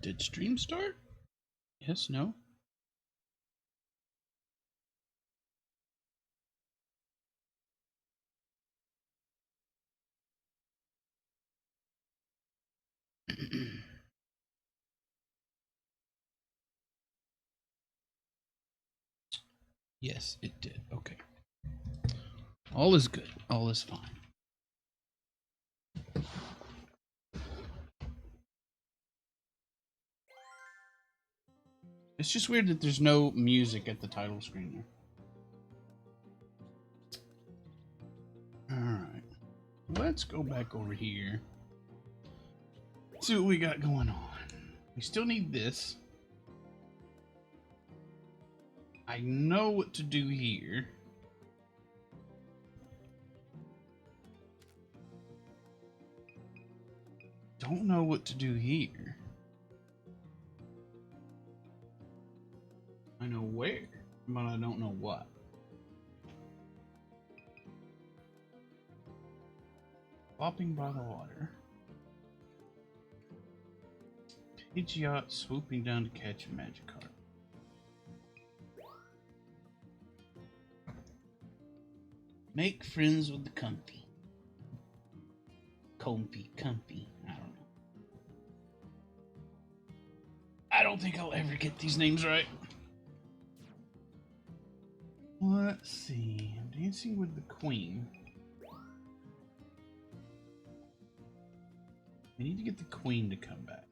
Did stream start? Yes, no? Yes, it did. Okay. All is good. All is fine. It's just weird that there's no music at the title screen there. Alright. Let's go back over here. See what we got going on. We still need this. I know what to do here. Don't know what to do here. I know where, but I don't know what. Flopping by the water. Pidgeot swooping down to catch a Magikarp. Make friends with the Comfy. Comfy. I don't know. I don't think I'll ever get these names right. Let's see. Dancing with the Queen. I need to get the Queen to come back.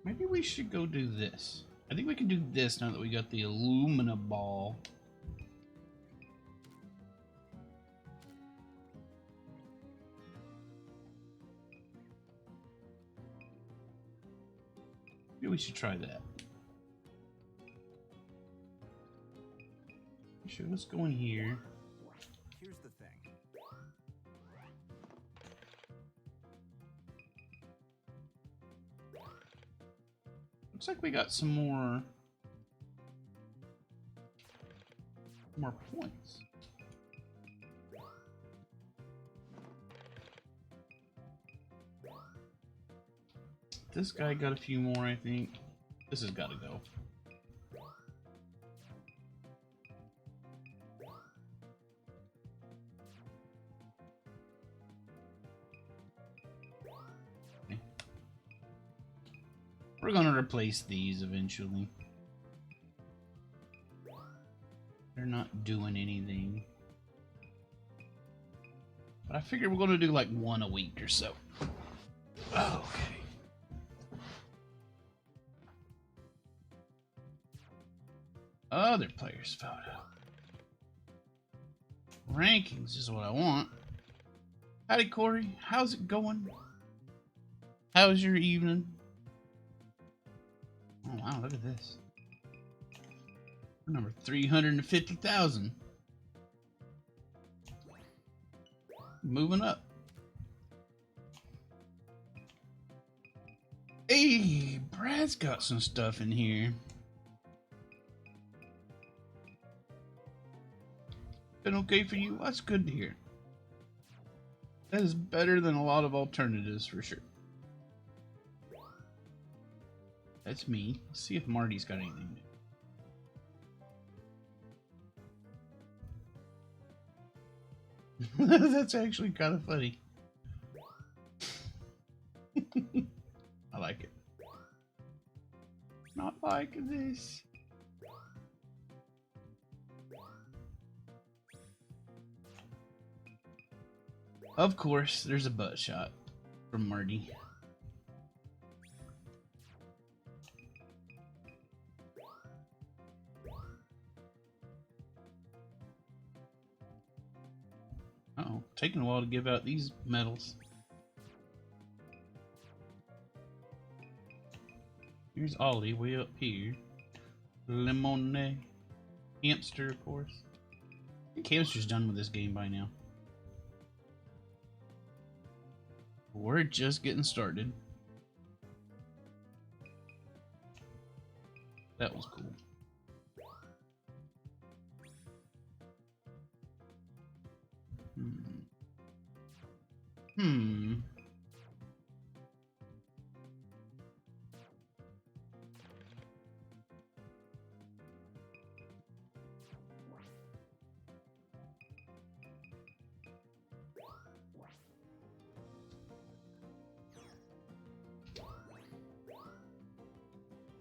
Maybe we should go do this. I think we can do this now that we got the Illumina Ball. Maybe we should try that. Sure, let's go in here. Here's the thing. Looks like we got some more points. This guy got a few more, I think. This has got to go. Okay. We're gonna replace these eventually. They're not doing anything. But I figure we're gonna do like one a week or so. Okay. Other players' photo. Rankings is what I want. Howdy, Corey. How's it going? How's your evening? Oh, wow, look at this. We're number 350,000. Moving up. Hey, Brad's got some stuff in here. Been okay for you? That's good to hear. That is better than a lot of alternatives for sure. That's me. Let's see if Marty's got anything new. That's actually kind of funny. I like it. Not like this. Of course, there's a butt shot from Marty. Uh-oh, taking a while to give out these medals. Here's Ollie way up here. Lemone. Hamster, of course. I think Hamster's done with this game by now. We're just getting started. That was cool. Hmm.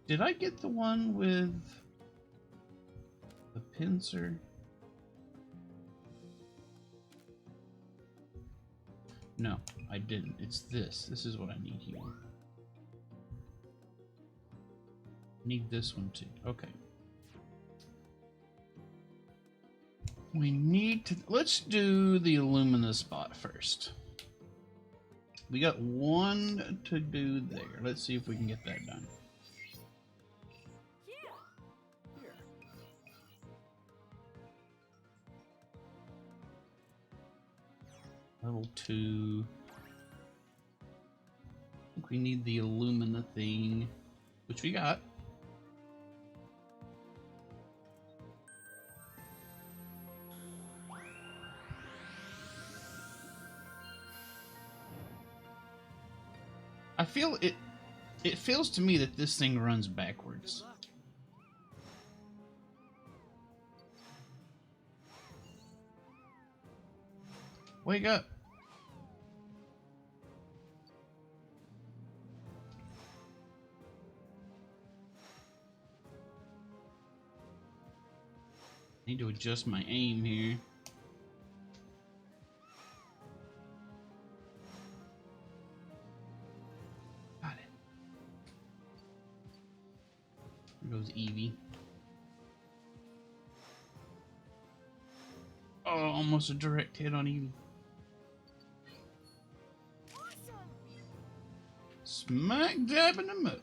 Did I get the one with the pincer? No, I didn't. It's this. This is what I need here. Need this one too. Okay. We need to... Let's do the Illumina spot first. We got one to do there. Let's see if we can get that done. Level 2. I think we need the Illumina thing, which we got. I feel it. It feels to me that this thing runs backwards. Wake up. Need to adjust my aim here. Got it. There goes Eevee. Oh, almost a direct hit on Eevee. Smack dab in the middle.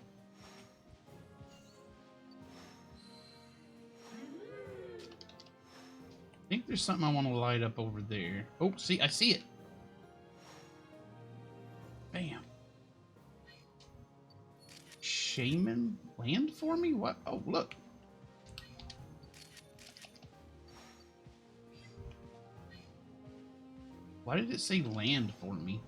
I think there's something I want to light up over there. Oh, see, I see it. Bam. Shaman land for me? What? Oh, look. Why did it say land for me?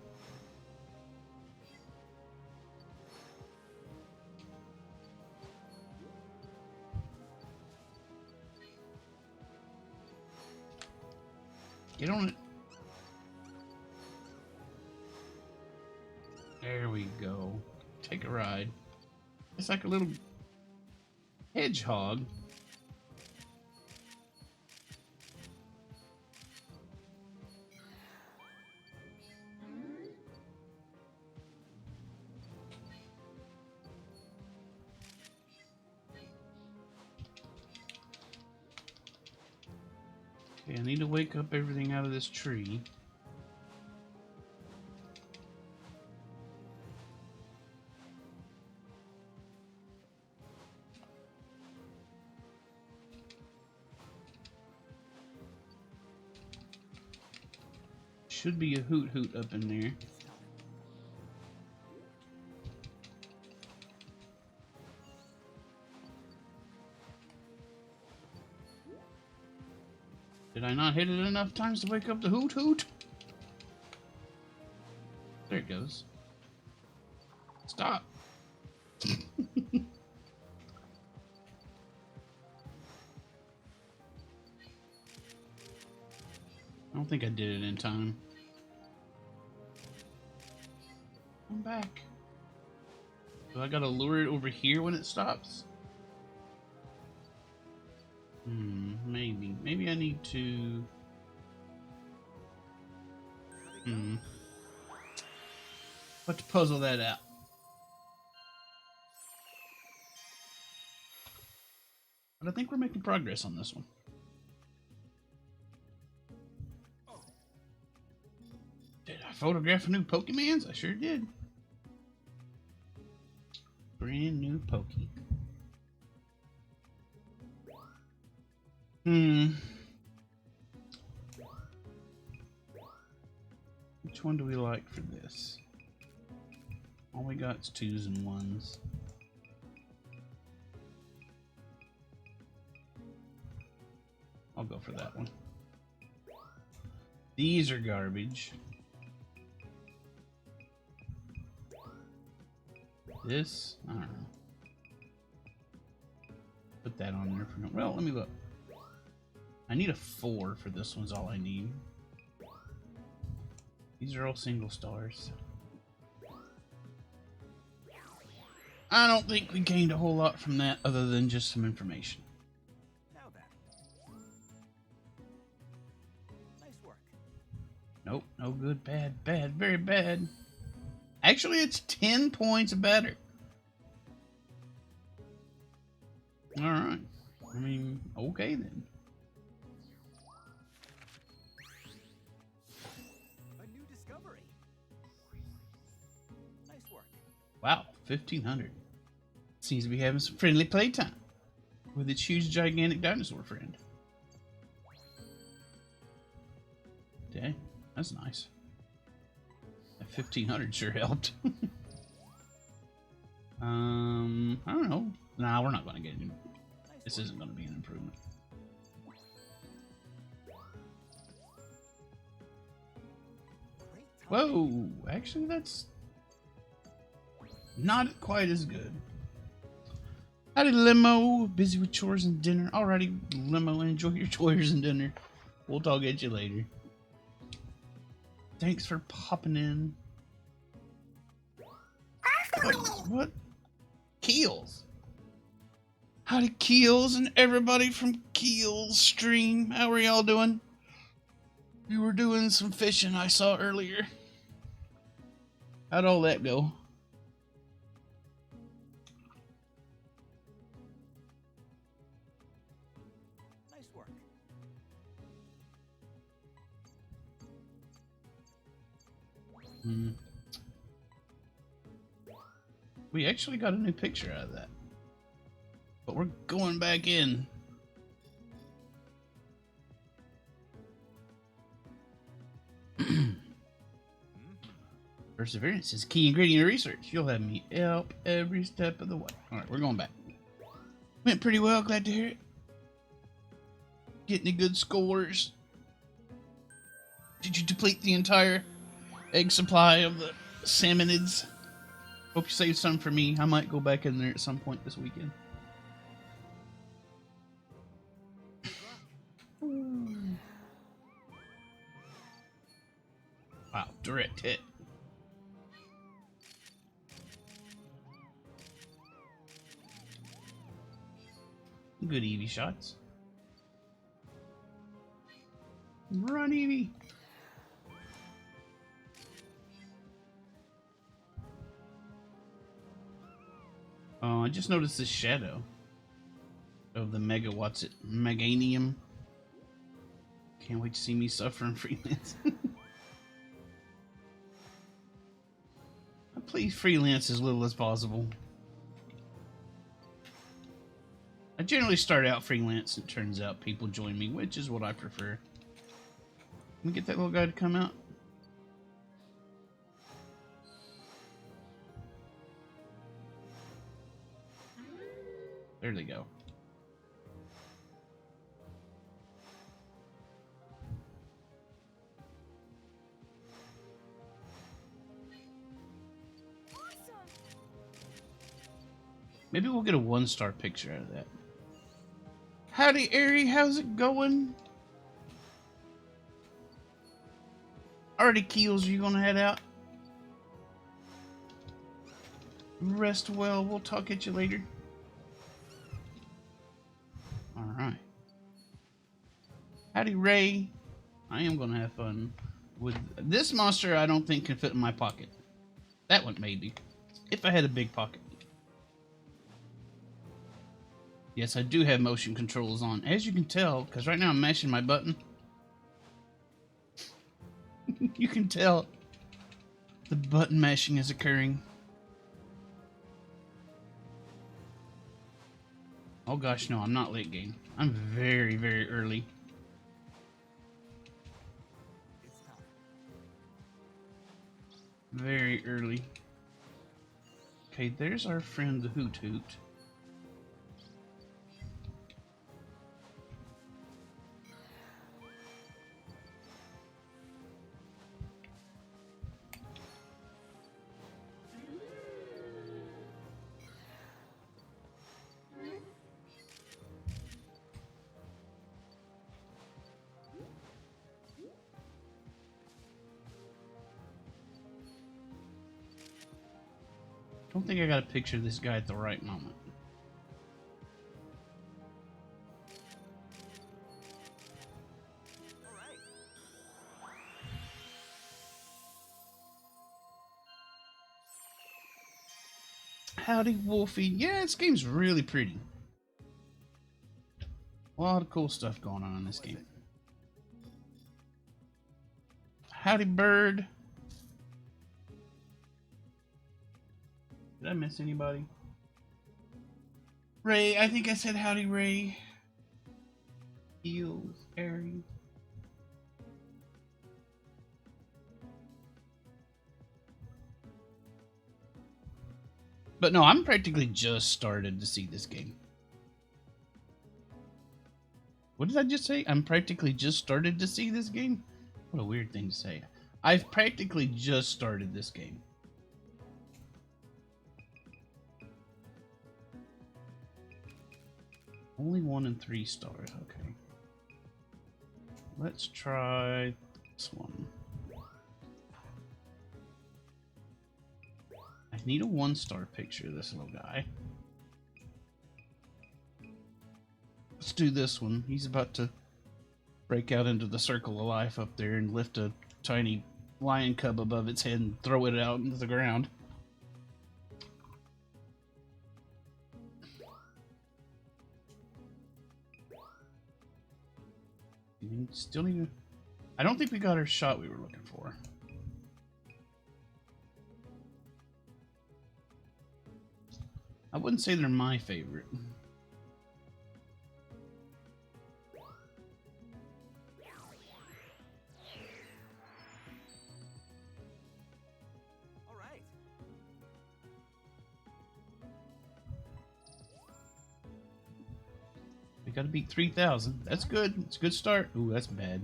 Get on it. There we go. Take a ride. It's like a little hedgehog. Okay, I need to wake up everything out of this tree. Should be a hoot hoot up in there. Did I not hit it enough times to wake up the hoot hoot? There it goes. Stop. I don't think I did it in time. I'm back. So I gotta lure it over here when it stops? Maybe. Maybe I need to... Have to puzzle that out. But I think we're making progress on this one. Did I photograph a new Pokemans? I sure did. Brand new Pokey. Which one do we like for this? All we got is 2s and 1s. I'll go for that one. These are garbage. This, I don't know. Put that on there for no. Well, let me look. I need a 4 for this one's all I need. These are all single stars. I don't think we gained a whole lot from that other than just some information. Now then. Nice work. Nope, no good, bad, bad, very bad. Actually, it's 10 points better. Alright. I mean, okay then. A new discovery. Nice work. Wow, 1,500. Seems to be having some friendly playtime with its huge, gigantic dinosaur friend. Dang, that's nice. That 1,500 sure helped. I don't know. Nah, we're not going to get any. This isn't going to be an improvement. Whoa, actually that's not quite as good. Howdy, Limo. Busy with chores and dinner. Alrighty, Limo. Enjoy your chores and dinner. We'll talk at you later. Thanks for popping in. What? Keels. Howdy, Keels, and everybody from Keels stream. How are y'all doing? You were doing some fishing I saw earlier. How'd all that go? Nice work. We actually got a new picture out of that. But we're going back in. Perseverance is key ingredient of research. You'll have me help every step of the way. Alright, we're going back. Went pretty well, glad to hear it. Getting any good scores? Did you deplete the entire egg supply of the salmonids? Hope you saved some for me. I might go back in there at some point this weekend. Wow, direct hit. Good Eevee shots. Run, Eevee. Oh, I just noticed this shadow of the Meganium. Can't wait to see me suffer in freelance. I please freelance as little as possible. I generally start out freelance, and it turns out people join me, which is what I prefer. Let me get that little guy to come out. There they go. Maybe we'll get a 1-star picture out of that. Howdy, Airy. How's it going? Alrighty, Keels, are you gonna head out? Rest well. We'll talk at you later. Alright. Howdy, Ray. I am gonna have fun with this monster. I don't think can fit in my pocket. That one maybe, if I had a big pocket. Yes, I do have motion controls on, as you can tell, because right now I'm mashing my button. You can tell the button mashing is occurring. Oh gosh, no, I'm not late game. I'm very, very early. It's time. Very early. Okay, there's our friend the Hoot Hoot. Don't think I got a picture of this guy at the right moment. All right. Howdy, Wolfie. Yeah, this game's really pretty. A lot of cool stuff going on in this game. Howdy, bird. Did I miss anybody? Ray, I think I said howdy, Ray. Eels, Harry. But no, I'm practically just started to see this game. What did I just say? I'm practically just started to see this game? What a weird thing to say. I've practically just started this game. Only 1 and 3 stars, okay. Let's try this one. I need a 1-star picture of this little guy. Let's do this one. He's about to break out into the circle of life up there and lift a tiny lion cub above its head and throw it out into the ground. Still need to... I don't think we got our shot we were looking for. I wouldn't say they're my favorite. All right. We gotta beat 3,000. That's good. It's a good start. Ooh, that's bad.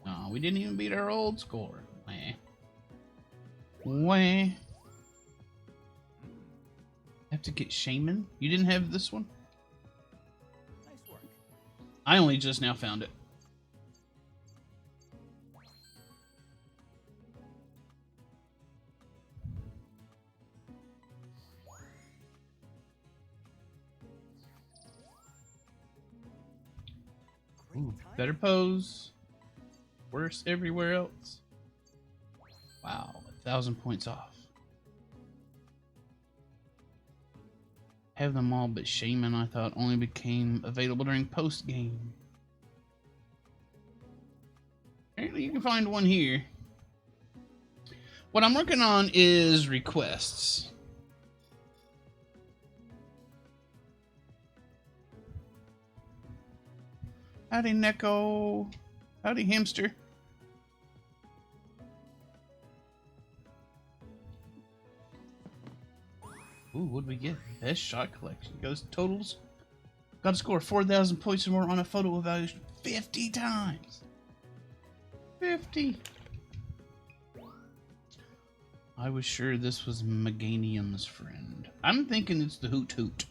No, we didn't even beat our old score. Wah. Wah. Have to get Shaman? You didn't have this one? Nice work. I only just now found it. Great Ooh, time. better pose. Worse everywhere else. Wow, 1,000 points off. Have them all but Shaman, I thought, only became available during post-game. Apparently you can find one here. What I'm working on is requests. Howdy, Neko. Howdy, hamster. Ooh, what'd we get? Best shot collection. Goes totals. Got to score 4,000 points or more on a photo evaluation 50 times. 50. I was sure this was Meganium's friend. I'm thinking it's the Hoot Hoot.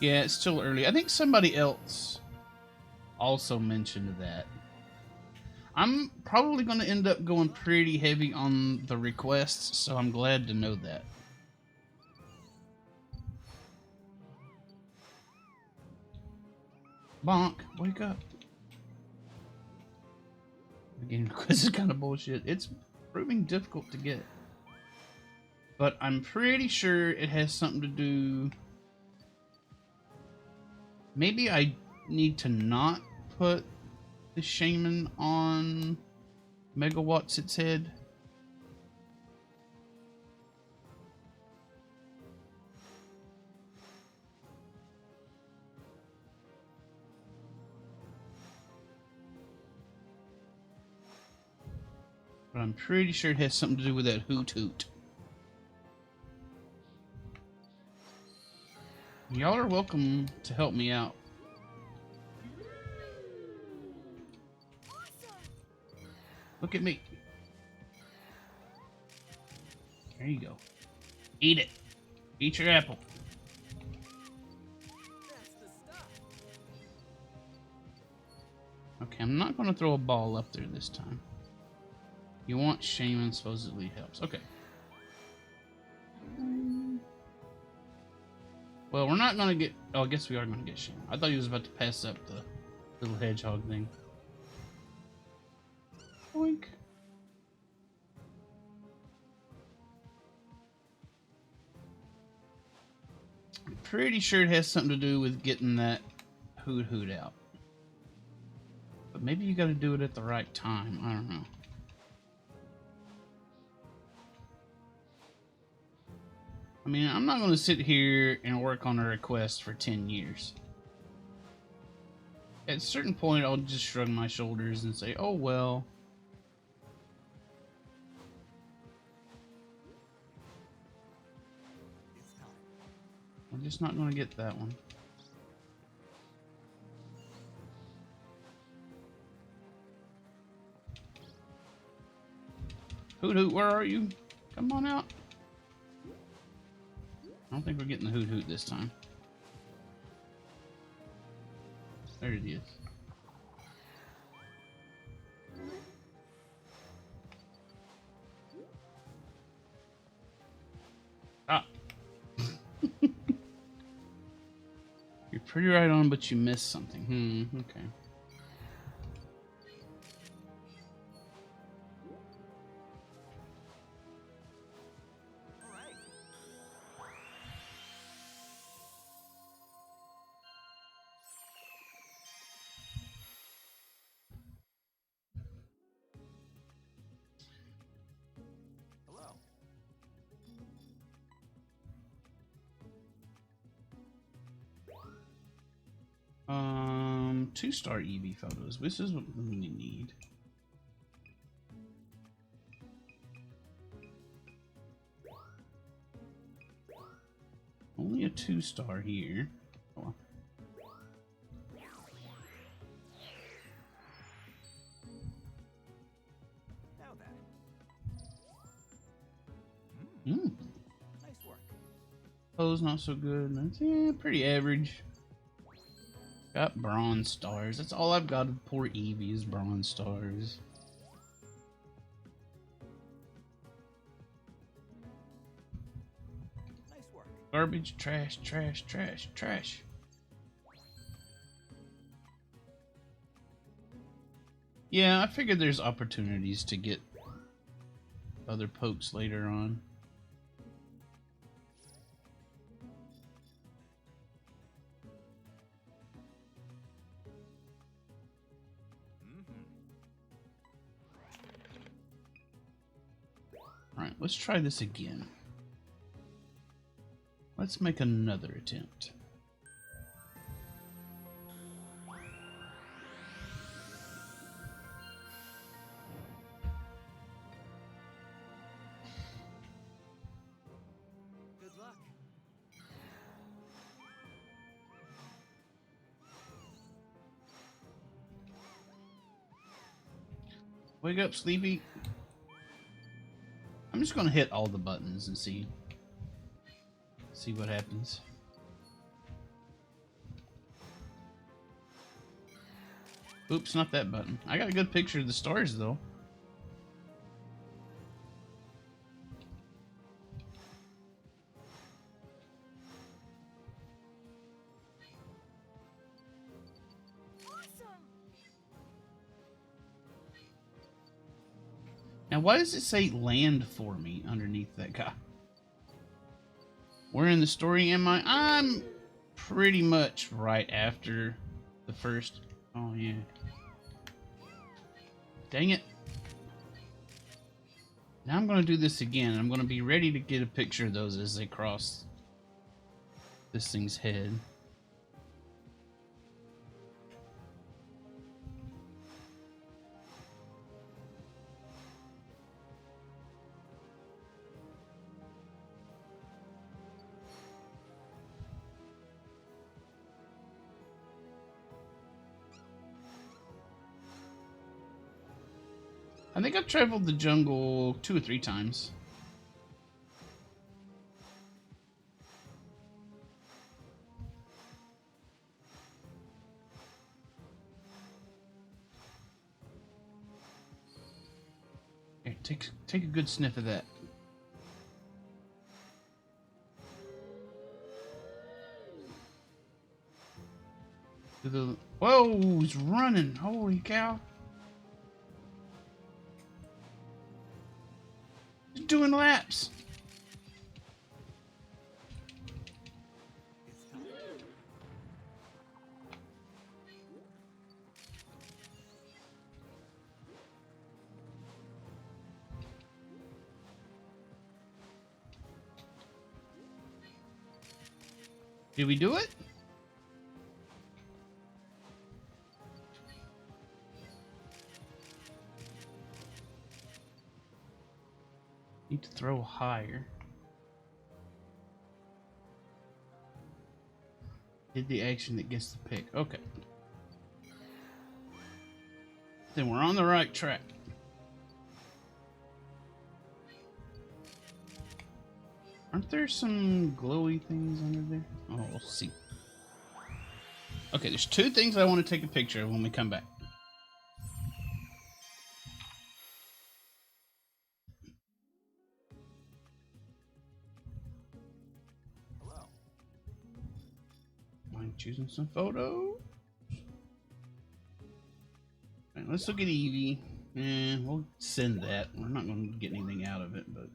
Yeah, it's still early. I think somebody else also mentioned that. I'm probably going to end up going pretty heavy on the requests, so I'm glad to know that. Bonk, wake up. Again, request is kind of bullshit. It's proving difficult to get. But I'm pretty sure it has something to do... Maybe I need to not put the Shaman on Megawatts its head. But I'm pretty sure it has something to do with that Hoot Hoot. Y'all are welcome to help me out. Look at me. There you go. Eat it. Eat your apple. That's the stuff. Okay, I'm not going to throw a ball up there this time. You want Shaman supposedly helps. Okay. Well, we're not gonna get. Oh, I guess we are gonna get Shaman. I thought he was about to pass up the little hedgehog thing. Boink. I'm pretty sure it has something to do with getting that Hoot out. But maybe you gotta do it at the right time. I don't know. I mean, I'm not gonna sit here and work on a request for 10 years. At a certain point, I'll just shrug my shoulders and say, oh well. It's time. I'm just not gonna get that one. Hoot, where are you? Come on out. I don't think we're getting the Hoot this time. There it is. Ah. You're pretty right on, but you missed something. Okay. All right. Hello. 2-star EV photos. This is what we need. Only a 2-star here. Oh. Now then. Mm. Nice work. Pose not so good. That's pretty average. Got bronze stars. That's all I've got of poor Eevee is bronze stars. Nice work. Garbage, trash, trash, trash, trash. Yeah, I figured there's opportunities to get other pokes later on. Alright, let's try this again. Let's make another attempt. Good luck. Wake up, Sleepy. I'm just gonna hit all the buttons and see what happens. Oops, not that button. I got a good picture of the stars though. Now, why does it say land for me underneath that guy? Where in the story am I? I'm pretty much right after the first. Oh, yeah. Dang it. Now I'm going to do this again. I'm going to be ready to get a picture of those as they cross this thing's head. I think I've traveled the jungle 2 or 3 times. Here, take a good sniff of that. Whoa, he's running! Holy cow! He's doing laps. It's time. Did we do it? Need to throw higher. Did the action that gets the pick. Okay. Then we're on the right track. Aren't there some glowy things under there? Oh, we'll see. Okay, there's two things I want to take a picture of when we come back. Hello. Mind choosing some photos? Right, let's look at Eevee. We'll send that. We're not going to get anything out of it, but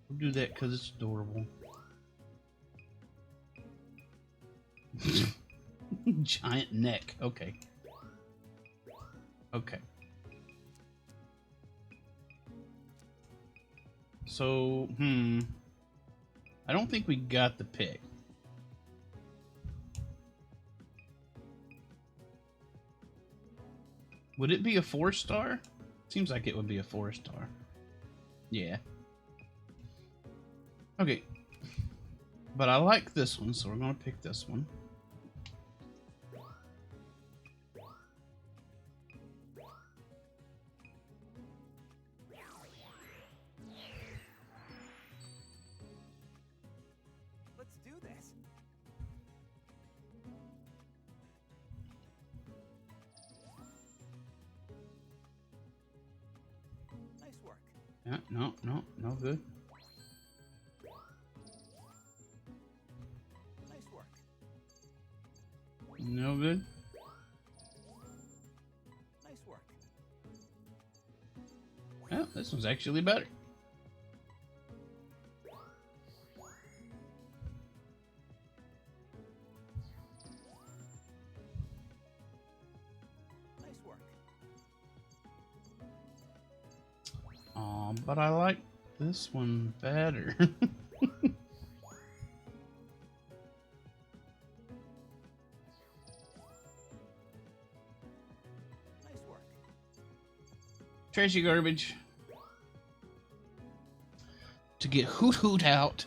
we'll do that because it's adorable. Giant neck. Okay. Okay. So, I don't think we got the pick. Would it be a 4-star? Seems like it would be a 4-star. Yeah. Okay. But I like this one, so we're going to pick this one. Let's do this. Nice work. Yeah, no good. Nice work. No good. Nice work. Well, this one's actually better. Nice work. But I like this one better. Nice work. Trashy garbage. To get Hoot Hoot out,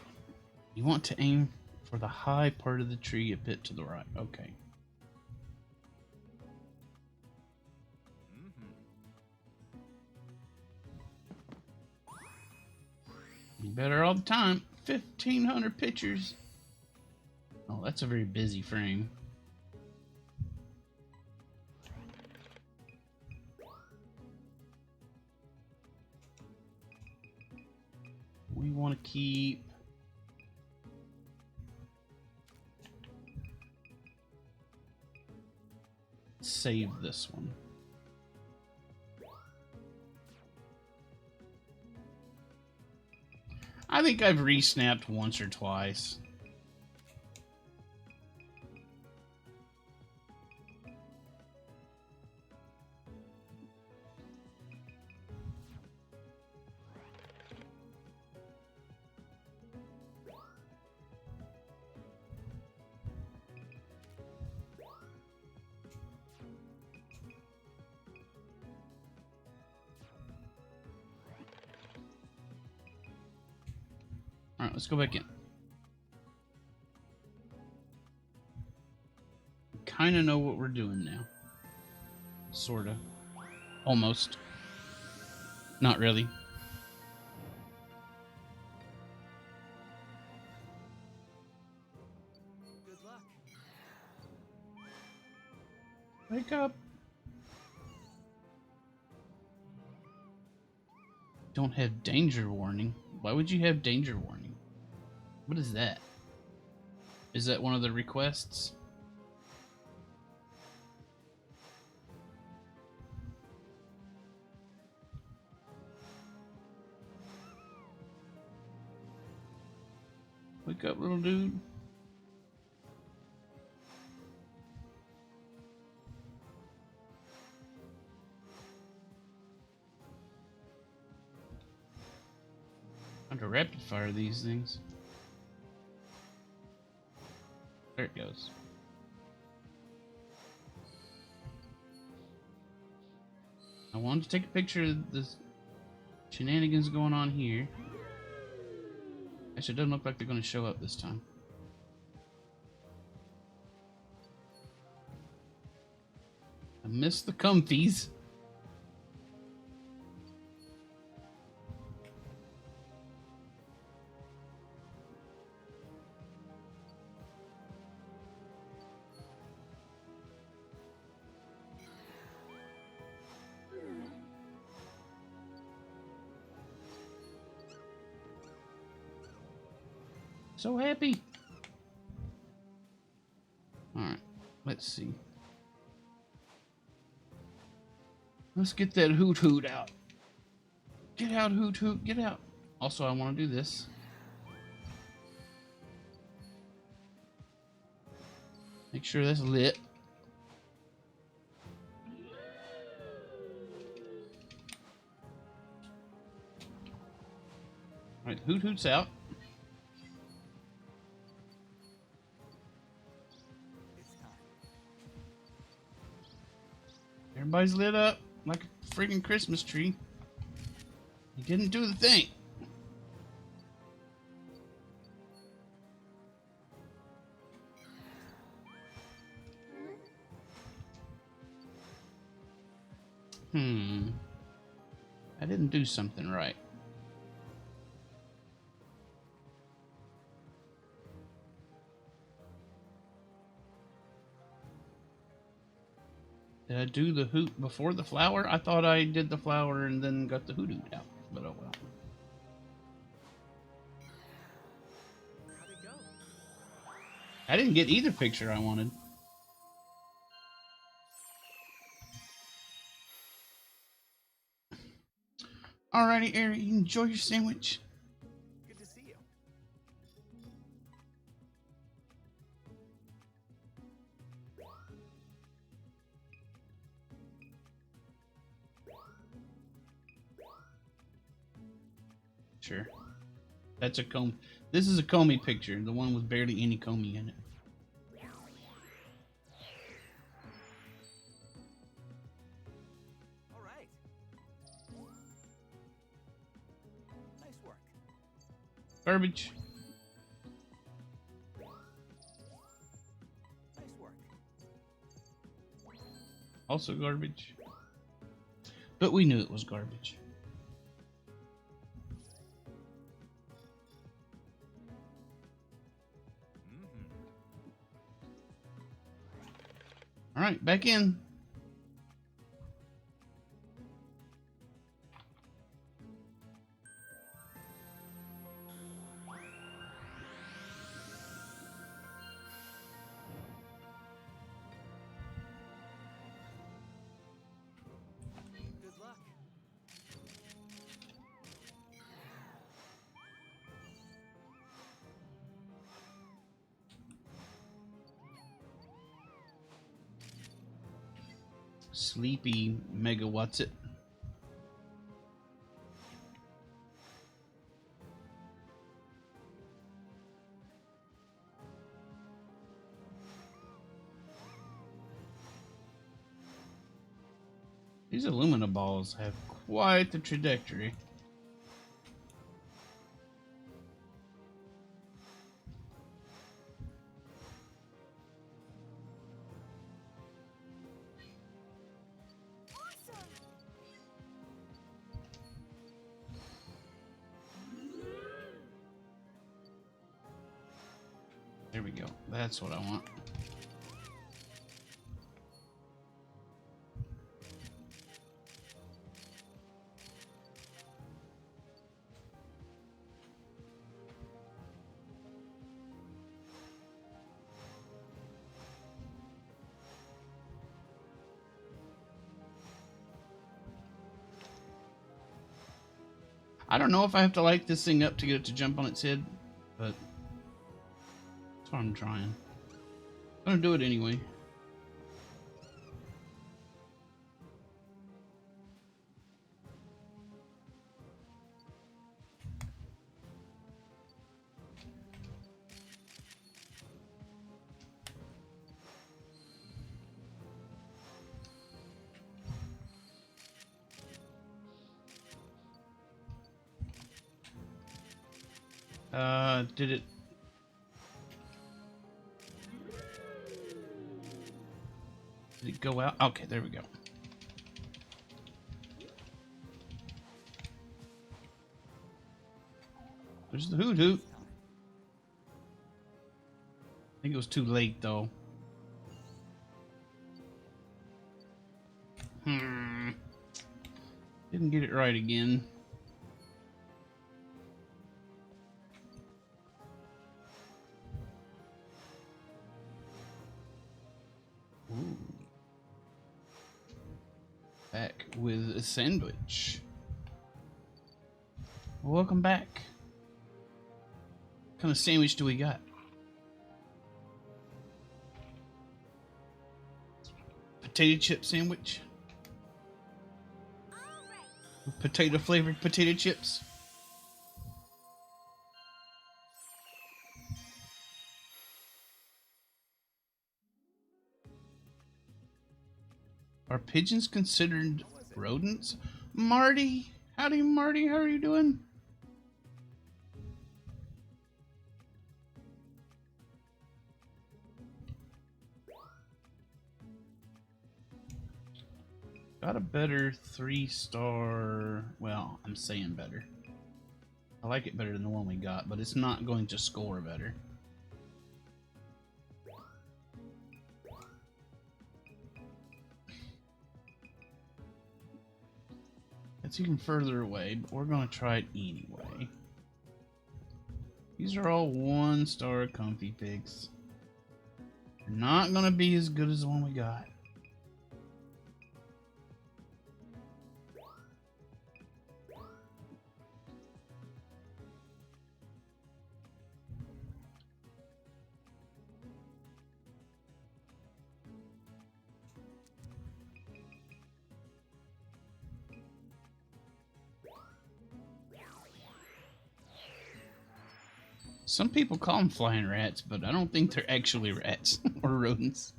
you want to aim for the high part of the tree a bit to the right. Okay. You better all the time. 1,500 pictures. Oh, that's a very busy frame. We want to keep save this one. I think I've re-snapped once or twice. All right, let's go back in. Kind of know what we're doing now. Sorta. Almost. Not really. Good luck. Wake up. Don't have danger warning. Why would you have danger warning? What is that? Is that one of the requests? Wake up, little dude. Time to rapid fire these things. There it goes. I wanted to take a picture of the shenanigans going on here. Actually, it doesn't look like they're going to show up this time. I missed the comfies. So happy. Alright, let's see. Let's get that Hoot Hoot out. Get out, Hoot Hoot, get out. Also, I want to do this. Make sure that's lit. Alright, Hoot Hoot's out. Everybody's lit up like a freaking Christmas tree. He didn't do the thing. I didn't do something right. Did I do the hoot before the flower? I thought I did the flower and then got the hoot hoot out, but oh well. How'd it go? I didn't get either picture I wanted. Alrighty, Eric, enjoy your sandwich. Good to see you. Sure. That's a comb. This is a Comey picture, the one with barely any Comey in it. All right. Nice work. Garbage. Nice work. Also garbage. But we knew it was garbage. All right, back in. Good luck. Sleepy Mega What's It? These Illumina balls have quite the trajectory. There we go. That's what I want. I don't know if I have to light this thing up to get it to jump on its head, but that's what I'm trying. I'm gonna do it anyway. Did it? Did it go out? Okay, there we go. There's the hoot hoot. I think it was too late though. Didn't get it right again. Ooh. Back with a sandwich. Welcome back. What kind of sandwich do we got? Potato chip sandwich. With potato flavored potato chips. Are pigeons considered rodents? Marty? Howdy, Marty. How are you doing? Got a better 3-star. Well, I'm saying better. I like it better than the one we got, but it's not going to score better. It's even further away, but we're going to try it anyway. These are all 1-star comfy pigs. They're not going to be as good as the one we got. Some people call them flying rats, but I don't think they're actually rats or rodents.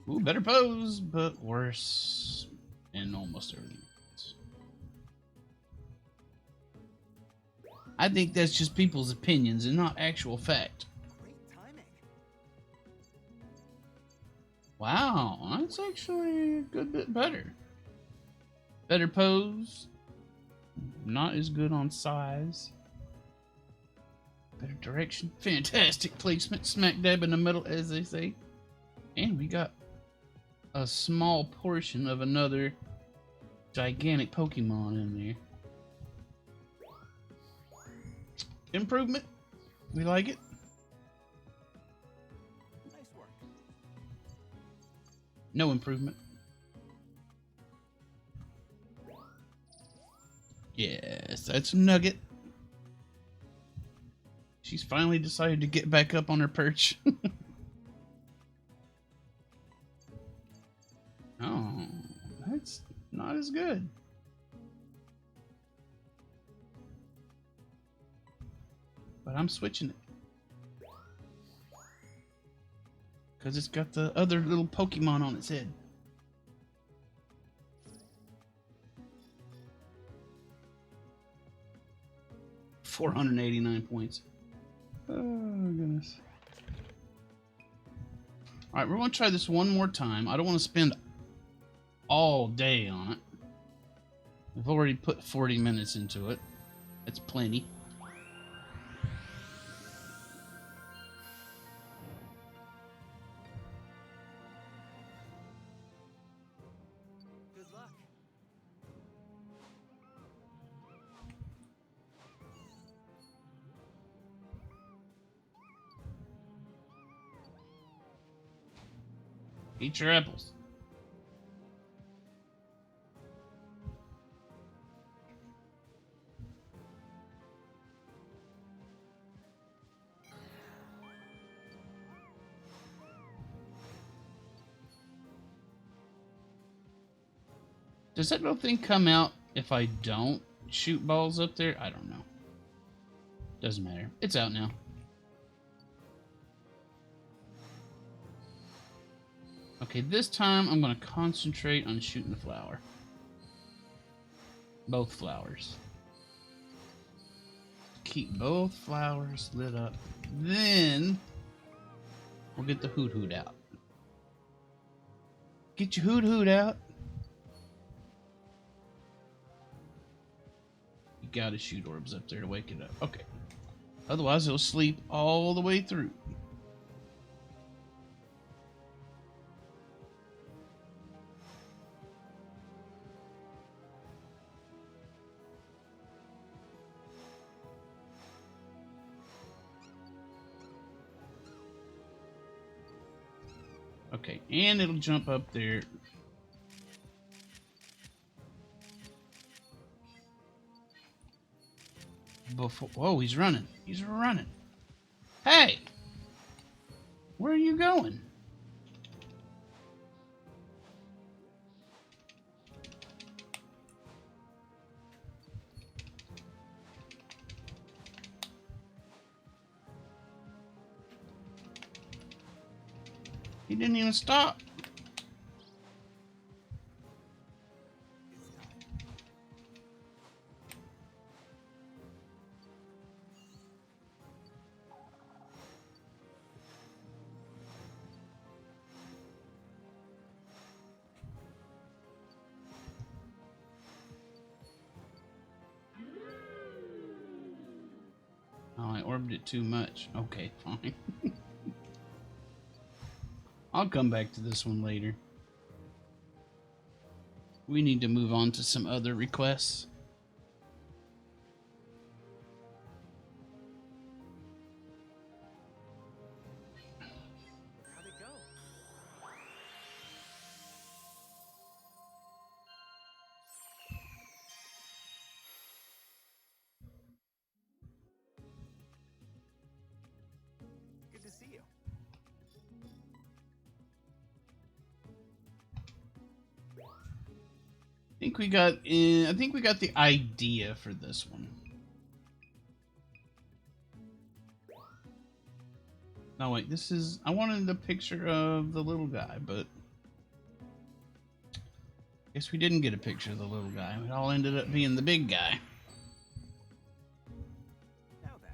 Ooh, better pose, but worse in almost everything else. I think that's just people's opinions and not actual fact. Great timing. Wow, that's actually a good bit better. Better pose. Not as good on size. Better direction. Fantastic placement. Smack dab in the middle, as they say. And we got a small portion of another gigantic Pokemon in there. Improvement. We like it. Nice work. No improvement. Yes, that's Nugget. She's finally decided to get back up on her perch. Oh, that's not as good. But I'm switching it. Because it's got the other little Pokemon on its head. $489 points. Oh, goodness. Alright, we're going to try this one more time. I don't want to spend all day on it. We've already put 40 minutes into it. That's plenty. Good luck. Eat your apples. Does that little thing come out if I don't shoot balls up there? I don't know. Doesn't matter. It's out now. Okay, this time I'm going to concentrate on shooting the flower. Both flowers. Keep both flowers lit up. Then we'll get the hoot hoot out. Get your hoot hoot out. You gotta shoot orbs up there to wake it up. Okay. Otherwise it'll sleep all the way through. Okay, and it'll jump up there. Before, whoa, he's running. He's running. Hey! Where are you going? He didn't even stop. Oh, I orbed it too much. Okay, fine. I'll come back to this one later. We need to move on to some other requests. How'd it go? Good to see you. I think we got the idea for this one. No, wait, this is... I wanted a picture of the little guy, but... guess we didn't get a picture of the little guy. It all ended up being the big guy. Now then.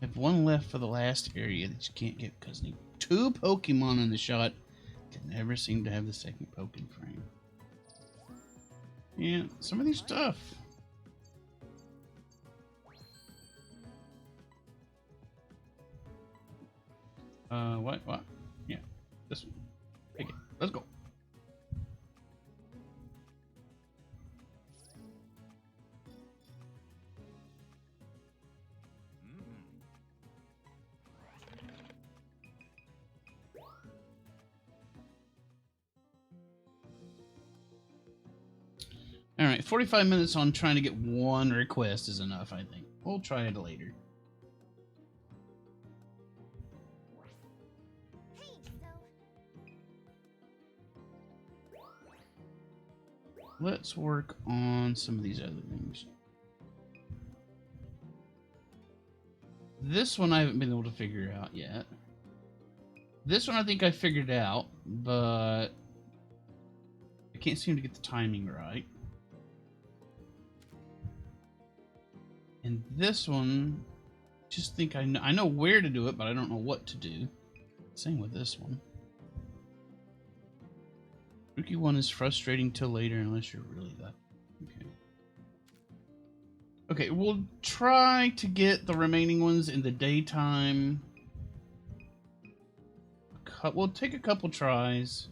I have one left for the last area that you can't get because need 2 Pokemon in the shot. Can never seem to have the second Pokken frame. Yeah, some of these tough. What? Yeah, this one. Take it. Let's go. All right, 45 minutes on trying to get one request is enough, I think. We'll try it later. Let's work on some of these other things. This one I haven't been able to figure out yet. This one I think I figured out, but I can't seem to get the timing right. And this one, just think I know where to do it, but I don't know what to do. Same with this one. Rookie one is frustrating till later unless you're really that. Okay. Okay, we'll try to get the remaining ones in the daytime. We'll take a couple tries.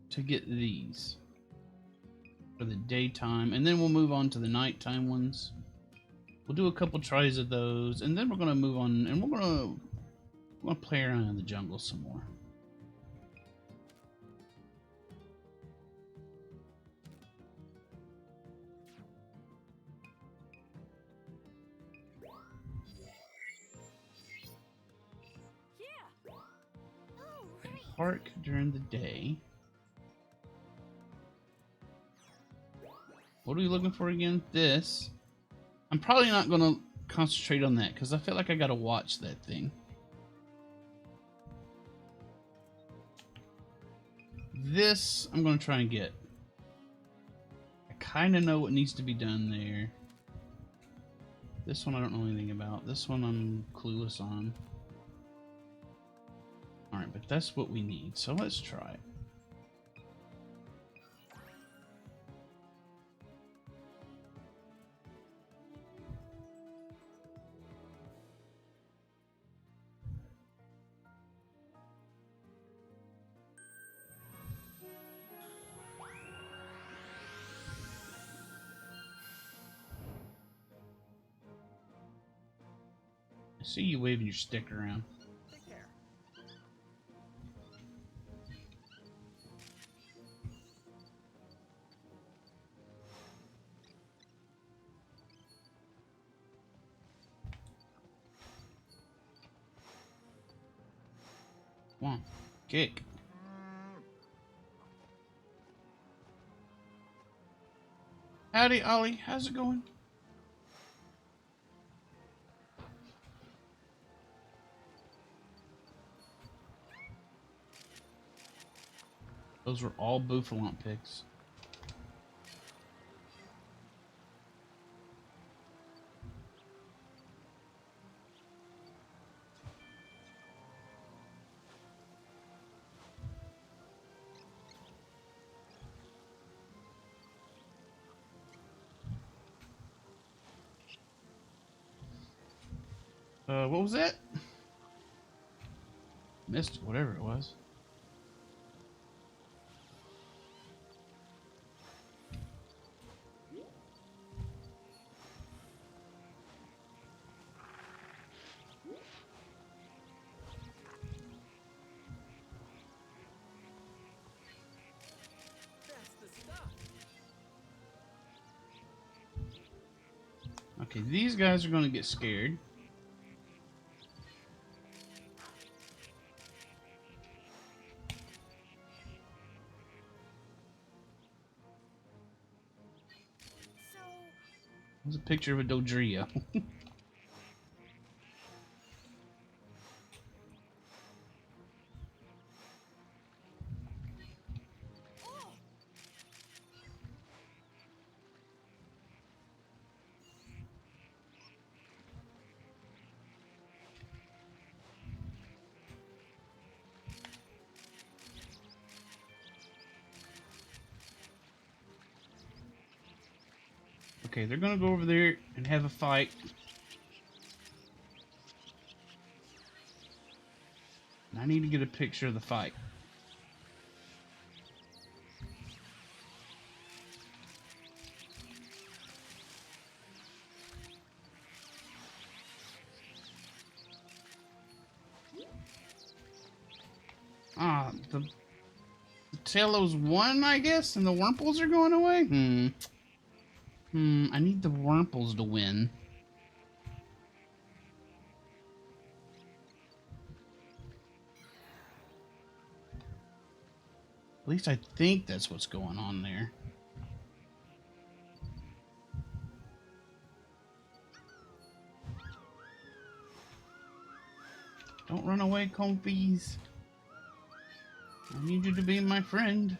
To get these. For the daytime, and then we'll move on to the nighttime ones. We'll do a couple tries of those, and then we're gonna move on, and we're gonna play around in the jungle some more. park during the day. What are we looking for again? This. I'm probably not going to concentrate on that because I feel like I got to watch that thing. This I'm going to try and get. I kind of know what needs to be done there. This one I don't know anything about. This one I'm clueless on. Alright, but that's what we need. So let's try it. I see you waving your stick around. Take care. Come on, kick. Howdy, Ollie. How's it going? Those were all Bouffalant picks. What was that? Missed whatever it was. That's the stuff. Okay, these guys are going to get scared. So, There's a picture of a Dodrio. Okay, they're gonna go over there and have a fight. And I need to get a picture of the fight. Ah, the Talos won, I guess, and the Wurmples are going away? I need the Wurmples to win. At least I think that's what's going on there. Don't run away, Comfies. I need you to be my friend.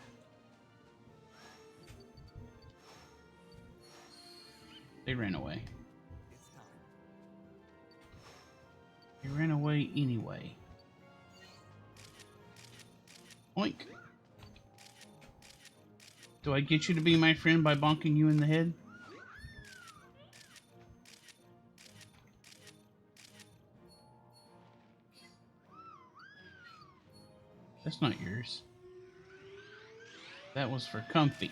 They ran away. it's time. They ran away anyway. Oink. Do I get you to be my friend by bonking you in the head? That's not yours. That was for Comfy.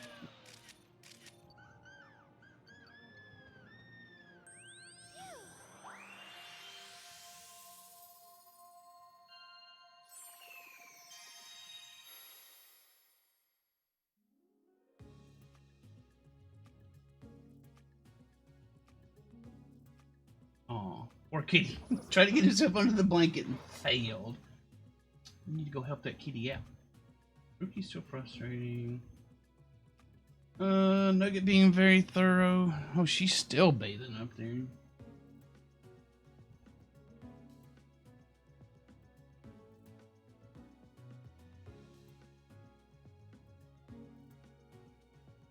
Aw, poor kitty. Tried to get himself under the blanket and failed. I need to go help that kitty out. Rookie's still frustrating. Nugget being very thorough. Oh, she's still bathing up there.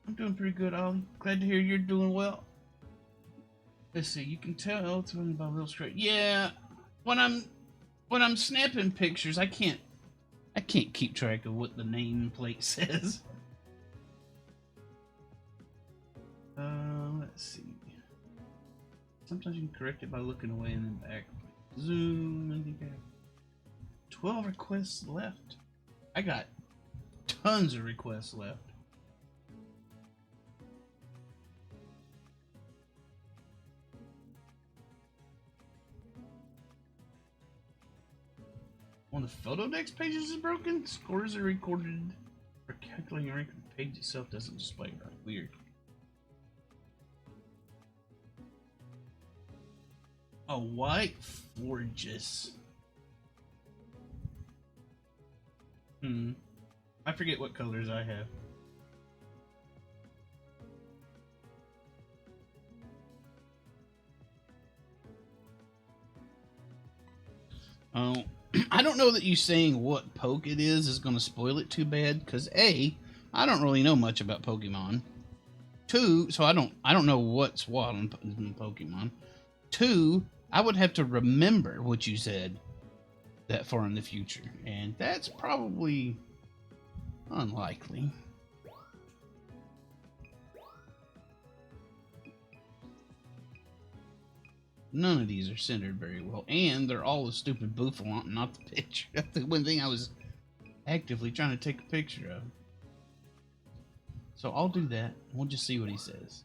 I'm doing pretty good, Ollie. Glad to hear you're doing well. Let's see, you can tell it's only by a little straight. Yeah, when I'm snapping pictures, I can't keep track of what the nameplate says. Let's see. Sometimes you can correct it by looking away and then back. Zoom and back. 12 requests left. I got tons of requests left. One of the photo decks pages is broken. Scores are recorded for calculating rank. The page itself doesn't display right. Weird. A white Forgus. I forget what colors I have. Oh, I don't know that you saying what poke it is going to spoil it too bad, because A, I don't really know much about Pokemon. 2, so I don't know what's what on Pokemon. 2, I would have to remember what you said that far in the future, and that's probably unlikely. None of these are centered very well, and they're all a stupid Bouffalant, not the picture. That's the one thing I was actively trying to take a picture of. So I'll do that. We'll just see what he says.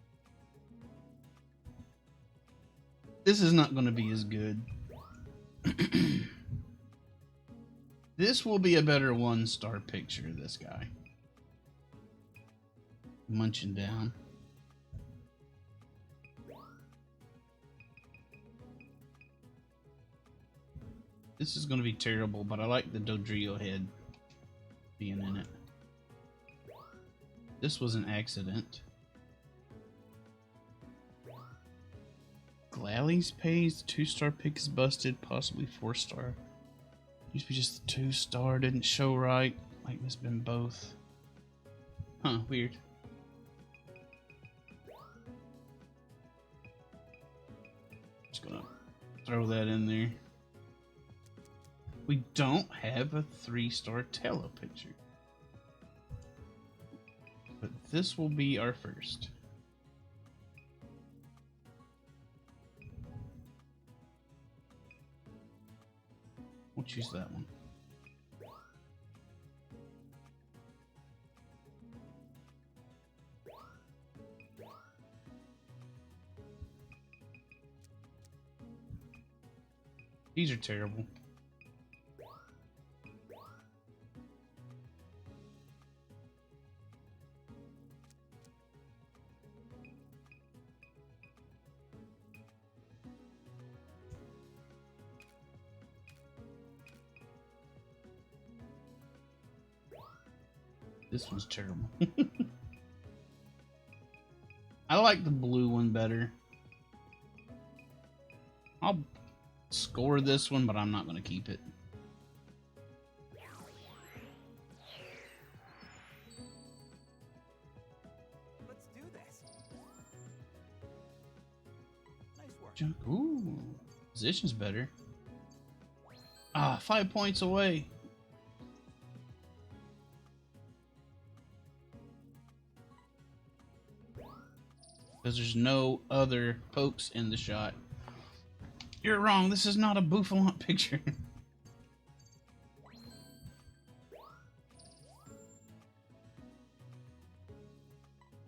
This is not going to be as good. This will be a better 1-star picture of this guy. Munching down. This is going to be terrible, but I like the Dodrio head being in it. This was an accident. Glally's page, 2-star pick is busted, possibly 4-star. Used to be just the 2-star, didn't show right. Like this been both. Huh, weird. Just gonna throw that in there. We don't have a 3-star Tello picture. But this will be our first. We'll choose that one. These are terrible. This one's terrible. I like the blue one better. I'll score this one, but I'm not going to keep it. Let's do this. Nice work. Junk. Ooh, position's better. Ah, 5 points away. Because there's no other pokes in the shot. You're wrong. This is not a Bouffalant picture.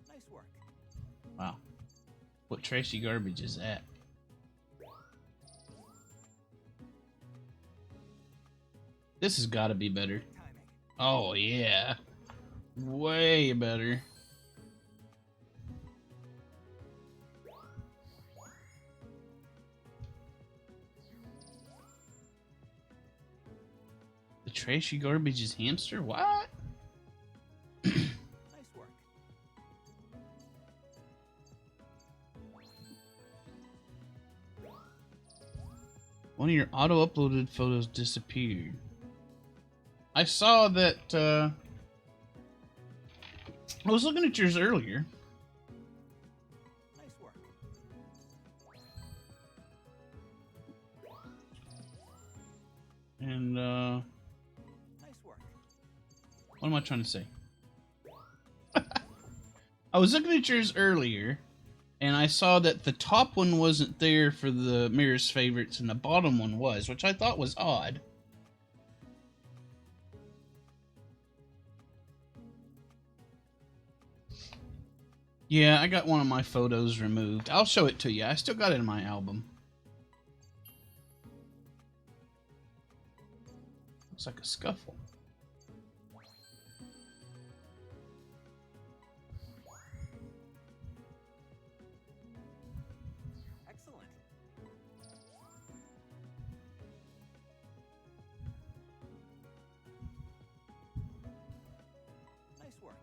Nice work. Wow. What trashy garbage is that? This has got to be better. Timing. Oh, yeah. Way better. The trashy garbage is hamster? What? Nice work. One of your auto-uploaded photos disappeared. I saw that, I was looking at yours earlier. Nice work. And, Nice work. what am I trying to say? I was looking at yours earlier, and I saw that the top one wasn't there for the Mirror's favorites, and the bottom one was, which I thought was odd. Yeah, I got one of my photos removed. I'll show it to you. I still got it in my album. Looks like a scuffle. Excellent. Nice work.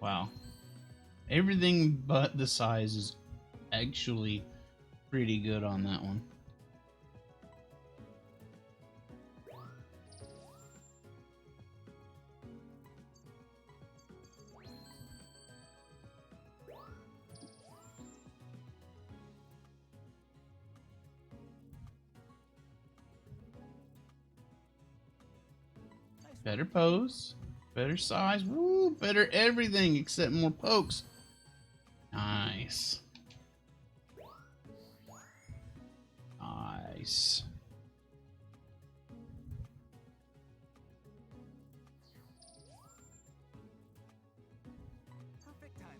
Wow. Everything but the size is actually pretty good on that one. Nice work. Better pose, better size, woo, better everything except more pokes. Nice. Nice. Perfect timing.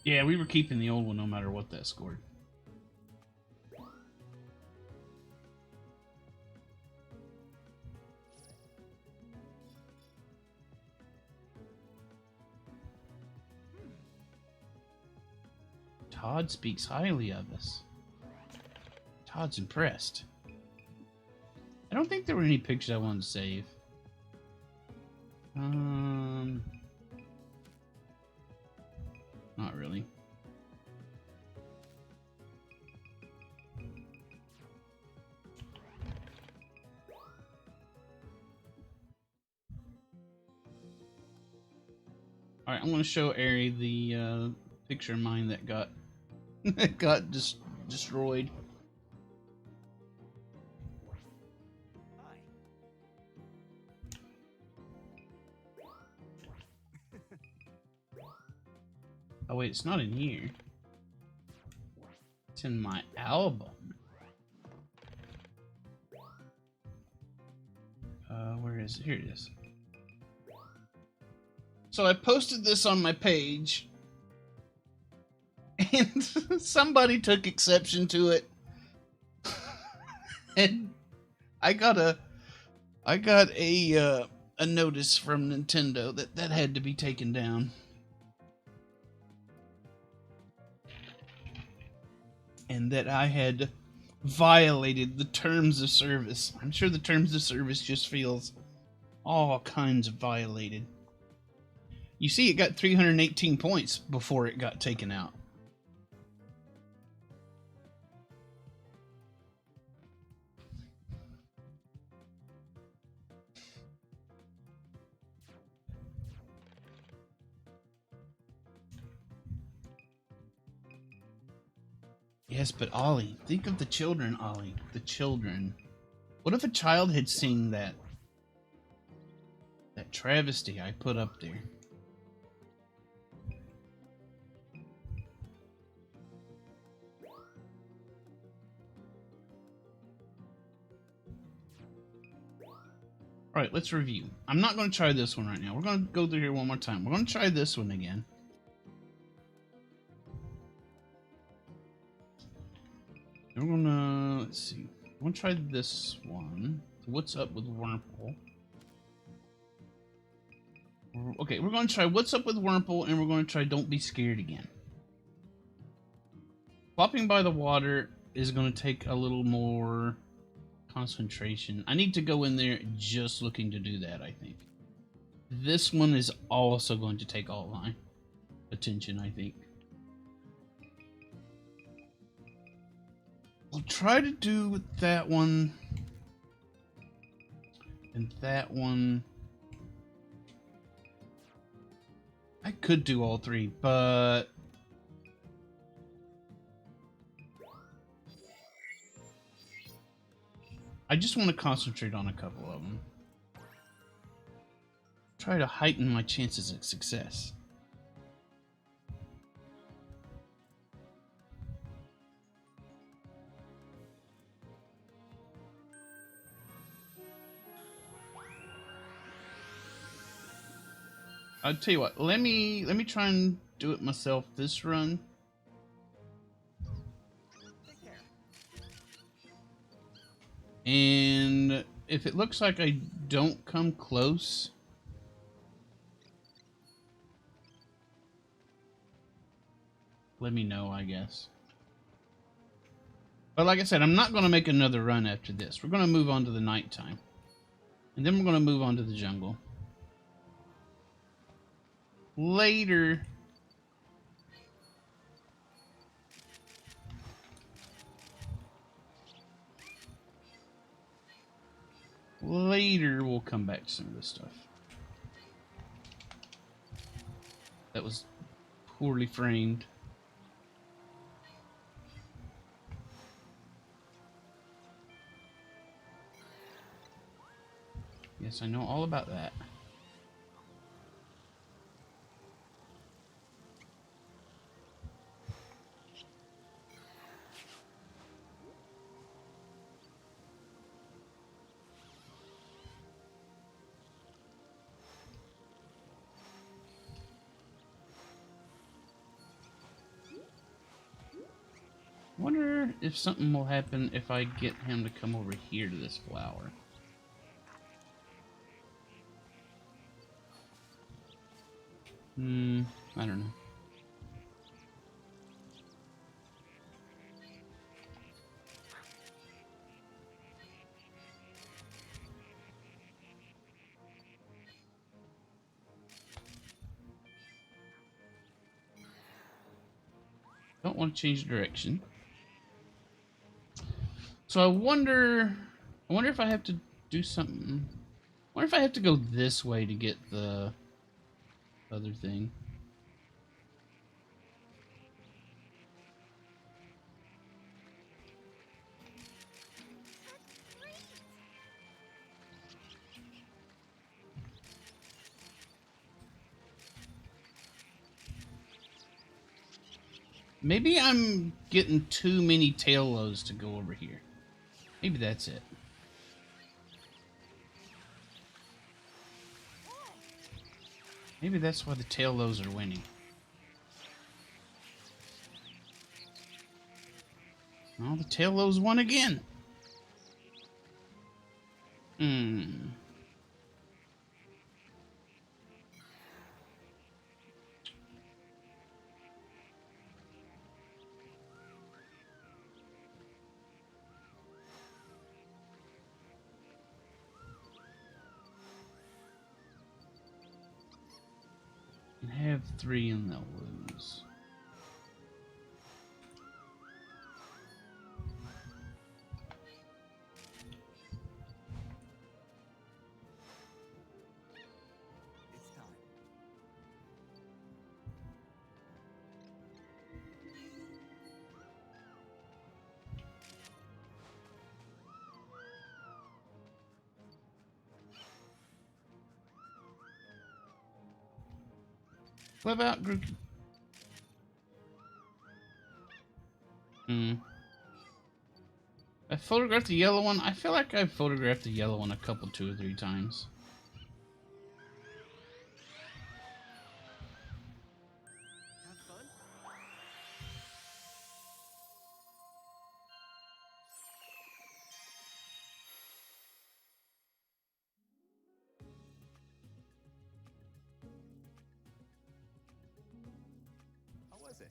Yeah, we were keeping the old one no matter what that scored. Todd speaks highly of us. Todd's impressed. I don't think there were any pictures I wanted to save. Not really. Alright, I'm going to show Ari the picture of mine that got destroyed. Hi. Oh wait, it's not in here. It's in my album. Where is it? Here it is. So I posted this on my page, and somebody took exception to it, and I got a notice from Nintendo that had to be taken down. And that I had violated the terms of service. I'm sure the terms of service just feels all kinds of violated. You see, it got 318 points before it got taken out. Yes, but Ollie, think of the children, Ollie. The children. What if a child had seen that travesty I put up there? Alright, let's review. I'm not going to try this one right now. We're going to go through here one more time. We're going to try this one again. We're gonna, let's see. I'm gonna try this one. What's up with Wurmple? Okay, we're gonna try What's Up with Wurmple, and we're gonna try Don't Be Scared again. Flopping by the water is gonna take a little more Concentration. I need to go in there just looking to do that, I think. This one is also going to take all my attention, I think. I'll try to do with that one and that one. I could do all three, but I just want to concentrate on a couple of them. Try to heighten my chances of success. I'll tell you what, let me try and do it myself this run. Take care. And if it looks like I don't come close, let me know, I guess. But like I said, I'm not going to make another run after this. We're going to move on to the nighttime. And then we're going to move on to the jungle. Later, we'll come back to some of this stuff. That was poorly framed. Yes, I know all about that. Wonder if something will happen if I get him to come over here to this flower. I don't know. Don't want to change direction. So I wonder if I have to do something. I wonder if I have to go this way to get the other thing. Maybe I'm getting too many tail lows to go over here. Maybe that's it. Maybe that's why the tail lows are winning. Oh, the tail lows won again. And have 3 and they'll lose. It's time. What about Grookey? I photographed the yellow one. I feel like I've photographed the yellow one a couple, 2 or 3 times. Have fun? How was it?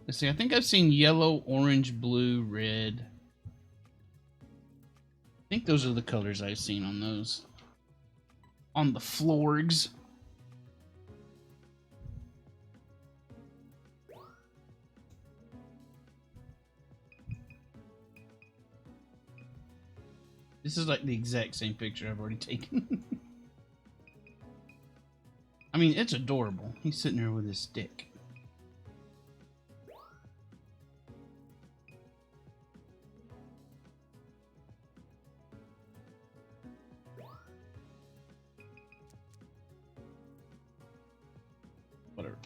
Let's see, I think I've seen yellow, orange, blue, red. think those are the colors I've seen on those. On the floorgs. This is like the exact same picture I've already taken. I mean, it's adorable. He's sitting there with his stick. Whatever.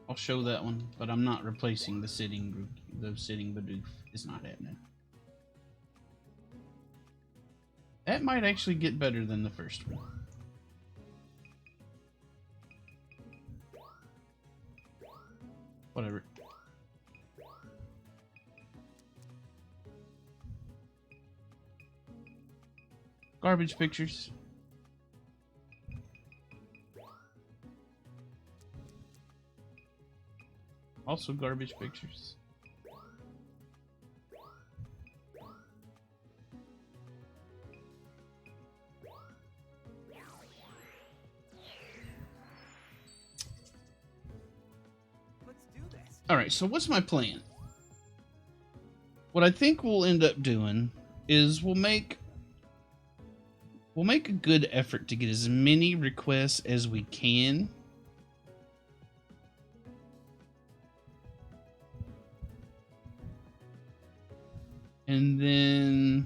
I'll show that one, but I'm not replacing the sitting Bidoof. It's not happening. That might actually get better than the first one. Whatever. Garbage pictures. Also garbage pictures. Alright, so what's my plan? What I think we'll end up doing is we'll make a good effort to get as many requests as we can. And then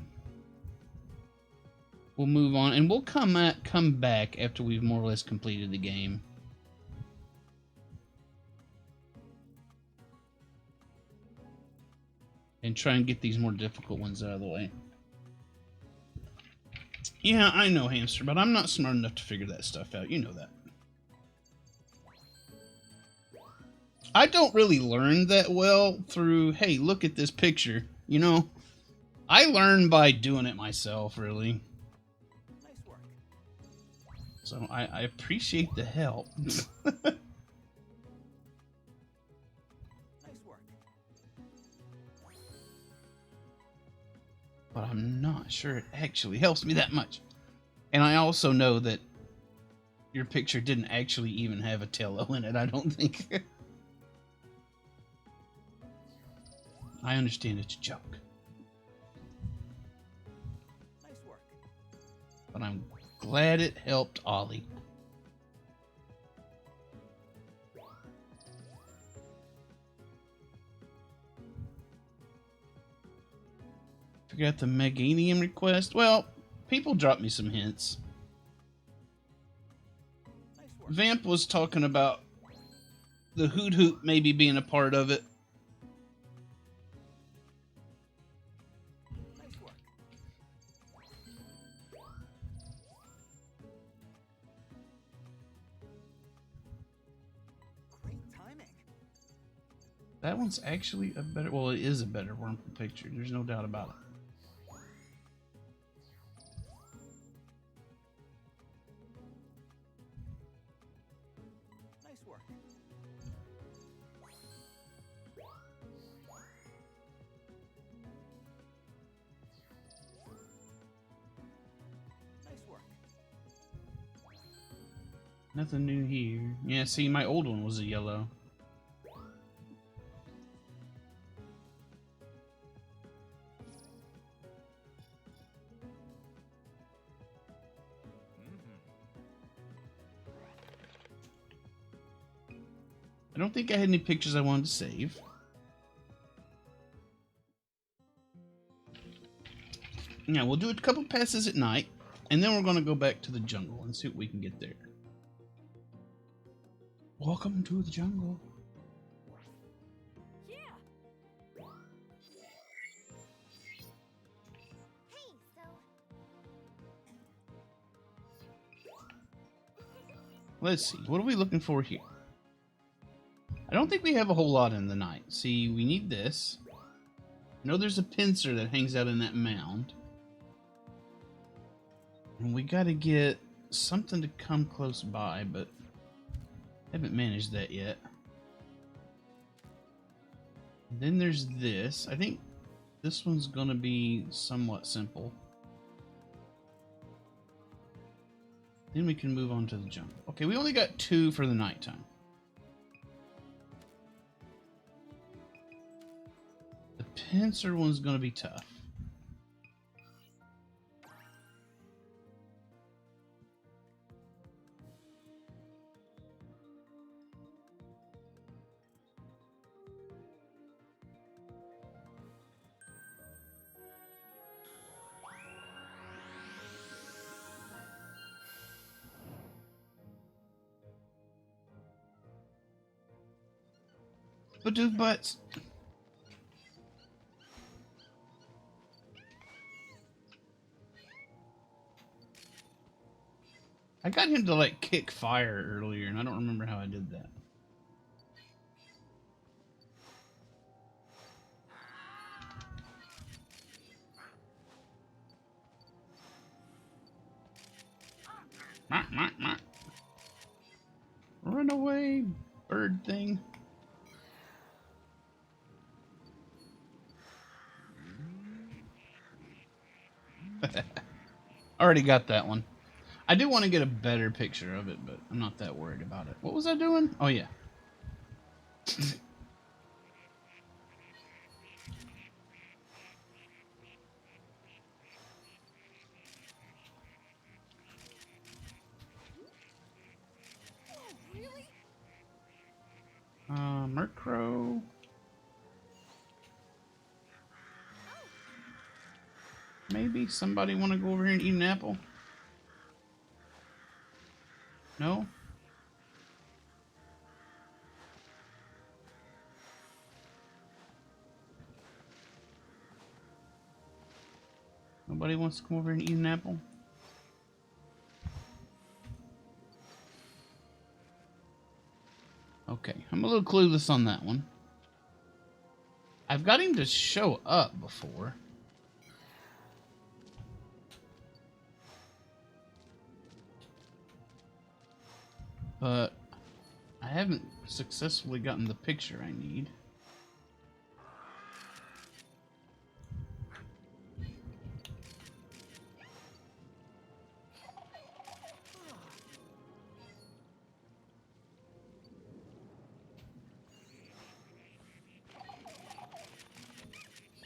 we'll move on, and we'll come back after we've more or less completed the game. And try and get these more difficult ones out of the way. Yeah, I know, Hamster, but I'm not smart enough to figure that stuff out. You know that. I don't really learn that well through, hey, look at this picture. You know, I learn by doing it myself, really. Nice work. So I appreciate the help. Nice work. But I'm not sure it actually helps me that much. And I also know that your picture didn't actually even have a Tello in it, I don't think. I understand it's a joke. Nice work. But I'm glad it helped Ollie. Forgot the Meganium request. Well, people dropped me some hints. Nice work. Vamp was talking about the Hoot Hoot maybe being a part of it. Nice work. Great timing. That one's actually a better... Well, it is a better Wurmple picture. There's no doubt about it. Nice work. Nice work. Nothing new here. Yeah, see, my old one was a yellow. I don't think I had any pictures I wanted to save. Yeah, we'll do a couple passes at night, and then we're going to go back to the jungle and see what we can get there. Welcome to the jungle. Yeah. Hey, so. Let's see, what are we looking for here? I don't think we have a whole lot in the night. See, we need this. I know there's a pincer that hangs out in that mound. And we gotta get something to come close by, but haven't managed that yet. And then there's this. I think This one's gonna be somewhat simple. Then we can move on to the jungle. Okay, we only got 2 for the nighttime. The pincer one's gonna be tough. Badoof butts. I got him to like kick fire earlier, and I don't remember how I did that. Run away, bird thing. Already got that one. I do want to get a better picture of it, but I'm not that worried about it. What was I doing? Oh, yeah. Really? Murkrow. Maybe somebody want to go over here and eat an apple? No? Nobody wants to come over and eat an apple? Okay, I'm a little clueless on that one. I've got him to show up before. But I haven't successfully gotten the picture I need.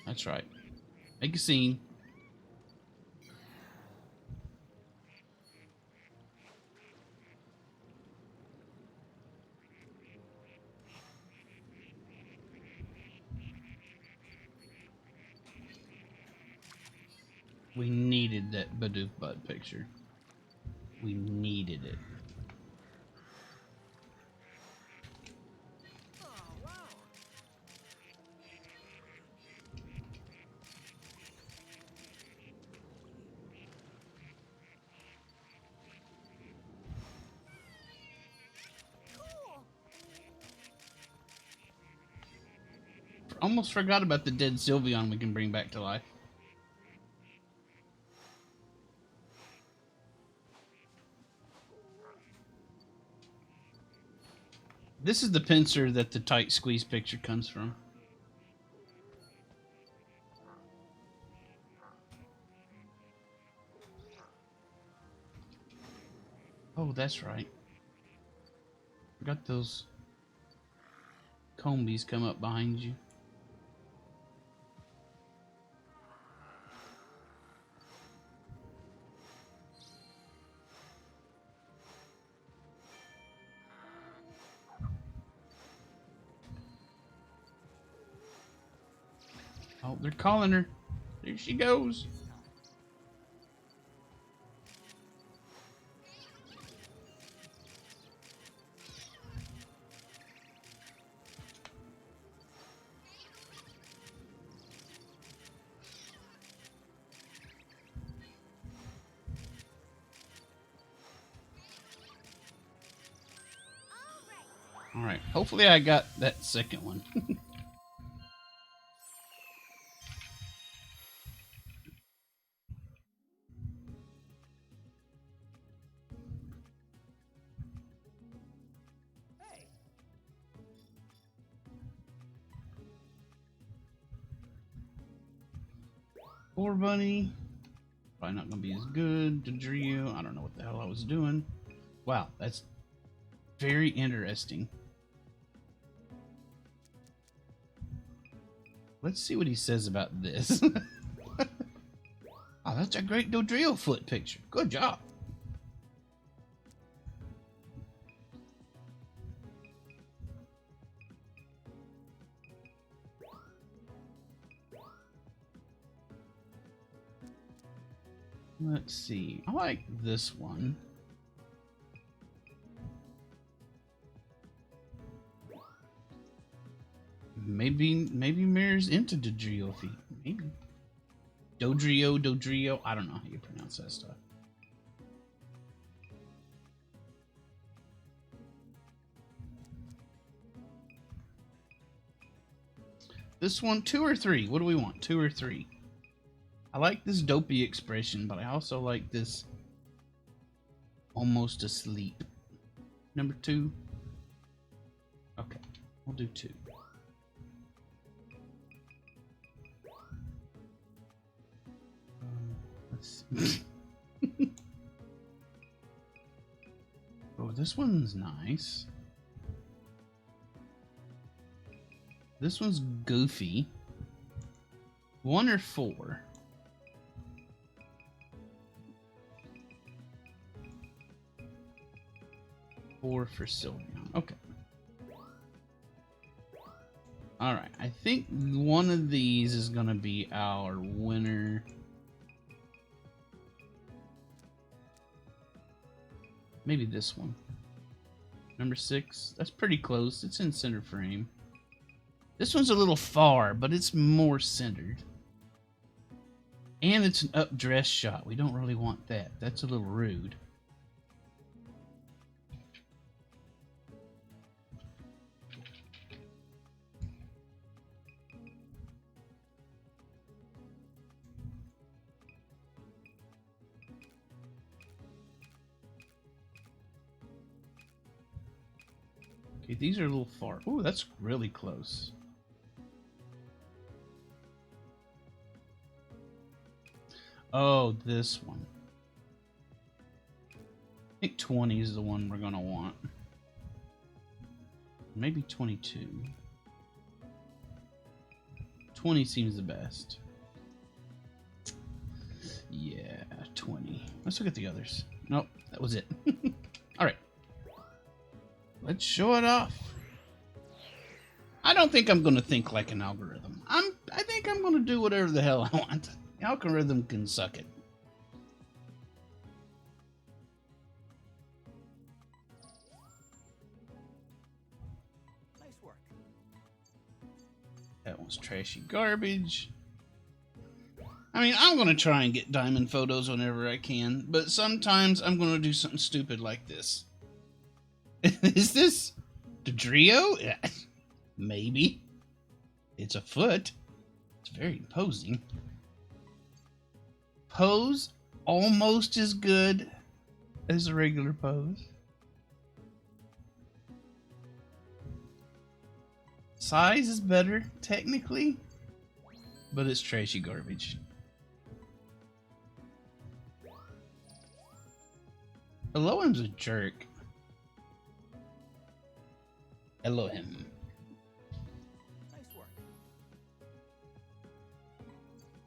That's right. Make a scene. We needed that Badoof Bud picture. We needed it. Oh, wow. Cool. Almost forgot about the dead Sylveon we can bring back to life. This is the pincer that the tight squeeze picture comes from. Oh, that's right. Got those combies come up behind you. Oh, they're calling her. There she goes. All right. Hopefully I got that second one. Hey, Four Bunny. Probably not going to be as good. Dodrio. I don't know what the hell I was doing. Wow, that's very interesting. Let's see what he says about this. Oh, that's a great Dodrio foot picture. Good job. Let's see. I like this one. Maybe Mirror's into Dodrio feet. Maybe. Dodrio. I don't know how you pronounce that stuff. This one, 2 or 3? What do we want? 2 or 3? I like this dopey expression, but I also like this almost asleep. Number 2. Okay, we'll do 2. Let's see. Oh, this one's nice. This one's goofy. 1 or 4? Four for Sylveon. Okay. Alright, I think one of these is going to be our winner. Maybe this one. Number 6. That's pretty close. It's in center frame. This one's a little far, but it's more centered. And it's an up dress shot. We don't really want that. That's a little rude. Okay, these are a little far. Ooh, that's really close. Oh, this one. I think 20 is the one we're going to want. Maybe 22. 20 seems the best. Yeah, 20. Let's look at the others. Nope, that was it. Alright. Let's show it off. I don't think I'm going to think like an algorithm. I think I'm going to do whatever the hell I want. The algorithm can suck it. Nice work. That one's trashy garbage. I mean, I'm going to try and get diamond photos whenever I can, but sometimes I'm going to do something stupid like this. Is this Dodrio? Yeah. Maybe. It's a foot. It's very imposing. Pose almost as good as a regular pose. Size is better, technically, but it's trashy garbage. Elohim's a jerk. Elohim. Nice work.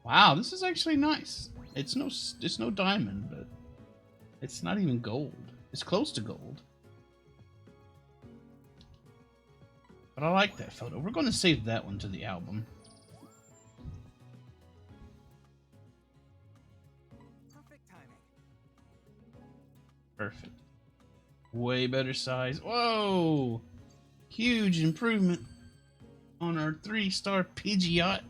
Wow, this is actually nice. It's no diamond, but it's not even gold. It's close to gold. But I like that photo. We're going to save that one to the album. Perfect timing. Perfect. Way better size. Whoa! Huge improvement on our 3-star Pidgeot.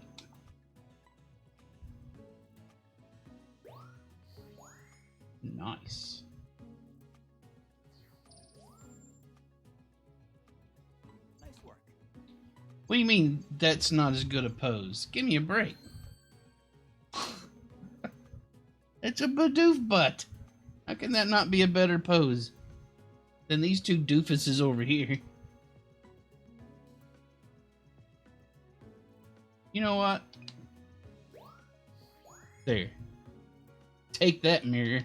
Nice. Nice work. What do you mean that's not as good a pose? Give me a break. It's a Bidoof butt. How can that not be a better pose than these two doofuses over here? You know what? There. Take that, mirror.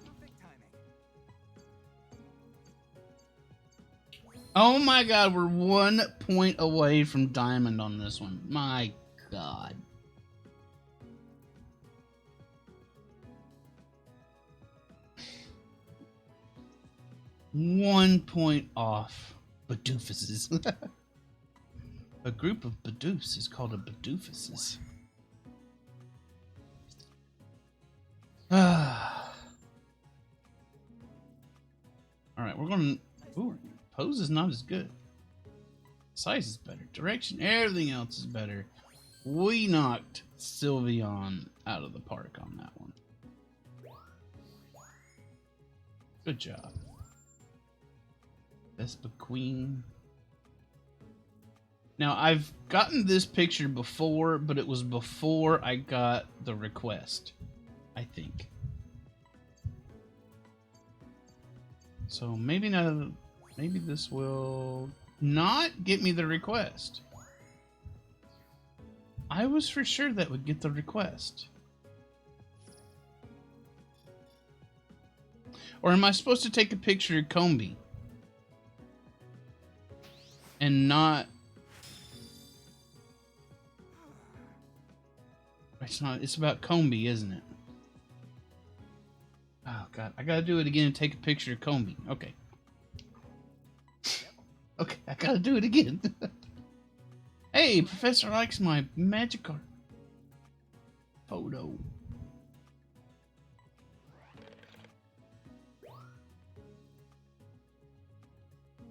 Perfect timing. Oh my god, we're 1 point away from diamond on this one. My god. One point off. Badoofuses. A group of Badoofs is called a Badoofuses. Alright, we're gonna... Ooh, pose is not as good. Size is better. Direction, everything else is better. We knocked Sylveon out of the park on that one. Good job. Vespa Queen. Now, I've gotten this picture before, but it was before I got the request, I think. So maybe not. Maybe this will not get me the request. I was for sure that would get the request. Or am I supposed to take a picture of Combee? And not... It's not. It's about Combee, isn't it? Oh, God. I gotta do it again and take a picture of Combee. Okay. Okay, I gotta do it again. Hey, Professor likes my Magikarp photo.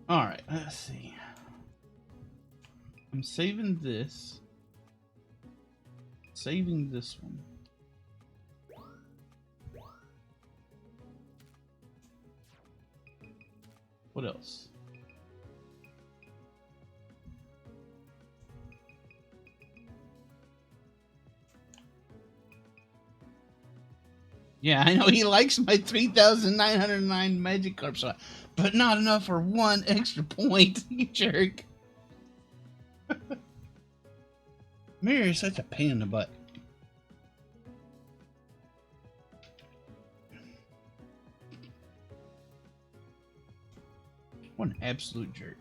Alright, let's see. I'm saving this. Saving this one. What else? Yeah, I know he likes my 3,909 Magikarp shot, but not enough for 1 extra point, you jerk. Mirror is such a pain in the butt. What an absolute jerk.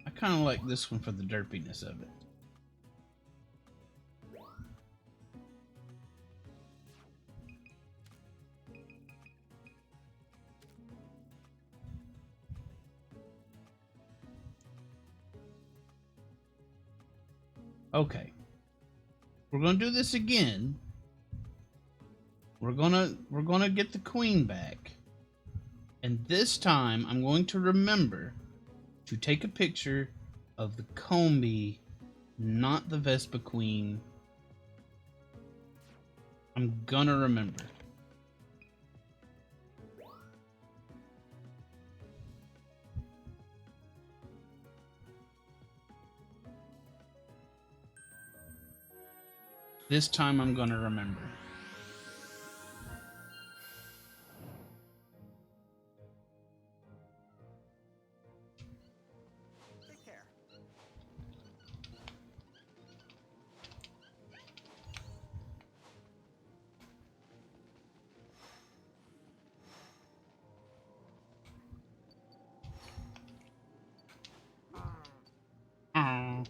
I kind of like this one for the derpiness of it. Okay. We're gonna do this again. We're gonna get the queen back. And this time I'm going to remember to take a picture of the Combee, not the Vespa Queen. I'm gonna remember. This time I'm gonna remember. Take care. Aww.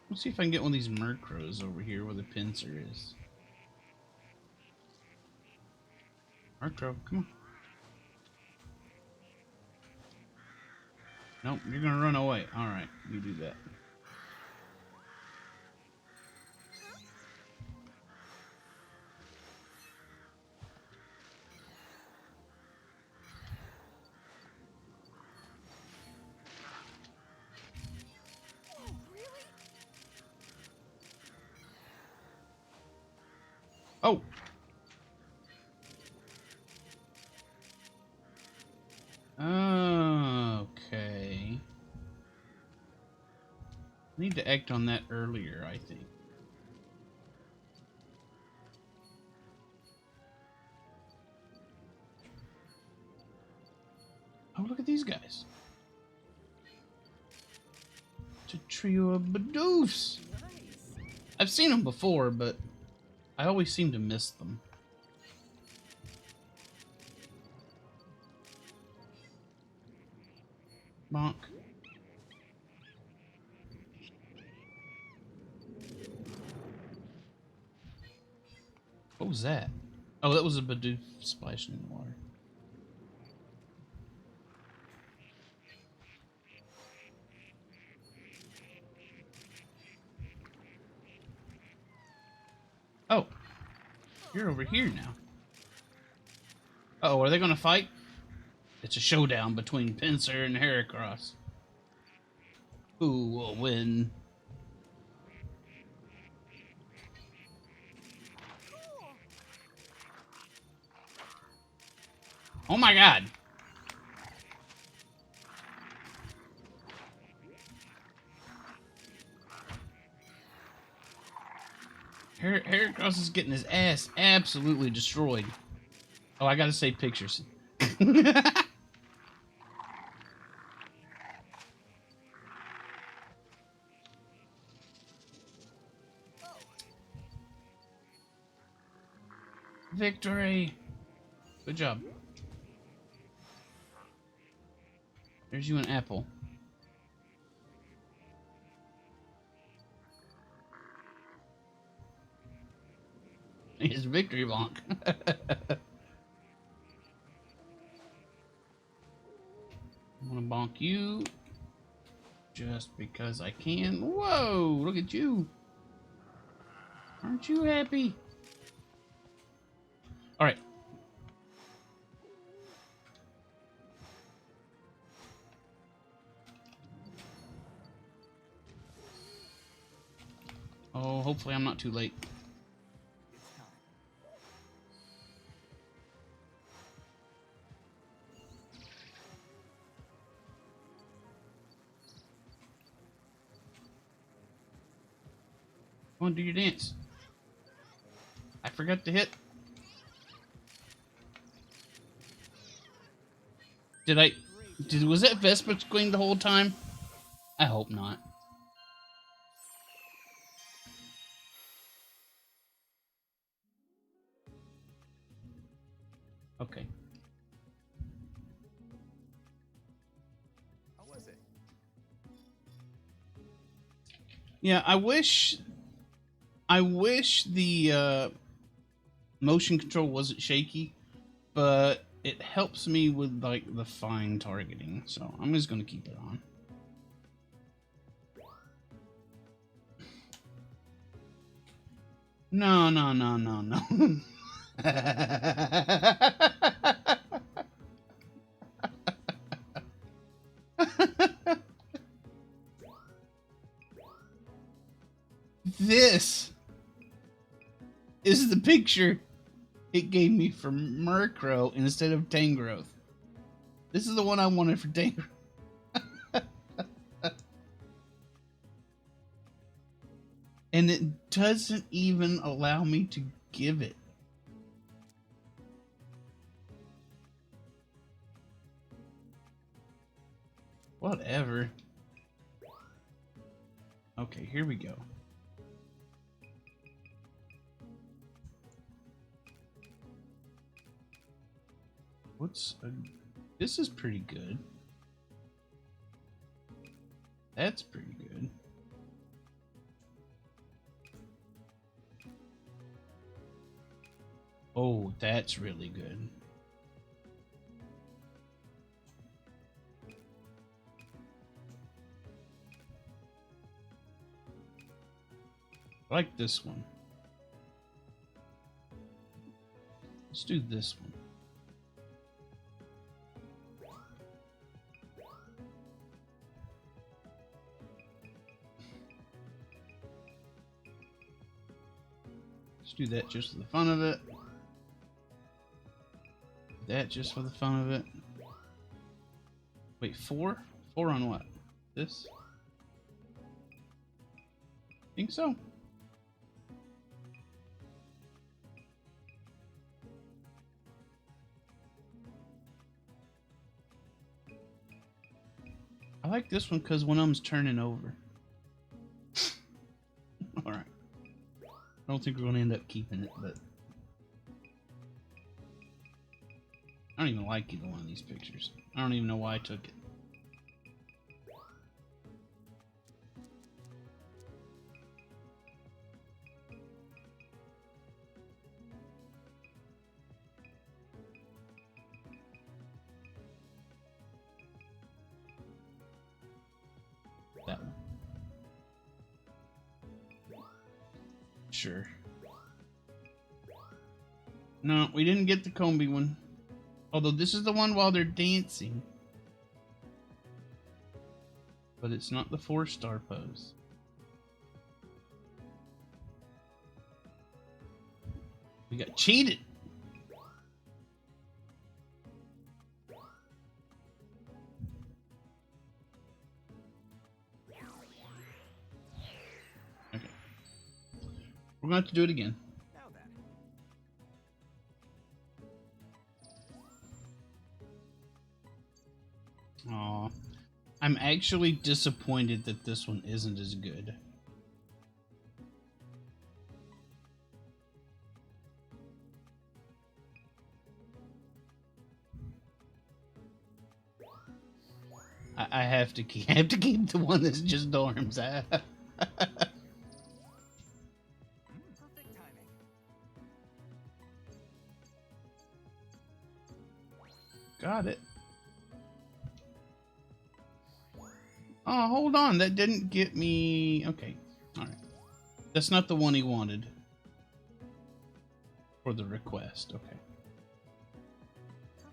Let's see if I can get one of these Murkrows over here where the pincer is. Murkrow, come on. Nope, you're gonna run away. Alright, you do that. Oh. Okay. Need to act on that earlier, I think. Oh, look at these guys. It's a trio of Bidoofs. Nice. I've seen them before, but I always seem to miss them. Bonk. What was that? Oh, that was a Bidoof splashing in the water. Oh, you're over here now. Uh-oh, are they gonna fight? It's a showdown between Pinsir and Heracross. Who will win? Oh my god! Heracross is getting his ass absolutely destroyed. Oh, I gotta save pictures. Victory! Good job. There's you an apple. His victory bonk. I'm gonna bonk you just because I can. Whoa! Look at you. Aren't you happy? All right. Oh, hopefully I'm not too late. It's time. Come on, do your dance. I forgot to hit. Was that Vespa Queen the whole time? I hope not. Okay. How was it? Yeah, I wish the motion control wasn't shaky, but it helps me with like the fine targeting, so I'm just gonna keep it on. No, no, no, no, no. This is the picture it gave me for Murkrow instead of Tangrowth. This is the one I wanted for Tangrowth. And it doesn't even allow me to give it. Whatever. Okay, here we go. This is pretty good. That's pretty good. Oh, that's really good. I like this one. Let's do this one. Let's do that just for the fun of it. That just for the fun of it. Wait, 4? 4 on what? This? Think so. I like this one because one of them's turning over. Alright. I don't think we're going to end up keeping it, but... I don't even like either one of these pictures. I don't even know why I took it. That one. Sure. No, we didn't get the Combi one. Although this is the one while they're dancing. But it's not the 4-star pose. We got cheated. Okay. We're going to have to do it again. Now then. Aw. I'm actually disappointed that this one isn't as good. I have to keep the one that's just dorms. Perfect timing. Got it. Oh, hold on. That didn't get me... Okay. Alright. That's not the one he wanted. For the request. Okay.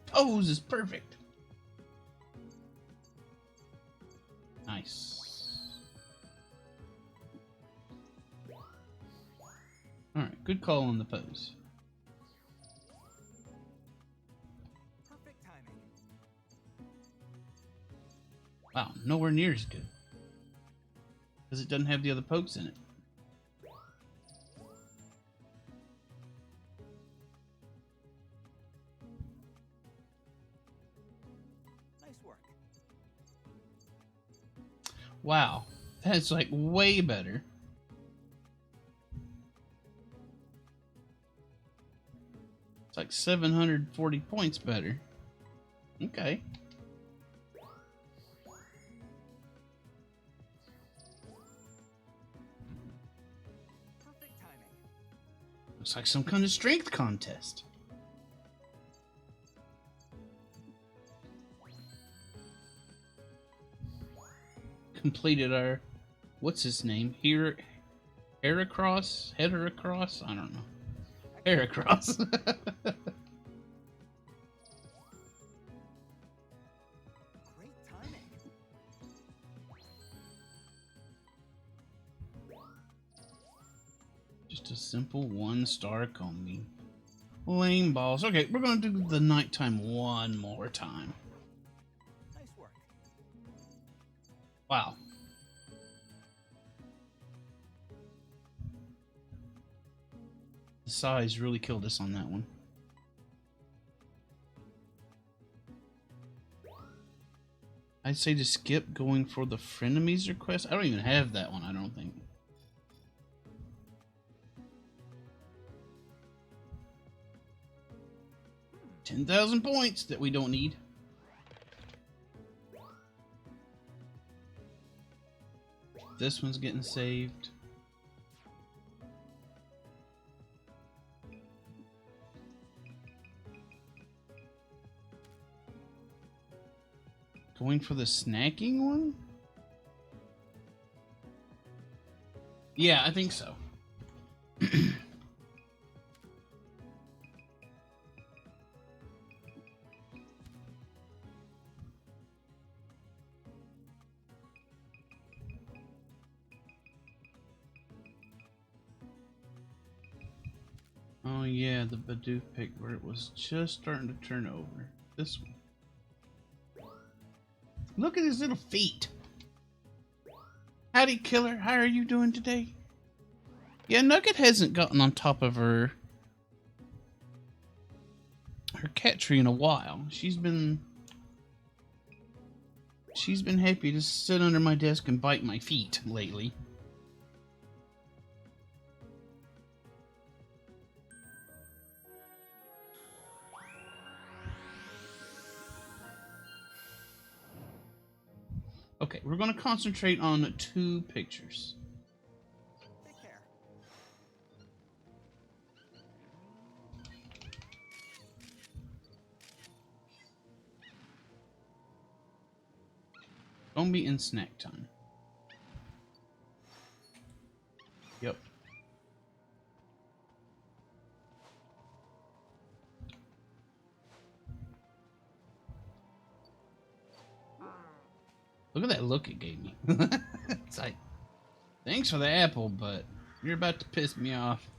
Pose is perfect. Nice. Alright. Good call on the pose. Perfect timing. Wow. Nowhere near as good. Because it doesn't have the other pokes in it. Nice work. Wow. That's like way better. It's like 740 points better. Okay. Perfect timing. Looks like some kind of strength contest. Completed our... What's his name? Heracross? Heterocross? I don't know. Heracross. Great timing. Just a simple 1-star Combi. Lame balls. Okay, we're going to do the nighttime one more time. Nice work. Wow. The size really killed us on that one. I'd say to skip going for the frenemies request. I don't even have that one, I don't think. $10,000 points that we don't need. This one's getting saved. Going for the snacking one? Yeah, I think so. Oh yeah, the Bidoof pic where it was just starting to turn over. This one. Look at his little feet. Howdy, killer. How are you doing today? Yeah, Nugget hasn't gotten on top of her cat tree in a while. She's been happy to sit under my desk and bite my feet lately. Okay, we're going to concentrate on 2 pictures. Take care. Don't be in snack time. Yep. Look at that look it gave me. It's like, thanks for the apple, but you're about to piss me off.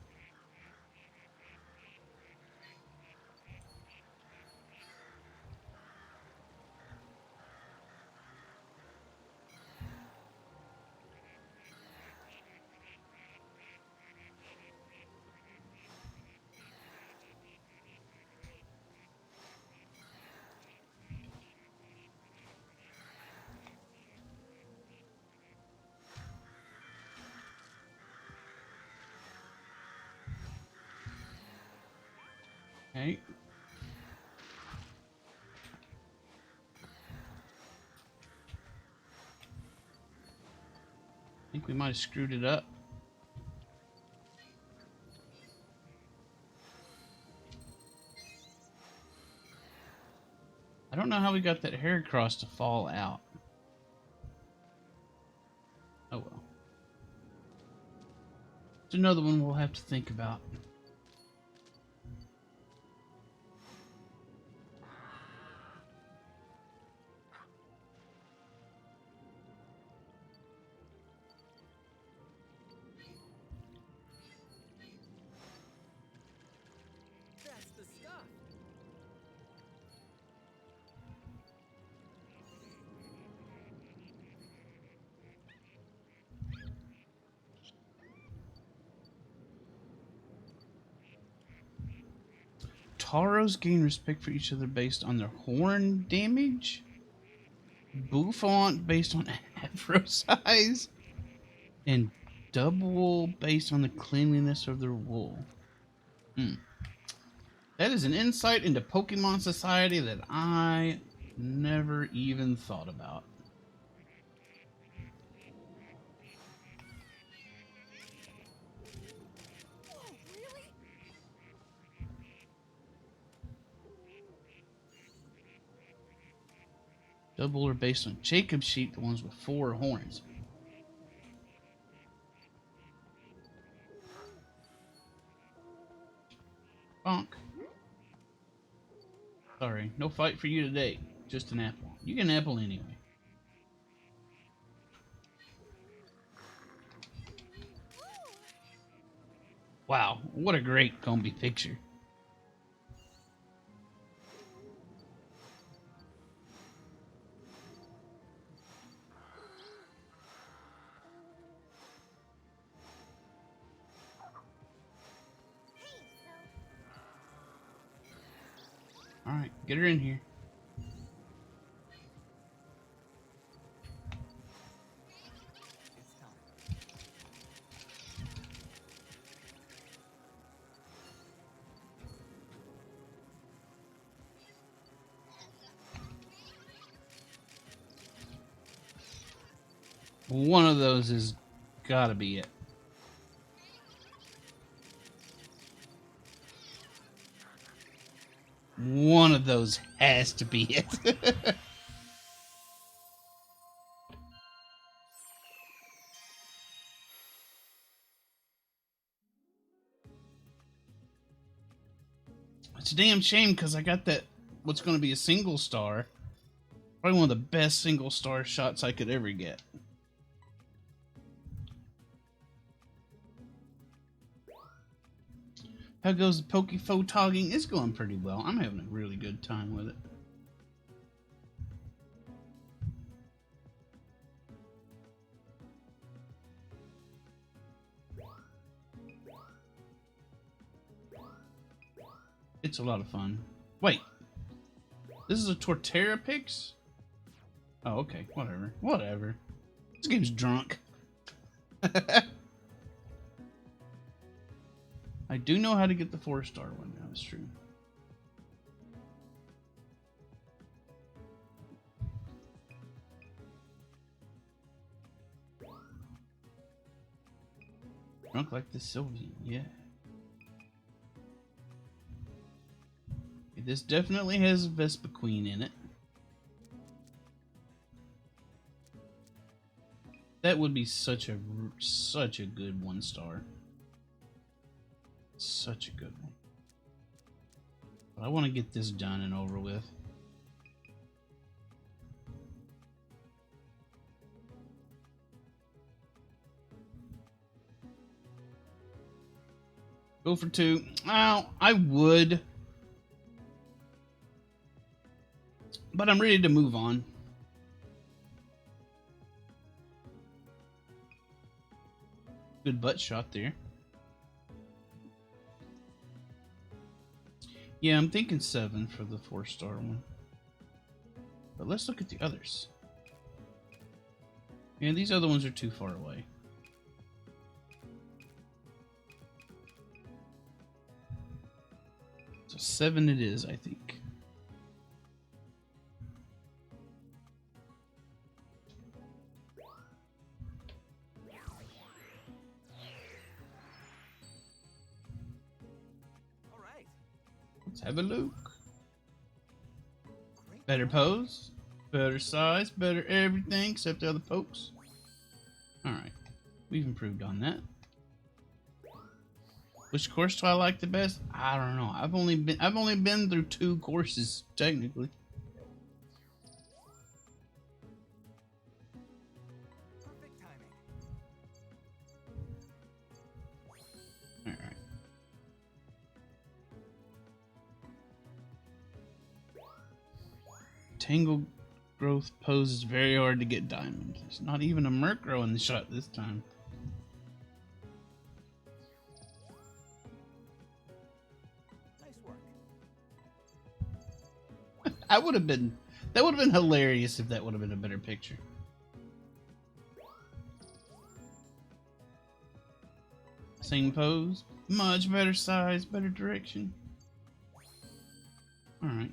Okay. I think we might have screwed it up. I don't know how we got that hair cross to fall out. Oh well. It's another one we'll have to think about. That's the stuff. Taros gain respect for each other based on their horn damage. Bouffant based on afro size. And double based on the cleanliness of their wool. That is an insight into Pokemon society that I never even thought about. Whoa, really? Double are based on Jacob's sheep, the ones with 4 horns. Bonk. Sorry, no fight for you today. Just an apple. You get an apple anyway. Wow, what a great Combi picture. Alright, get her in here. It's time. One of those has gotta be it. One of those has to be it. It's a damn shame because I got that, what's going to be a single star. Probably one of the best single star shots I could ever get. How goes the Pokefotogging? It's going pretty well. I'm having a really good time with it. It's a lot of fun. Wait, this is a Torterra Pix? Oh, okay. Whatever. Whatever. This game's drunk. I do know how to get the 4-star one. That's true. Drunk like the Sylveon, yeah. This definitely has a Vespiquen in it. That would be such a good 1-star. Such a good one. But I want to get this done and over with. Go for 2. Oh, I would. But I'm ready to move on. Good butt shot there. Yeah, I'm thinking 7 for the 4-star one. But let's look at the others. Yeah, these other ones are too far away. So 7 it is, I think. Let's have a look. Better pose, better size, better everything except the other pokes. Alright, we've improved on that. Which course do I like the best? I don't know. I've only been through 2 courses, technically. Perfect timing. Alright. Tangle growth pose is very hard to get diamond. There's not even a Murkrow in the shot this time. Nice work. That would have been hilarious if that would have been a better picture. Same pose, much better size, better direction. Alright.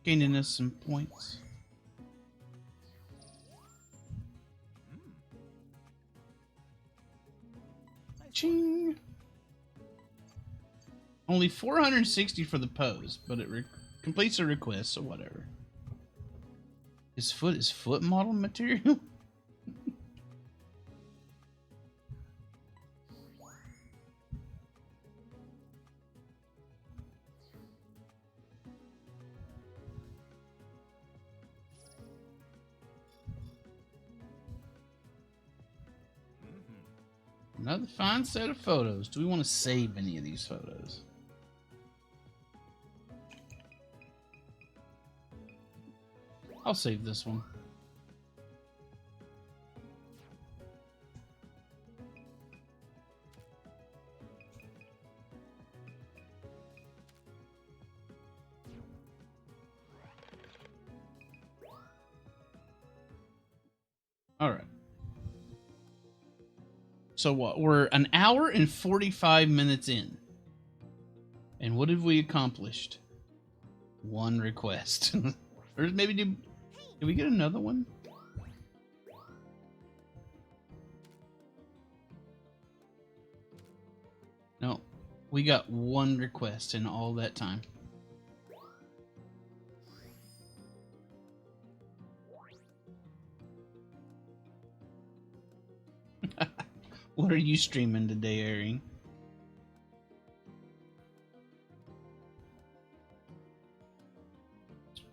Gaining us some points. Ching! Only 460 for the pose, but it completes a request, so whatever. His foot is foot model material? Another fine set of photos. Do we want to save any of these photos? I'll save this one. All right. So what? We're an hour and 45 minutes in. And what have we accomplished? 1 request. Or maybe did we get another one? No. We got 1 request in all that time. What are you streaming today, Airing?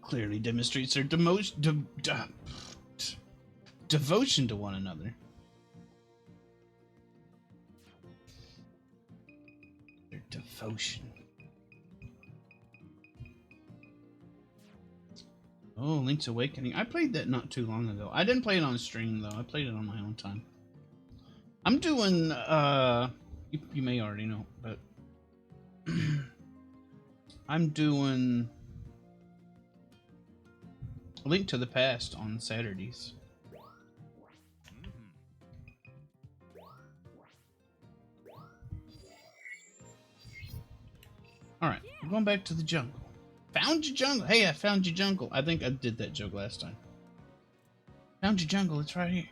Clearly demonstrates their devotion to one another. Devotion. Oh, Link's Awakening. I played that not too long ago. I didn't play it on stream though. I played it on my own time. I'm doing you may already know, but I'm doing A Link to the Past on Saturdays. Alright, we're going back to the jungle. Found your jungle. Hey, I found your jungle. I think I did that joke last time. Found your jungle. It's right here.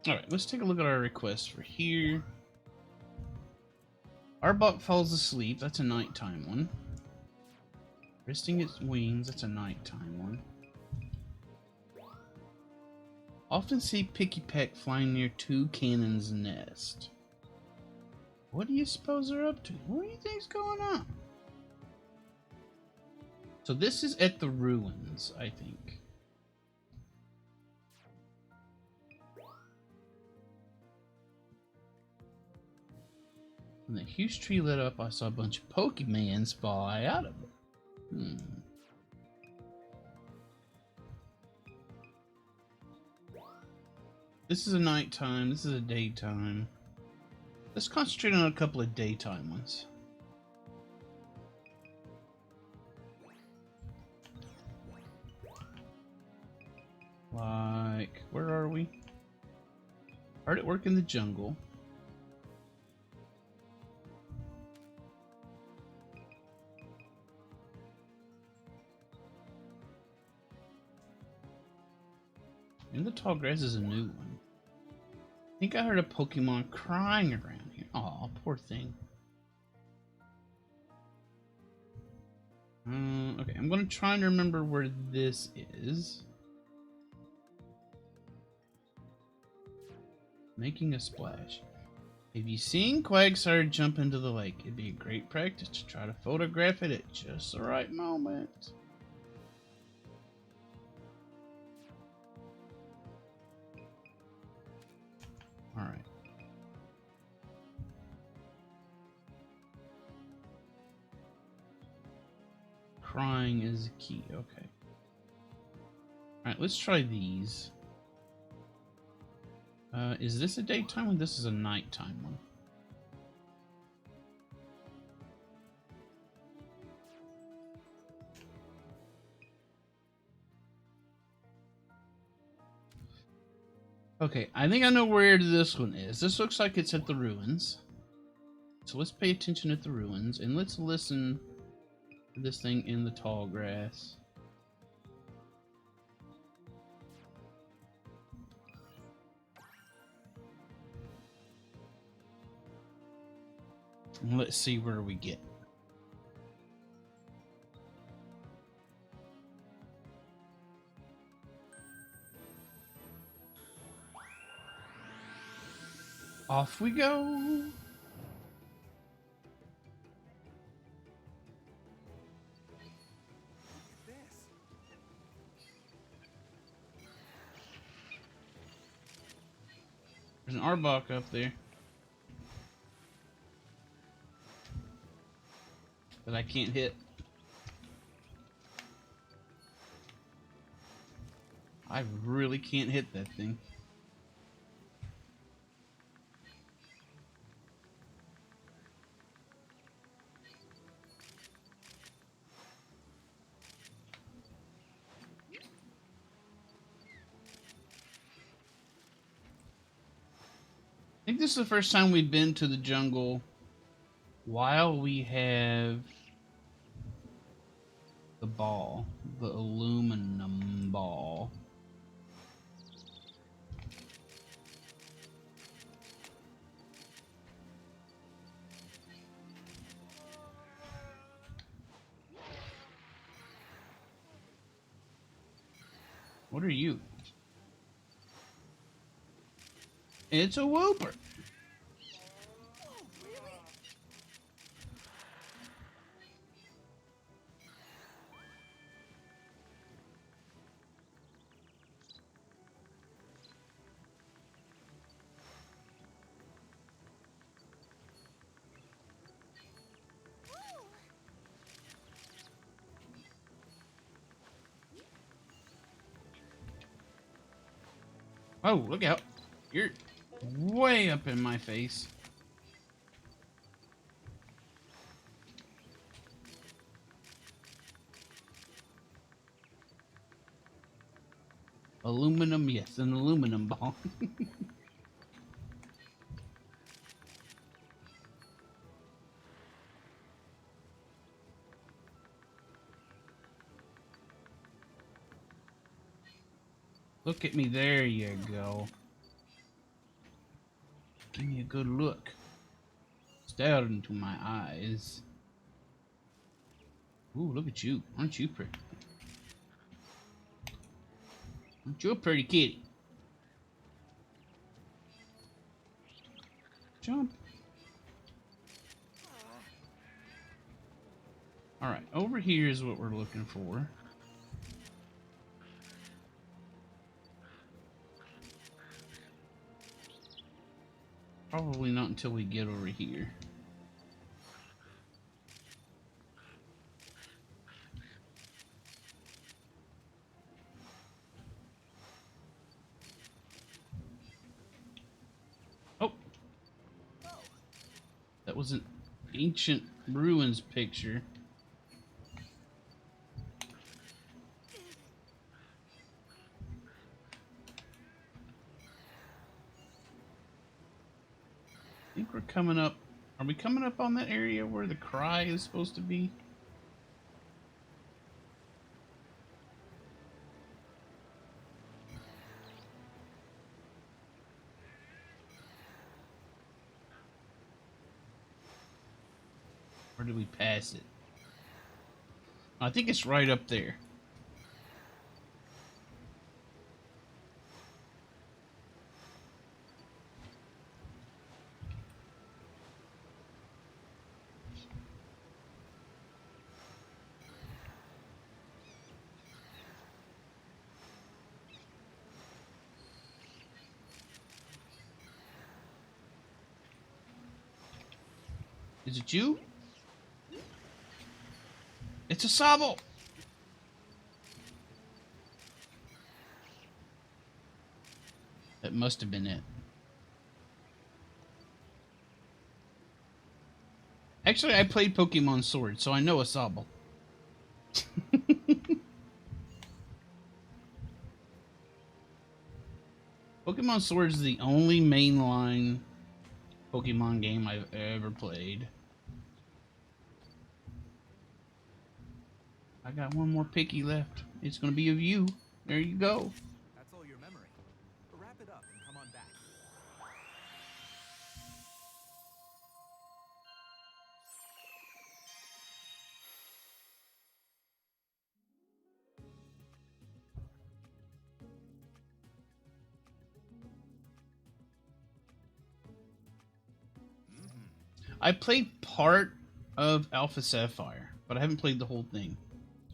Alright, let's take a look at our request for here. Arbok falls asleep. That's a nighttime one. Resting its wings. That's a nighttime one. Often see Pikipek flying near Toucanon's nest. What do you suppose they're up to? What do you think's going on? So this is at the ruins, I think. When the huge tree lit up, I saw a bunch of Pokemans fly out of it. This is a nighttime, this is a daytime. Let's concentrate on a couple of daytime ones. Like, where are we? Hard at work in the jungle. In the tall grass is a new one. I think I heard a Pokemon crying around here. Aw, poor thing. Okay, I'm gonna try and remember where this is. Making a splash. Have you seen Quagsire jump into the lake? It'd be a great practice to try to photograph it at just the right moment. Alright. Crying is key, okay. Alright, let's try these. Is this a daytime one? This is a nighttime one. Okay, I think I know where this one is. This looks like it's at the ruins. So let's pay attention at the ruins and let's listen to this thing in the tall grass. And let's see where we get. Off we go. This. There's an Arbok up there. That I can't hit. I really can't hit that thing. I think this is the first time we've been to the jungle while we have the ball, the aluminum ball. What are you? It's a Wooper. Oh, look out. You're way up in my face. Aluminum, yes, an aluminum ball. Look at me, there you go. Give me a good look. Stare into my eyes. Ooh, look at you. Aren't you pretty? Aren't you a pretty kitty? Jump. Alright, over here is what we're looking for. Probably not until we get over here. Oh! That was an ancient ruins picture. I think we're coming up. Are we coming up on that area where the cry is supposed to be? Or did we pass it? I think it's right up there. Is it you? It's a Sobble! That must have been it. Actually, I played Pokemon Sword, so I know a Sobble. Pokemon Sword is the only mainline Pokemon game I've ever played. I got one more picky left. It's gonna be of you. There you go. That's all your memory. Wrap it up and come on back. I played part of Alpha Sapphire, but I haven't played the whole thing.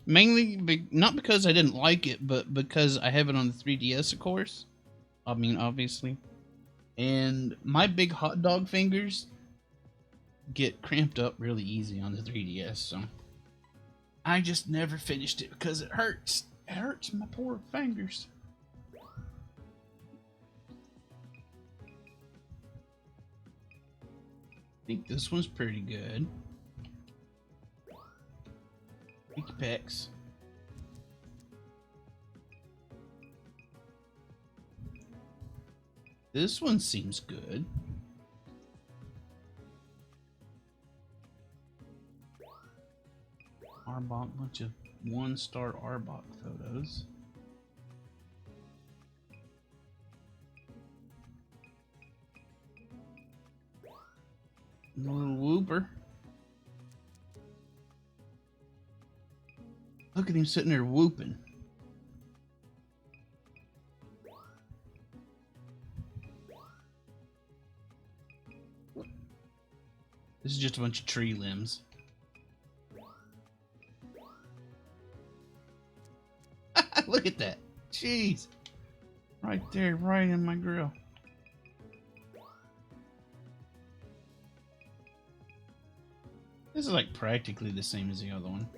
Mainly, not because I didn't like it, but because I have it on the 3DS, of course. I mean, obviously. And my big hot dog fingers get cramped up really easy on the 3DS, so I just never finished it because it hurts. It hurts my poor fingers. I think this one's pretty good. Thank you, Pex. This one seems good. Arbok, bunch of 1-star Arbok photos. A little Wooper. Look at him sitting there whooping. This is just a bunch of tree limbs. Look at that. Jeez. Right there, right in my grill. This is like practically the same as the other one.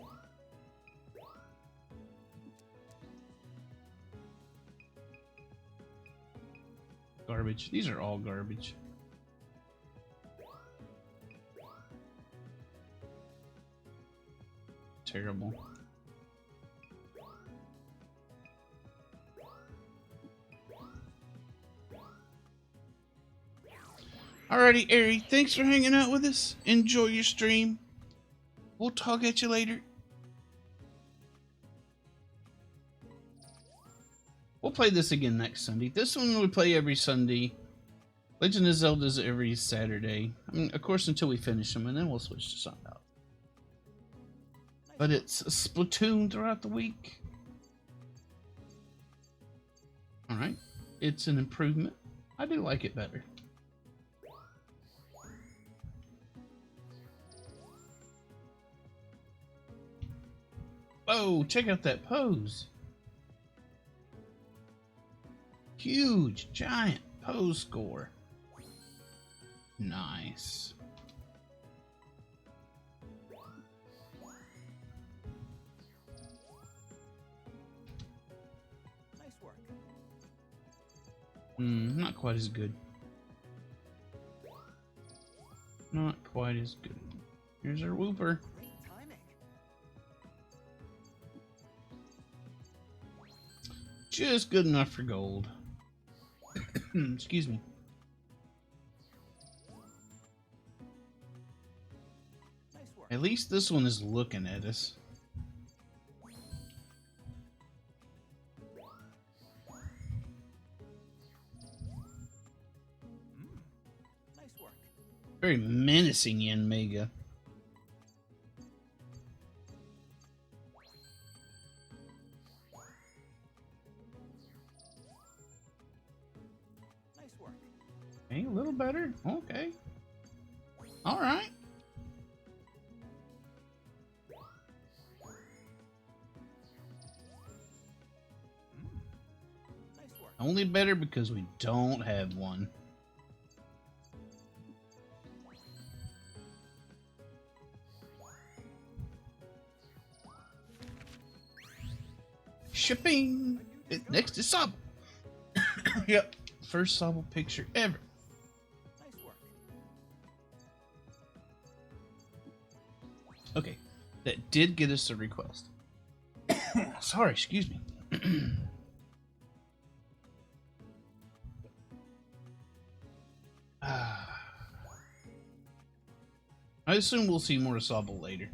Garbage. These are all garbage. Terrible. Alrighty, Ari, thanks for hanging out with us. Enjoy your stream. We'll talk at you later. We'll play this again next Sunday. This one we play every Sunday. Legend of Zelda's every Saturday. I mean, of course, until we finish them, and then we'll switch to something else. But it's a Splatoon throughout the week. Alright. It's an improvement. I do like it better. Whoa, check out that pose. Huge, giant pose score. Nice. Nice work. Not quite as good. Not quite as good. Here's our Wooper. Great timing. Just good enough for gold. Excuse me. Nice work. At least this one is looking at us. Nice work. Very menacing Yanmega. Nice work. Okay, a little better. Okay. All right. Nice work. Only better because we don't have one. Shipping. Next is Sobble. Yep. First Sobble picture ever. Nice work. Okay. That did get us a request. Sorry, excuse me. I assume we'll see more Sobble later.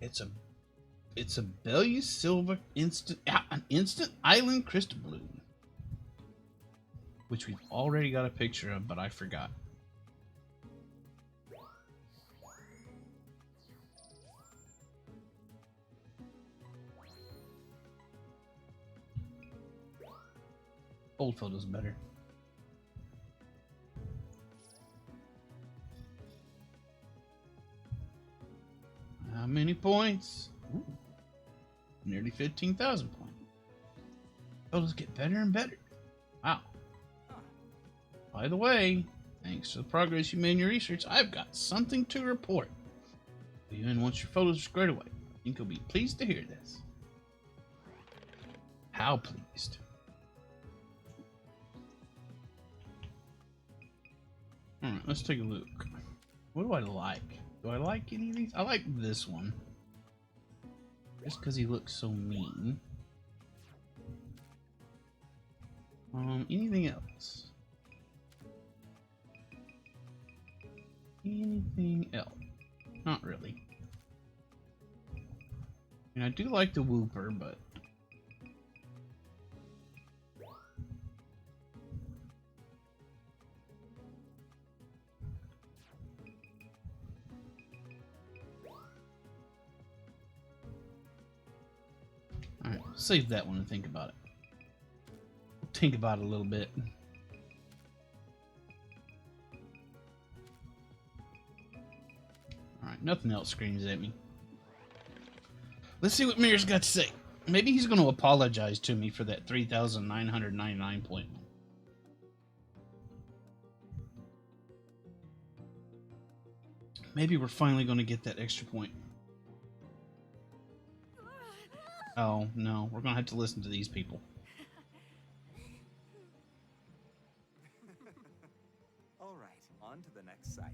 It's a Bellius Silver an instant island crystal bloom, which we've already got a picture of, but I forgot. Old photo's better. How many points? Ooh, nearly 15,000 points. Photos get better and better. Wow. By the way, thanks to the progress you made in your research, I've got something to report. Even once your photos are squared away, I think you'll be pleased to hear this. How pleased? Alright, let's take a look. What do I like? Do I like any of these? I like this one. Just because he looks so mean. Anything else? Anything else? Not really. And I do like the Wooper, but... Alright, save that one and think about it. Think about it a little bit. Alright, nothing else screams at me. Let's see what Mirror's got to say. Maybe he's going to apologize to me for that 3,999 point. Maybe we're finally going to get that extra point. Oh, no. We're going to have to listen to these people. sight.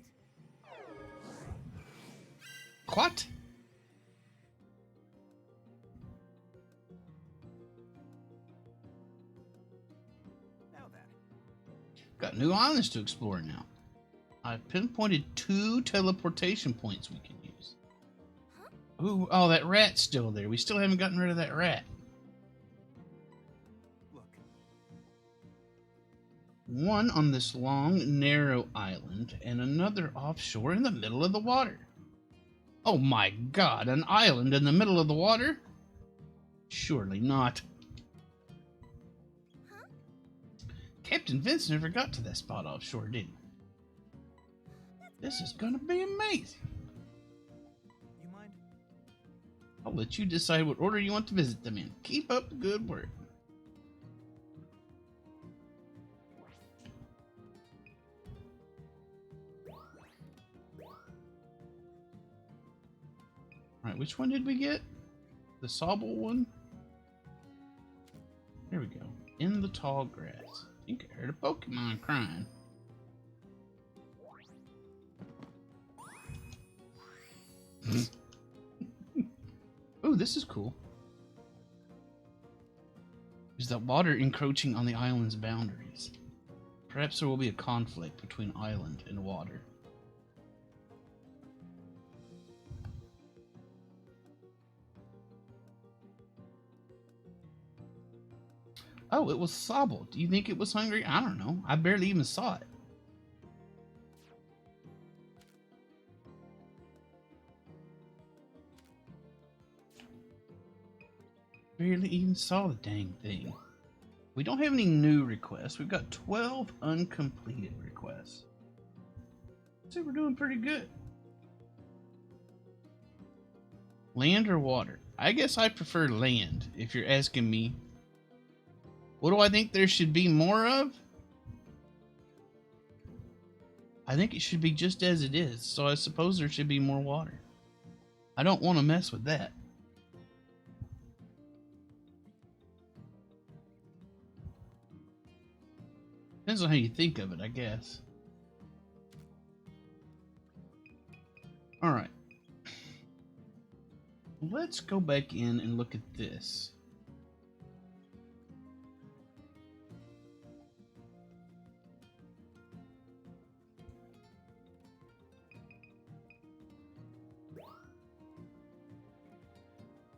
What? Now then. Got new islands to explore now. I've pinpointed 2 teleportation points we can use. Ooh, oh, that rat's still there. We still haven't gotten rid of that rat. Look. One on this long, narrow island, and another offshore in the middle of the water. Oh my god, an island in the middle of the water? Surely not. Captain Vince never got to that spot offshore, did he? This is gonna be amazing. You mind? I'll let you decide what order you want to visit them in. Keep up the good work. Alright, which one did we get? The Sobble one? There we go. In the tall grass. I think I heard a Pokemon crying. Ooh, this is cool. Is that water encroaching on the island's boundaries? Perhaps there will be a conflict between island and water. Oh, it was Sobble. Do you think it was hungry? I don't know. I barely even saw it. Barely even saw the dang thing. We don't have any new requests. We've got 12 uncompleted requests. So we're doing pretty good. Land or water? I guess I prefer land, if you're asking me. What do I think there should be more of? I think it should be just as it is, so I suppose there should be more water. I don't want to mess with that. Depends on how you think of it, I guess. Alright. Let's go back in and look at this.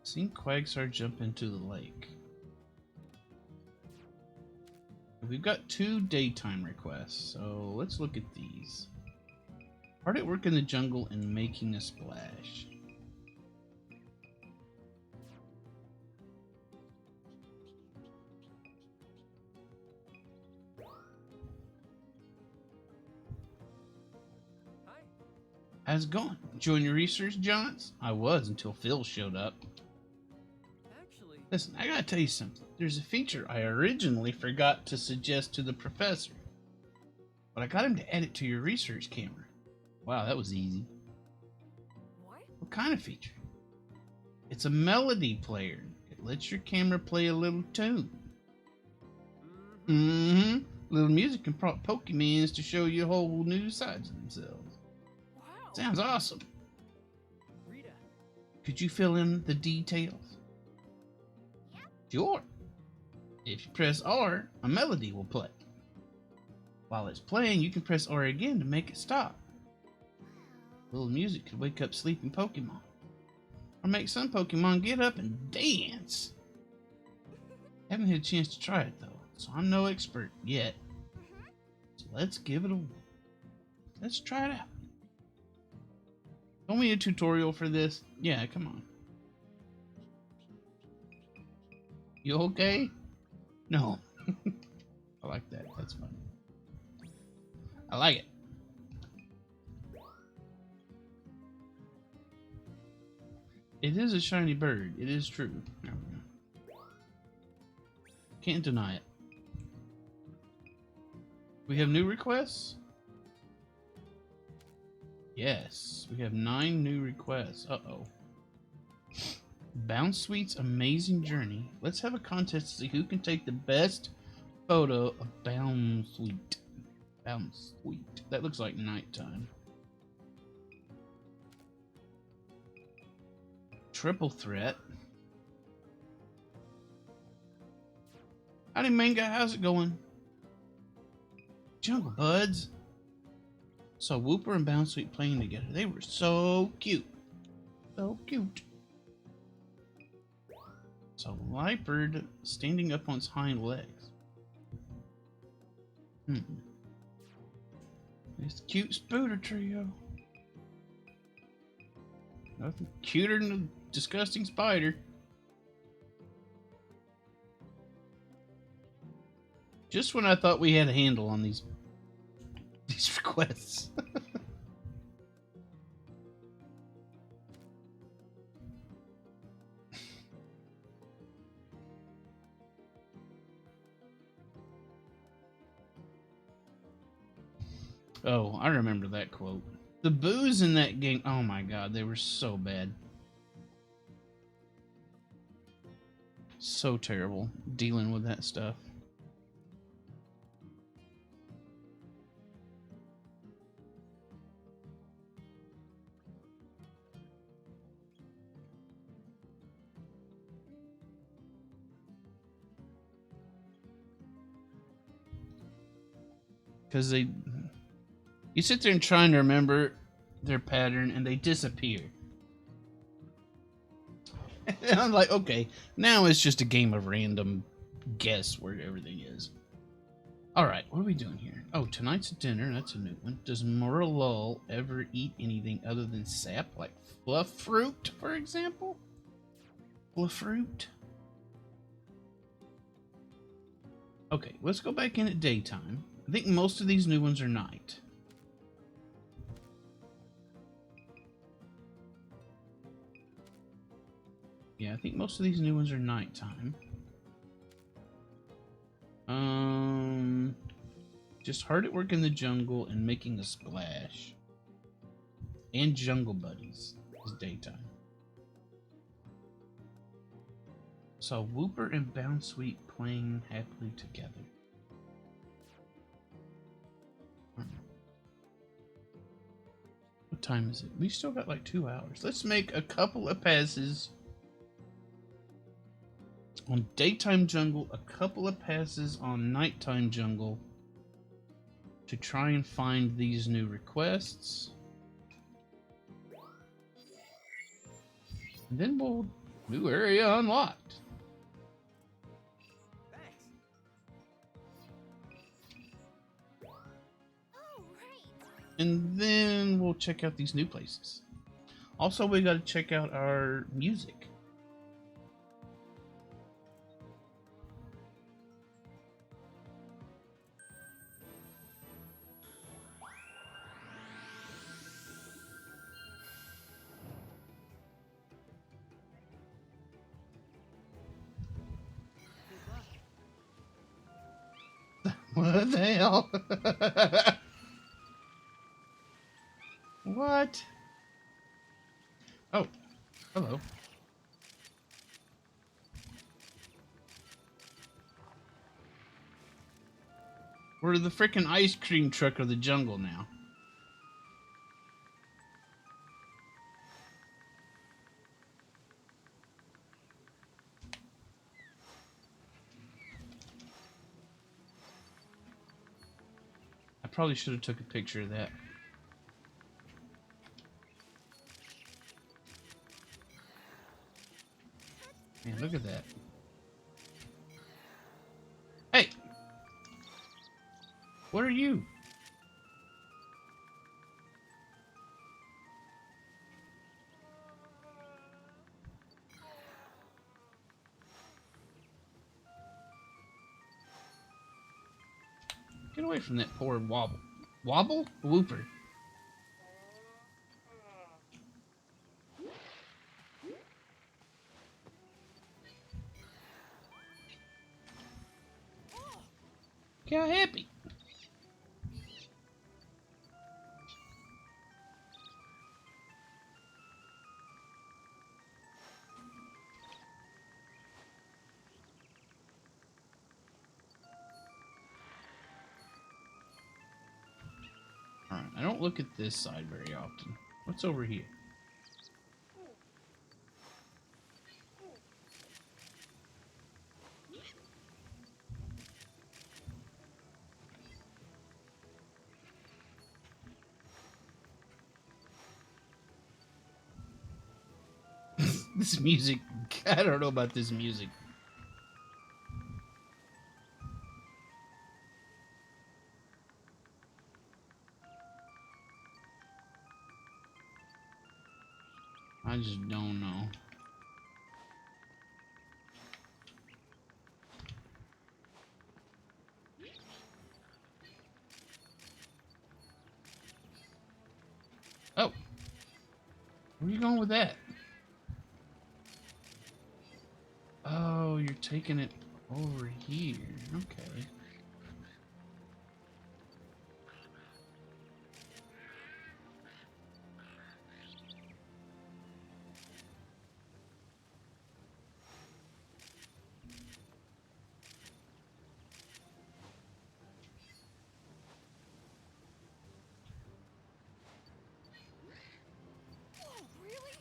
Seen Quagsire jump into the lake. We've got 2 daytime requests, so let's look at these. Hard at work in the jungle and making a splash. Hi. How's it going? Enjoying your research, Johns? I was until Phil showed up. Actually, Listen, I gotta tell you something. There's a feature I originally forgot to suggest to the professor, but I got him to add it to your research camera. Wow, that was easy. What? What kind of feature? It's a melody player. It lets your camera play a little tune. Mm-hmm. Little music can prompt Pokemons to show you whole new sides of themselves. Wow. Sounds awesome. Rita. Could you fill in the details? Yeah. Sure. If you press R, a melody will play. While it's playing, you can press R again to make it stop. Little music could wake up sleeping Pokemon, or make some Pokemon get up and dance. Haven't had a chance to try it though, so I'm no expert yet. So let's give it a let's try it out. Don't we need a tutorial for this? Yeah, come on. You okay? No. I like that. That's fun. I like it. It is a shiny bird. It is true. Can't deny it. We have new requests? Yes, we have 9 new requests. Uh-oh. Bounce Sweet's amazing journey. Let's have a contest to see who can take the best photo of Bounce Sweet. Sweet. That looks like nighttime. Triple threat. Howdy, Manga. How's it going? Jungle Buds. So Wooper and Bounsweet playing together. They were so cute. So cute. So Liepard standing up on its hind legs. It's a cute spooter trio. Nothing cuter than a disgusting spider. Just when I thought we had a handle on these requests. Oh, I remember that quote. The boos in that game, oh my god, they were so bad. So terrible dealing with that stuff. Because you sit there and trying to remember their pattern and they disappear. And I'm like, okay, now it's just a game of random guess where everything is. Alright, what are we doing here? Oh, tonight's dinner, that's a new one. Does Morlul ever eat anything other than sap, like fluff fruit, for example? Fluff fruit? Okay, let's go back in at daytime. I think most of these new ones are night. Yeah, I think most of these new ones are nighttime. Just hard at work in the jungle and making a splash. And Jungle Buddies is daytime. So Wooper and Bounsweet playing happily together. What time is it? We still got like 2 hours. Let's make a couple of passes on daytime jungle, a couple of passes on nighttime jungle to try and find these new requests. And then we'll new area unlocked. Thanks. Oh, right. And then we'll check out these new places. Also, we got to check out our music. What the hell? What? Oh, hello. We're the frickin' ice cream truck of the jungle now. I probably should have took a picture of that. Man, look at that. Hey! What are you? Get away from that poor Wobble. Wobble? Wooper. Look how happy. look at this side very often. What's over here? This music, I don't know about this music. I just don't know. Oh, where are you going with that? Oh, you're taking it over here. Okay. Whoa, really?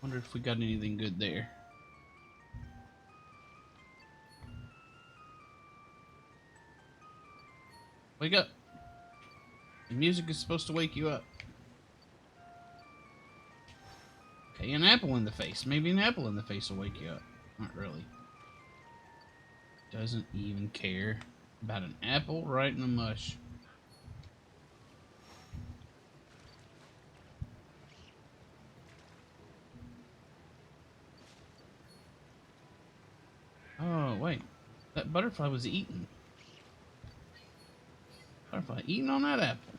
Wonder if we got anything good there. Wake up. The music is supposed to wake you up. Okay, an apple in the face. Maybe an apple in the face will wake you up. Not really. Doesn't even care about an apple right in the mush. Oh, wait. That butterfly was eaten. Butterfly eating on that apple.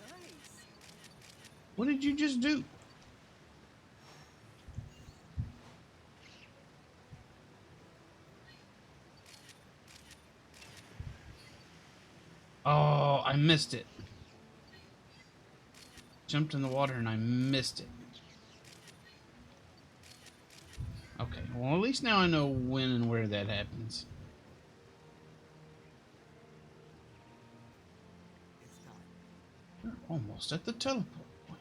Nice. What did you just do? Oh, I missed it. Jumped in the water and I missed it. Okay, well at least now I know when and where that happens. It's time. We're almost at the teleport point.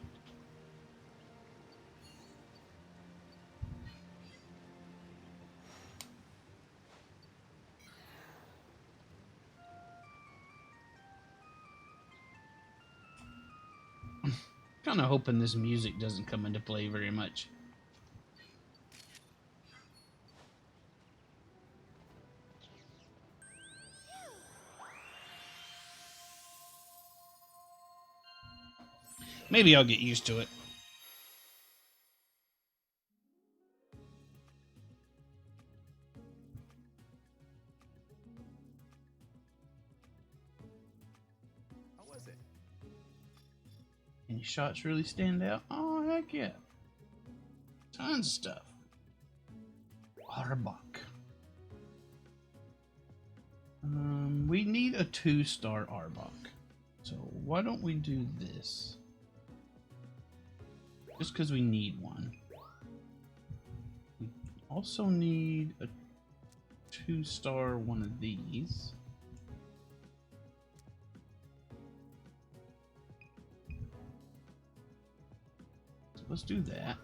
I'm kind of hoping this music doesn't come into play very much. Maybe I'll get used to it. How was it? Any shots really stand out? Oh, heck yeah. Tons of stuff. Arbok. We need a 2-star Arbok. So why don't we do this? Just because we need one. We also need a 2-star one of these. So let's do that.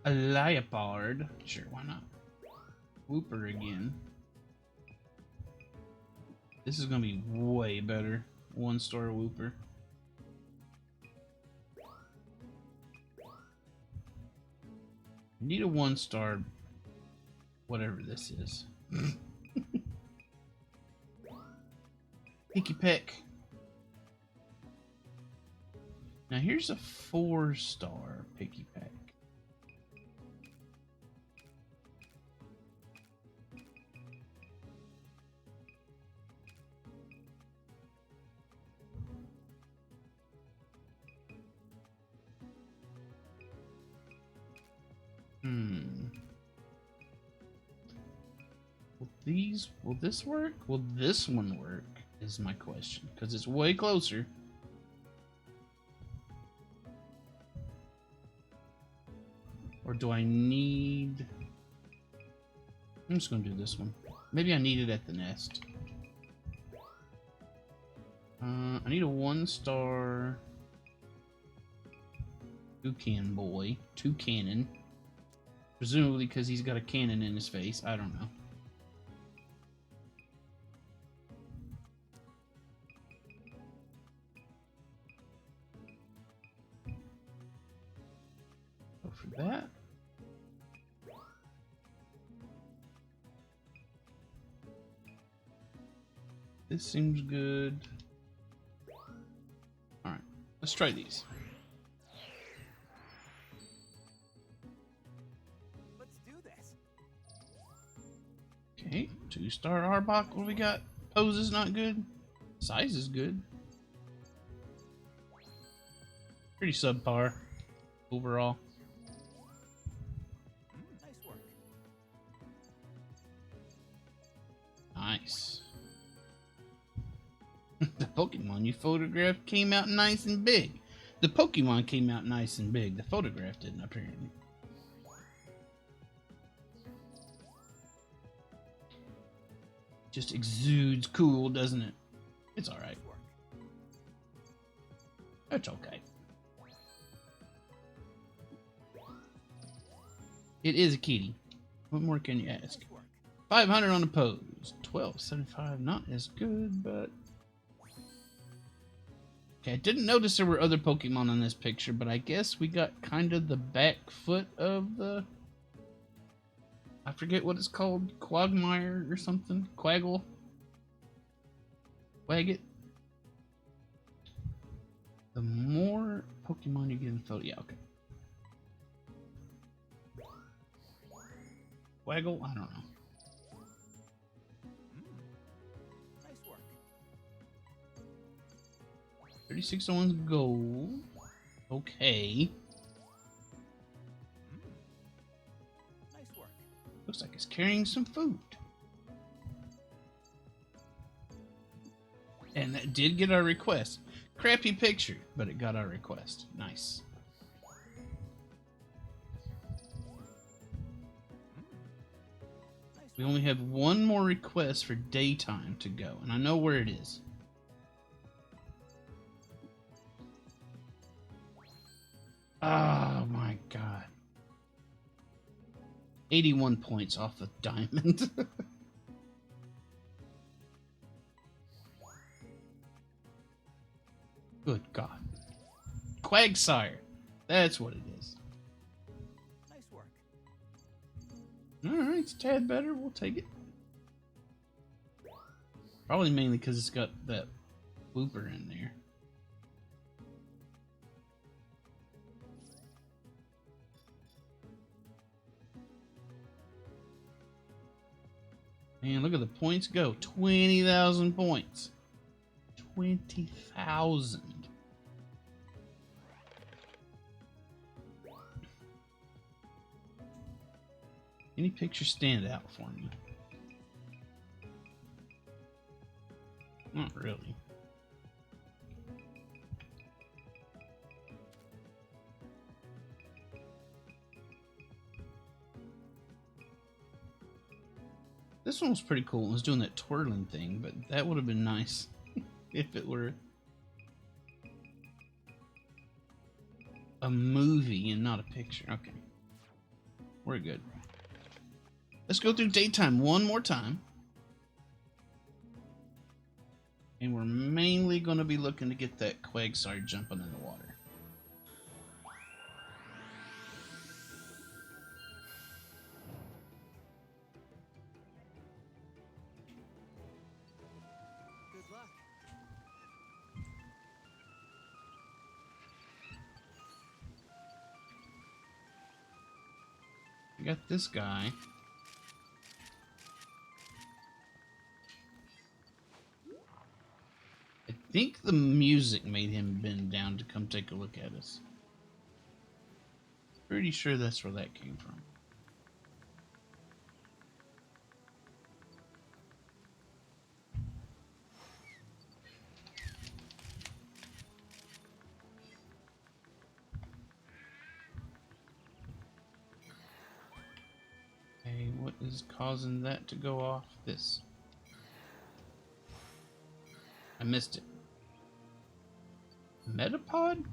A Liepard. Sure, why not? Whooper again. This is gonna be way better. 1-star Whooper. Need a 1-star, whatever this is. Picky Peck. Now here's a 4-star Picky Peck. Will this work? Will this one work? Is my question. Because it's way closer. do I need... I'm just gonna do this one. Maybe I need it at the nest. I need a 1-star toucan boy. Toucanon. Presumably because he's got a cannon in his face. I don't know. Go for that. This seems good. Alright, let's try these. Let's do this. Okay, 2-star Arbok. What do we got? Pose is not good. Size is good. Pretty subpar overall. Nice work. Nice. The Pokemon you photographed came out nice and big. The Pokemon came out nice and big. The photograph didn't, apparently. Just exudes cool, doesn't it? It's alright. Nice work. It's okay. It is a kitty. What more can you ask? Nice work. 500 on the pose. 1275, not as good, but... Okay, I didn't notice there were other Pokemon in this picture, but I guess we got kind of the back foot of the... I forget what it's called. Quagmire or something? Quaggle? Quagget? The more Pokemon you get in the photo... Yeah, okay. Quaggle? I don't know. Nice work. 36 on one's gold. Okay. Nice work. Looks like it's carrying some food. And that did get our request. Crappy picture, but it got our request. Nice. We only have one more request for daytime to go, and I know where it is. Oh my god. 81 points off the diamond. Good god. Quagsire. That's what it is. Nice work. Alright, it's a tad better. We'll take it. Probably mainly because it's got that whooper in there. Man, look at the points go. 20,000 points. 20,000. Any picture stand out for me? Not really. This one was pretty cool. It was doing that twirling thing, but that would have been nice if it were a movie and not a picture. Okay. We're good. Let's go through daytime one more time. And we're mainly going to be looking to get that Quagsire jumping in the water. Good luck. We got this guy. I think the music made him bend down to come take a look at us. Pretty sure that's where that came from. is causing that to go off? This. I missed it. Metapod?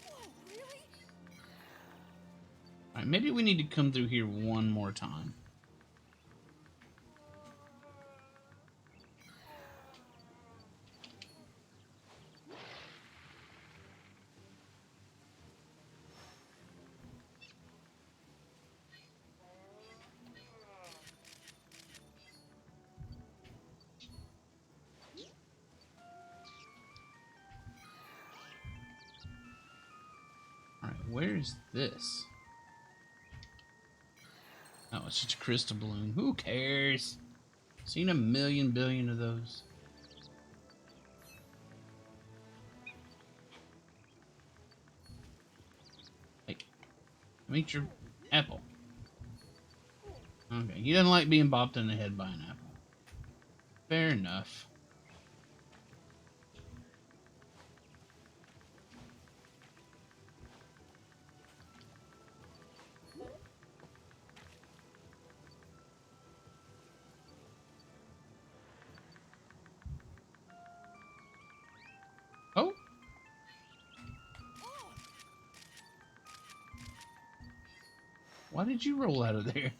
Whoa, really? Alright, maybe we need to come through here one more time. Alright, where is this? Oh, it's just a crystal balloon. Who cares? Seen a million billion of those. Hey, meet your apple. Okay, he doesn't like being bopped in the head by an apple. Fair enough. Oh! Why did you roll out of there?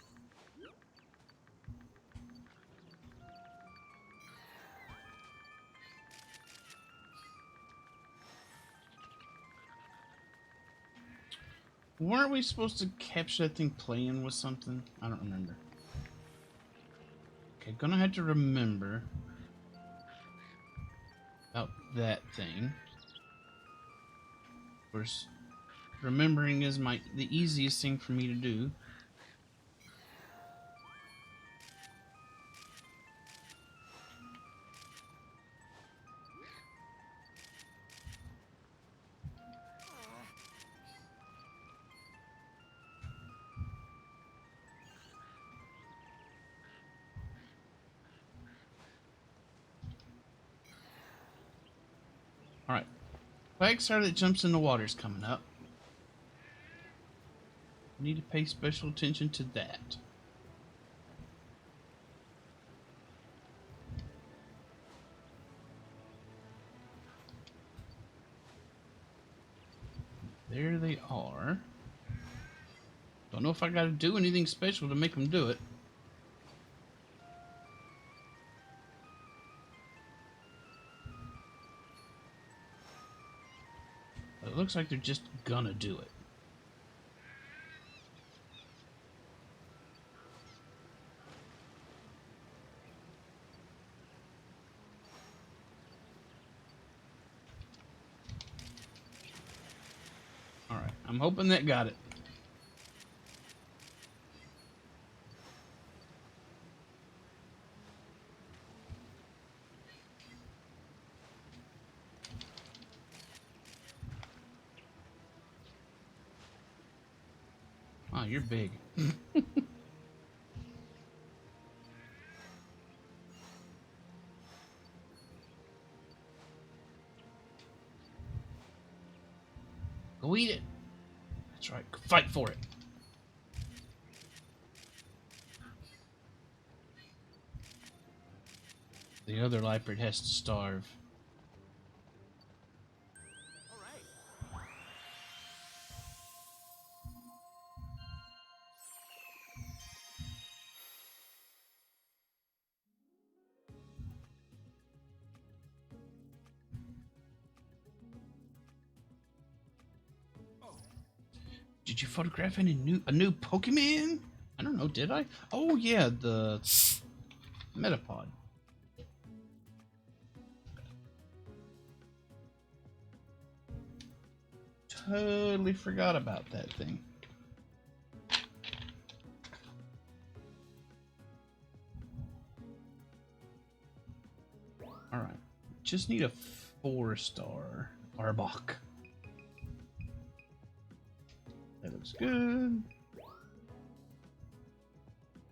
Weren't we supposed to capture that thing playing with something? I don't remember. Okay, gonna have to remember about that thing. Of course, remembering is the easiest thing for me to do. Alright. Quagsire that jumps in the water is coming up. Need to pay special attention to that. There they are. Don't know if I gotta do anything special to make them do it. But it looks like they're just gonna do it. Alright, I'm hoping that got it. Oh, you're big. Go eat it. That's right. Fight for it. The other Liepard has to starve. All right. Did you photograph any a new Pokemon? I don't know, did I? Oh yeah, the Metapod. Totally forgot about that thing. Alright. Just need a 4-star Arbok. That looks good.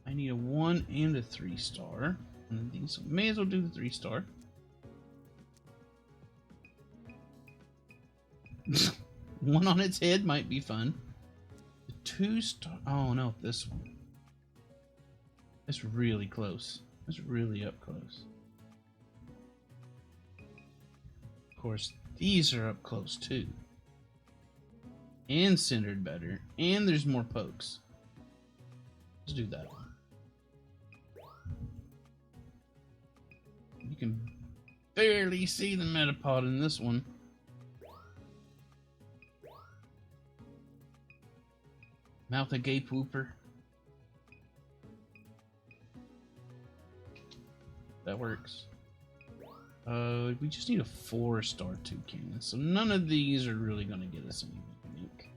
I need a 1 and a 3-star. And these may as well do the 3-star. One on its head might be fun. 2-star. Oh no, this one. It's really close. It's really up close. Of course, these are up close too. And centered better. And there's more pokes. Let's do that one. You can barely see the Metapod in this one. Mouth agape whooper. That works. We just need a 4-star toucan, so none of these are really going to get us anything unique.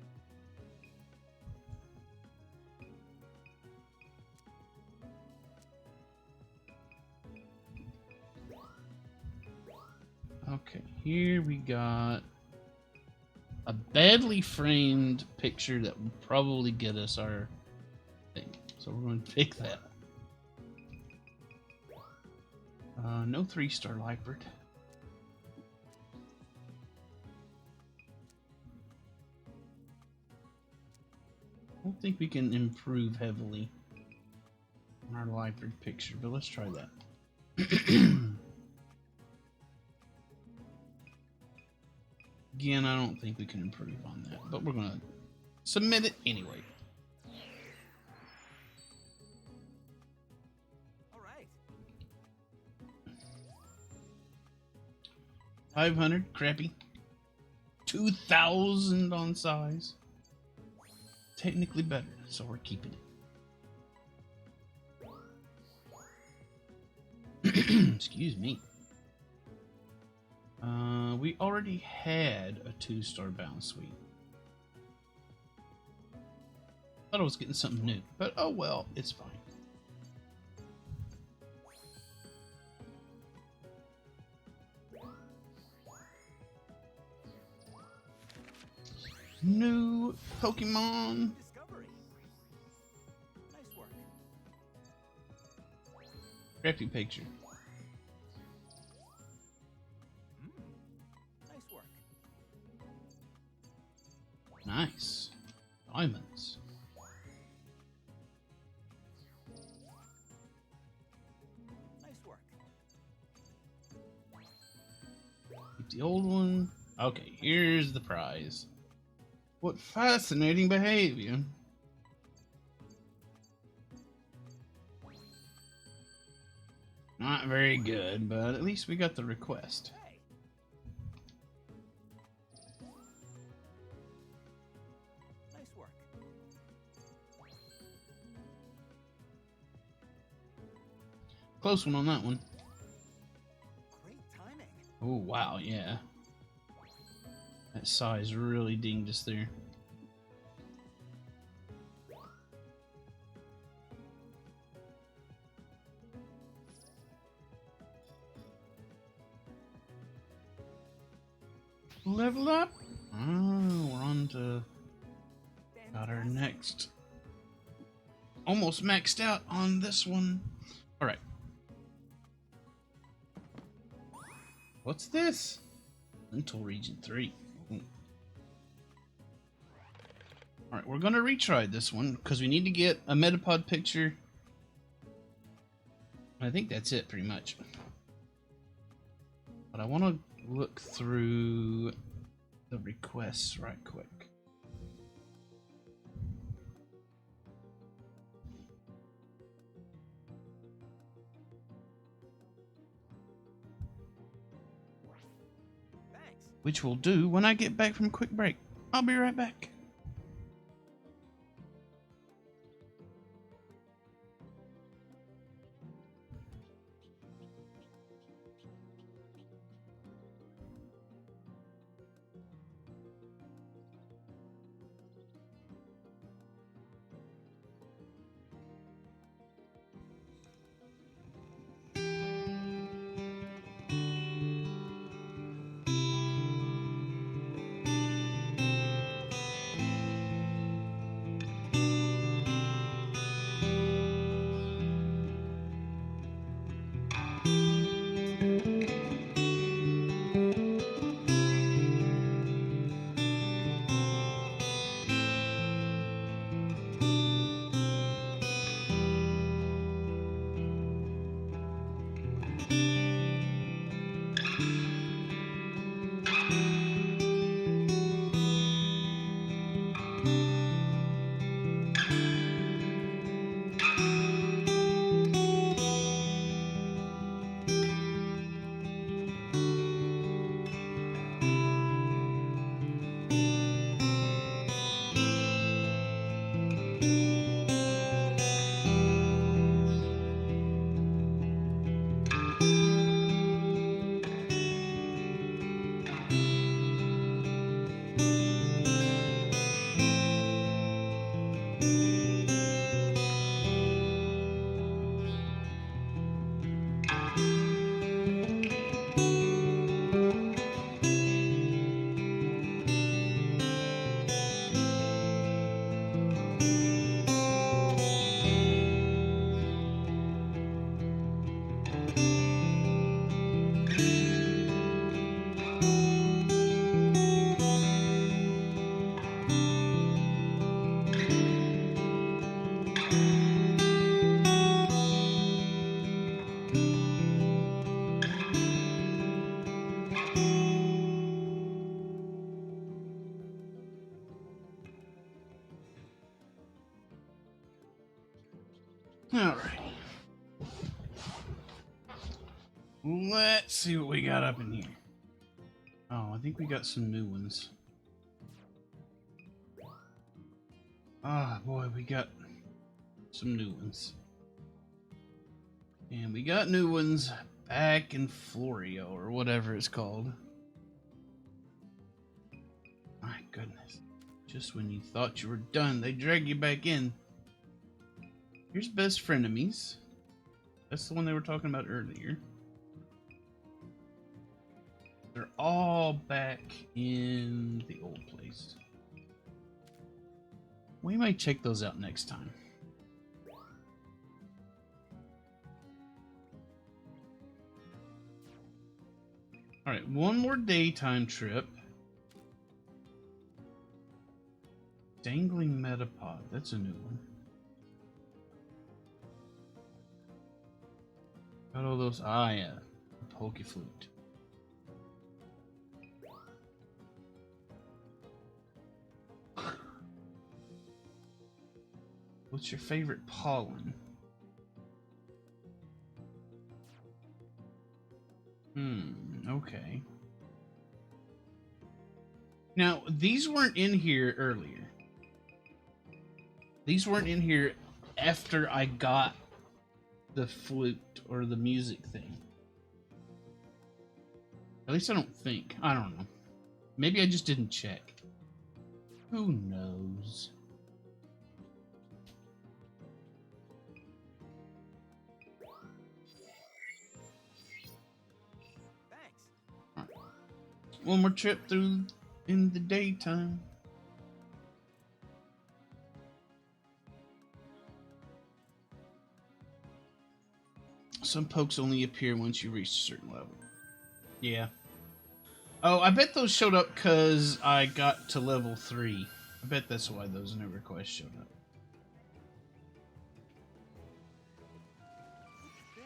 Okay, here we got a badly framed picture that will probably get us our thing. So we're going to pick that. No 3-star Lypert. I don't think we can improve heavily on our Lypert picture, but let's try that. Again, I don't think we can improve on that, but we're going to submit it anyway. All right. 500, crappy. 2,000 on size. Technically better, so we're keeping it. Excuse me. We already had a 2-star bounce suite. Thought I was getting something new, but oh well, it's fine. New Pokemon. Discovery. Nice work. Crappy picture. Nice work. Nice. Diamonds. Nice work. Keep the old one. Okay, here's the prize. What fascinating behavior. Not very good, but at least we got the request. Hey. Nice work. Close one on that one. Great timing. Oh, wow, yeah. That size really dinged us there. Level up. Oh, we're on to got our next. Almost maxed out on this one. All right. What's this? Mental Region 3. Ooh. All right, we're gonna retry this one because we need to get a Metapod picture. I think that's it, pretty much. But I want to look through the requests right quick. Thanks. Which we'll do when I get back from quick break. I'll be right back. Alright. Let's see what we got up in here. Oh, I think we got some new ones. Ah, boy, we got some new ones. And we got new ones back in Florio, or whatever it's called. My goodness. Just when you thought you were done, they drag you back in. Here's Best Frenemies. That's the one they were talking about earlier. They're all back in the old place. We might check those out next time. Alright, one more daytime trip. Dangling Metapod. That's a new one. Got all those. Ah, yeah. Poke Flute. What's your favorite pollen? Okay. Now, these weren't in here earlier. These weren't in here after I got the flute or the music thing. At least I don't think. I don't know. Maybe I just didn't check. Who knows? Thanks. One more trip through in the daytime. Some pokes only appear once you reach a certain level. Yeah. Oh, I bet those showed up because I got to level 3. I bet that's why those new requests showed up. This.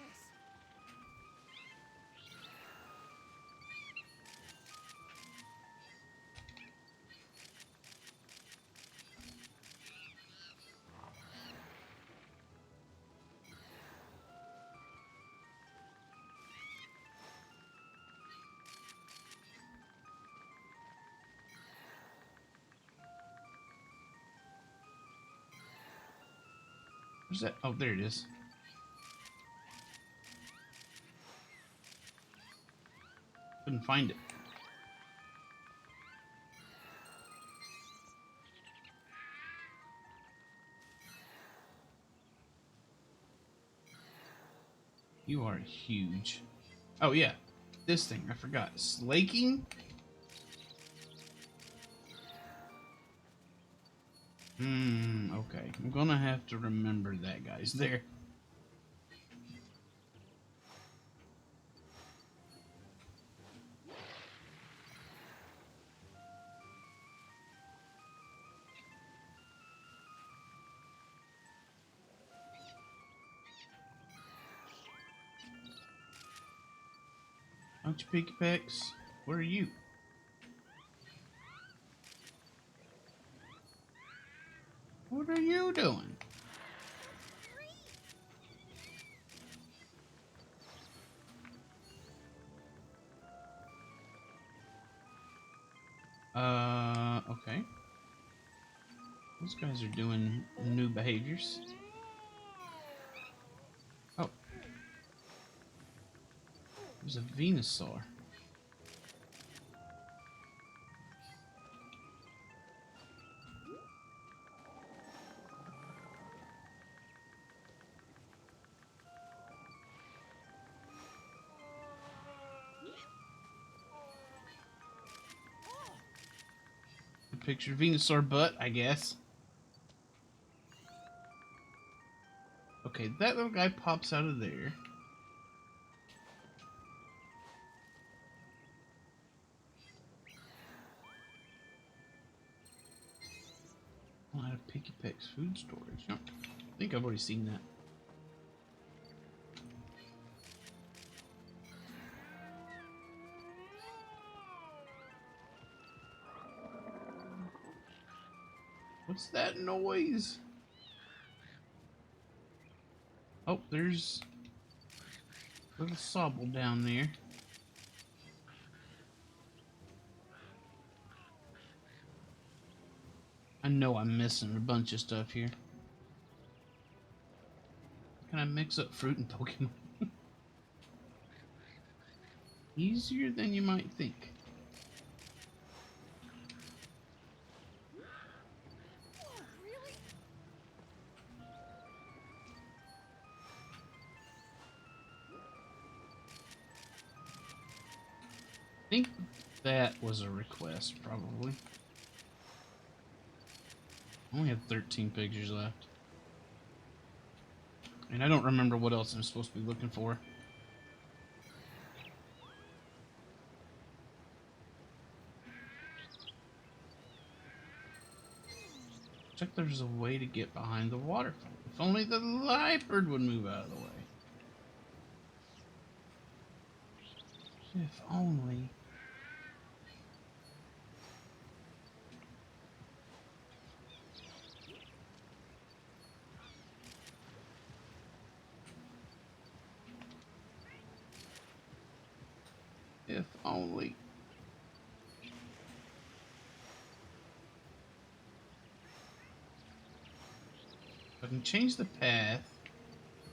Where's that? Oh, there it is. Couldn't find it. You are huge. Oh, yeah. This thing. I forgot. Slaking? Okay. I'm gonna have to remember that, guys. There. Don't you picky pecks? Where are you? What are you doing? Okay. What's Guys are doing new behaviors. Oh. There's a Venusaur. Picture Venusaur butt, I guess. Okay, that little guy pops out of there. A lot of Picky Peck's food storage. Oh, I think I've already seen that. What's that noise? Oh, there's a little Sobble down there. I know I'm missing a bunch of stuff here. Can I mix up fruit and Pokemon? Easier than you might think. Really? I think that was a request, probably. I only have 13 pictures left. And I don't remember what else I'm supposed to be looking for. Looks like there's a way to get behind the waterfall. If only the Liepard would move out of the way. If only. If only. I can change the path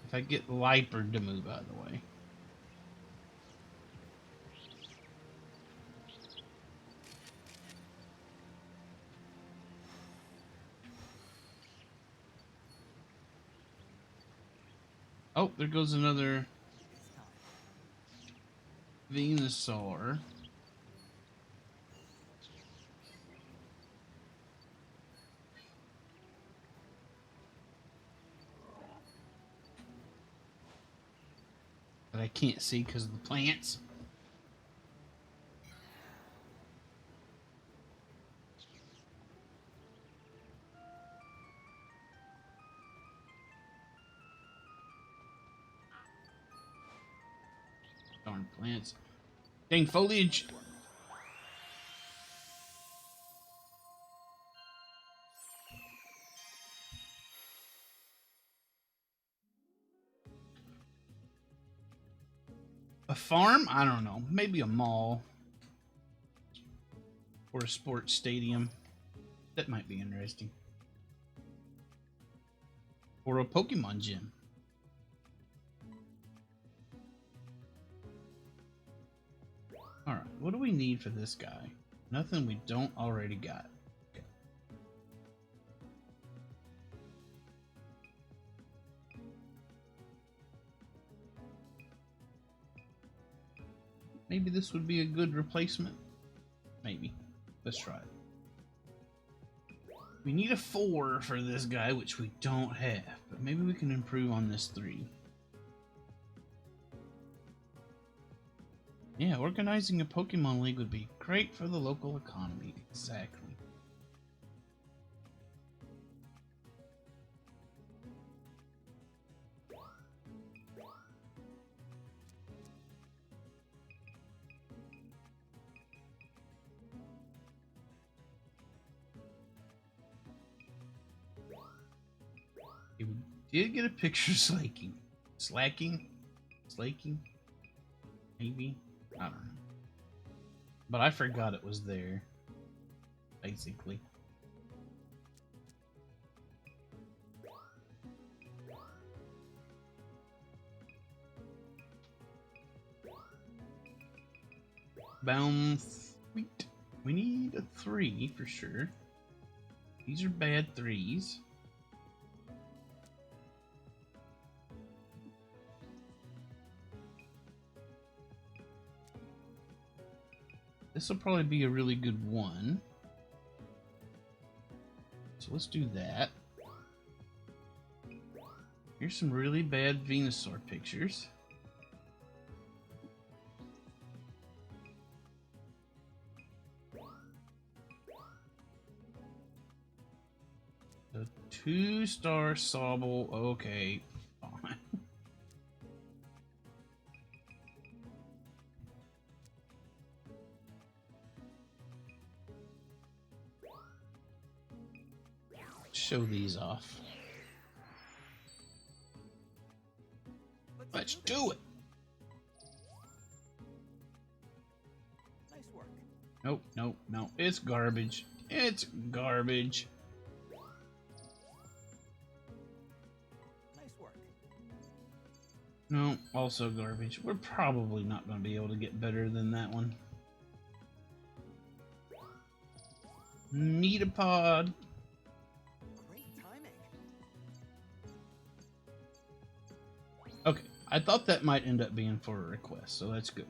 if I get Liepard to move out of the way. Oh, there goes another Venusaur. That I can't see because of the plants. Darn plants. Dang foliage. A farm? I don't know. Maybe a mall. Or a sports stadium. That might be interesting. Or a Pokemon gym. Alright, what do we need for this guy? Nothing we don't already got. Okay. Maybe this would be a good replacement. Maybe. Let's try it. We need a 4 for this guy, which we don't have. But maybe we can improve on this 3. Yeah, organizing a Pokemon League would be great for the local economy. Exactly. We did get a picture of Slaking. Slaking? Maybe? I don't know. But I forgot it was there. Basically. Bound Sweet. We need a 3 for sure. These are bad 3s. This will probably be a really good 1. So let's do that. Here's some really bad Venusaur pictures. The 2-star Sobble, okay, fine. Show these off. Let's do it. Nice work. Nope, nope, no. It's garbage. It's garbage. Nice work. No, also garbage. We're probably not going to be able to get better than that one. Metapod. Great timing. Okay, I thought that might end up being for a request, so that's good.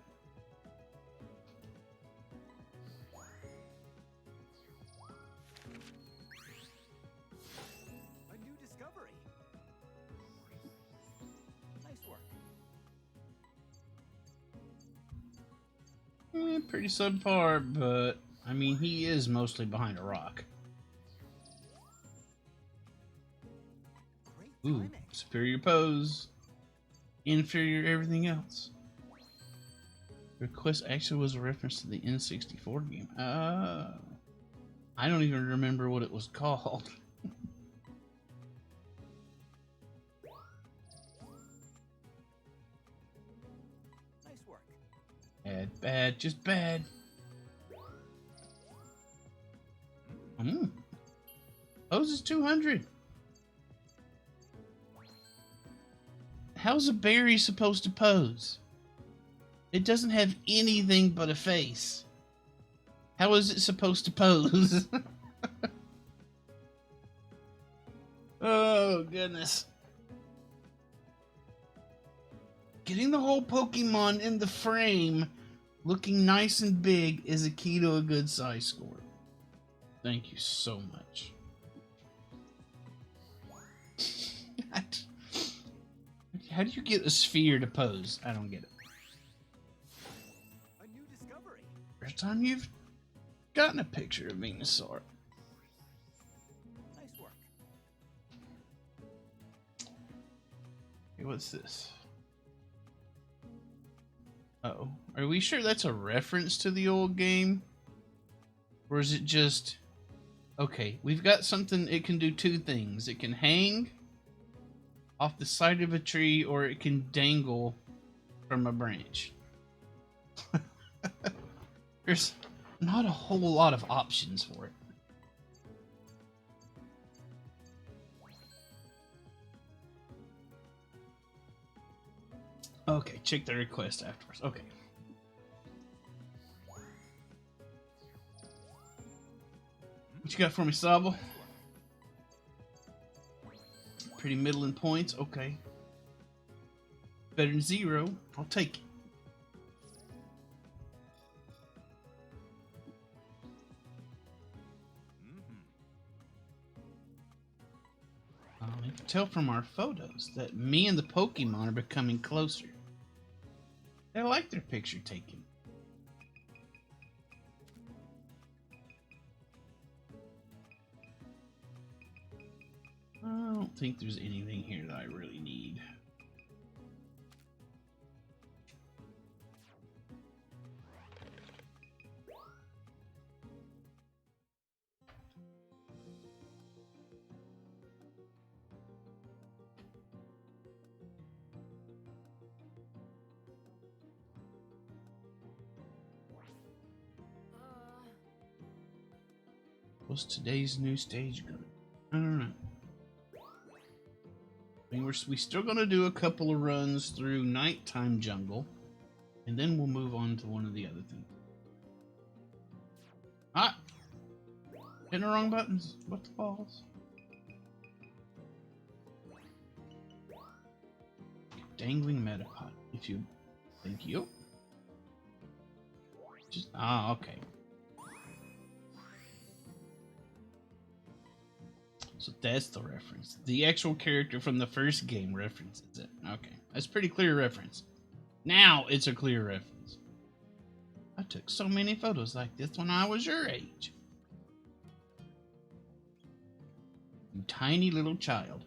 A new discovery. Nice work. Pretty subpar, but I mean, he is mostly behind a rock. Great Ooh, timing. superior pose. Inferior everything else. Request actually was a reference to the N64 game. I don't even remember what it was called. Nice work. Bad, bad, just bad. Pose is 200. How's a berry supposed to pose? It doesn't have anything but a face. How is it supposed to pose? Oh, goodness. Getting the whole Pokemon in the frame looking nice and big is a key to a good size score. Thank you so much. How do you get a sphere to pose? I don't get it. A new discovery. First time you've gotten a picture of Venusaur. Nice work. Hey, what's this? Uh-oh. Are we sure that's a reference to the old game? Or is it just... Okay, we've got something, it can do 2 things. It can hang off the side of a tree, or it can dangle from a branch. There's not a whole lot of options for it. Okay, check the request afterwards. Okay. What you got for me, Sobble? Pretty middling points. Okay. Better than 0. I'll take it. You can tell from our photos that me and the Pokemon are becoming closer. They like their picture taken. I don't think there's anything here that I really need. What's today's new stage going? I don't know. I mean, we still gonna do a couple of runs through Nighttime Jungle, and then we'll move on to one of the other things. Ah! Hitting the wrong buttons. What the balls? Dangling Metapod. If you... Thank you. Just... Ah, okay. So that's the reference. The actual character from the first game references it. Okay. That's a pretty clear reference. Now it's a clear reference. I took so many photos like this when I was your age. You tiny little child.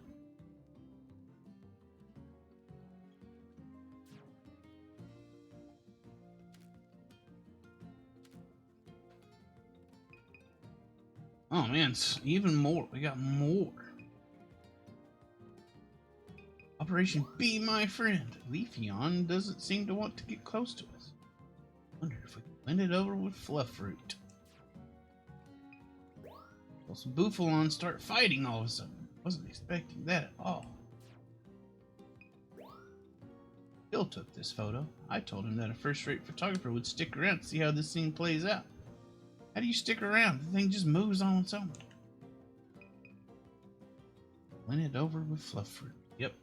Oh man, even more. We got more. Operation Be My Friend. Leafeon doesn't seem to want to get close to us. Wonder if we can blend it over with Fluffroot. Well, some Bouffalant start fighting all of a sudden. Wasn't expecting that at all. Bill took this photo. I told him that a first-rate photographer would stick around to see how this scene plays out. How do you stick around? The thing just moves on its own. Blend it over with Fluffroot. Yep.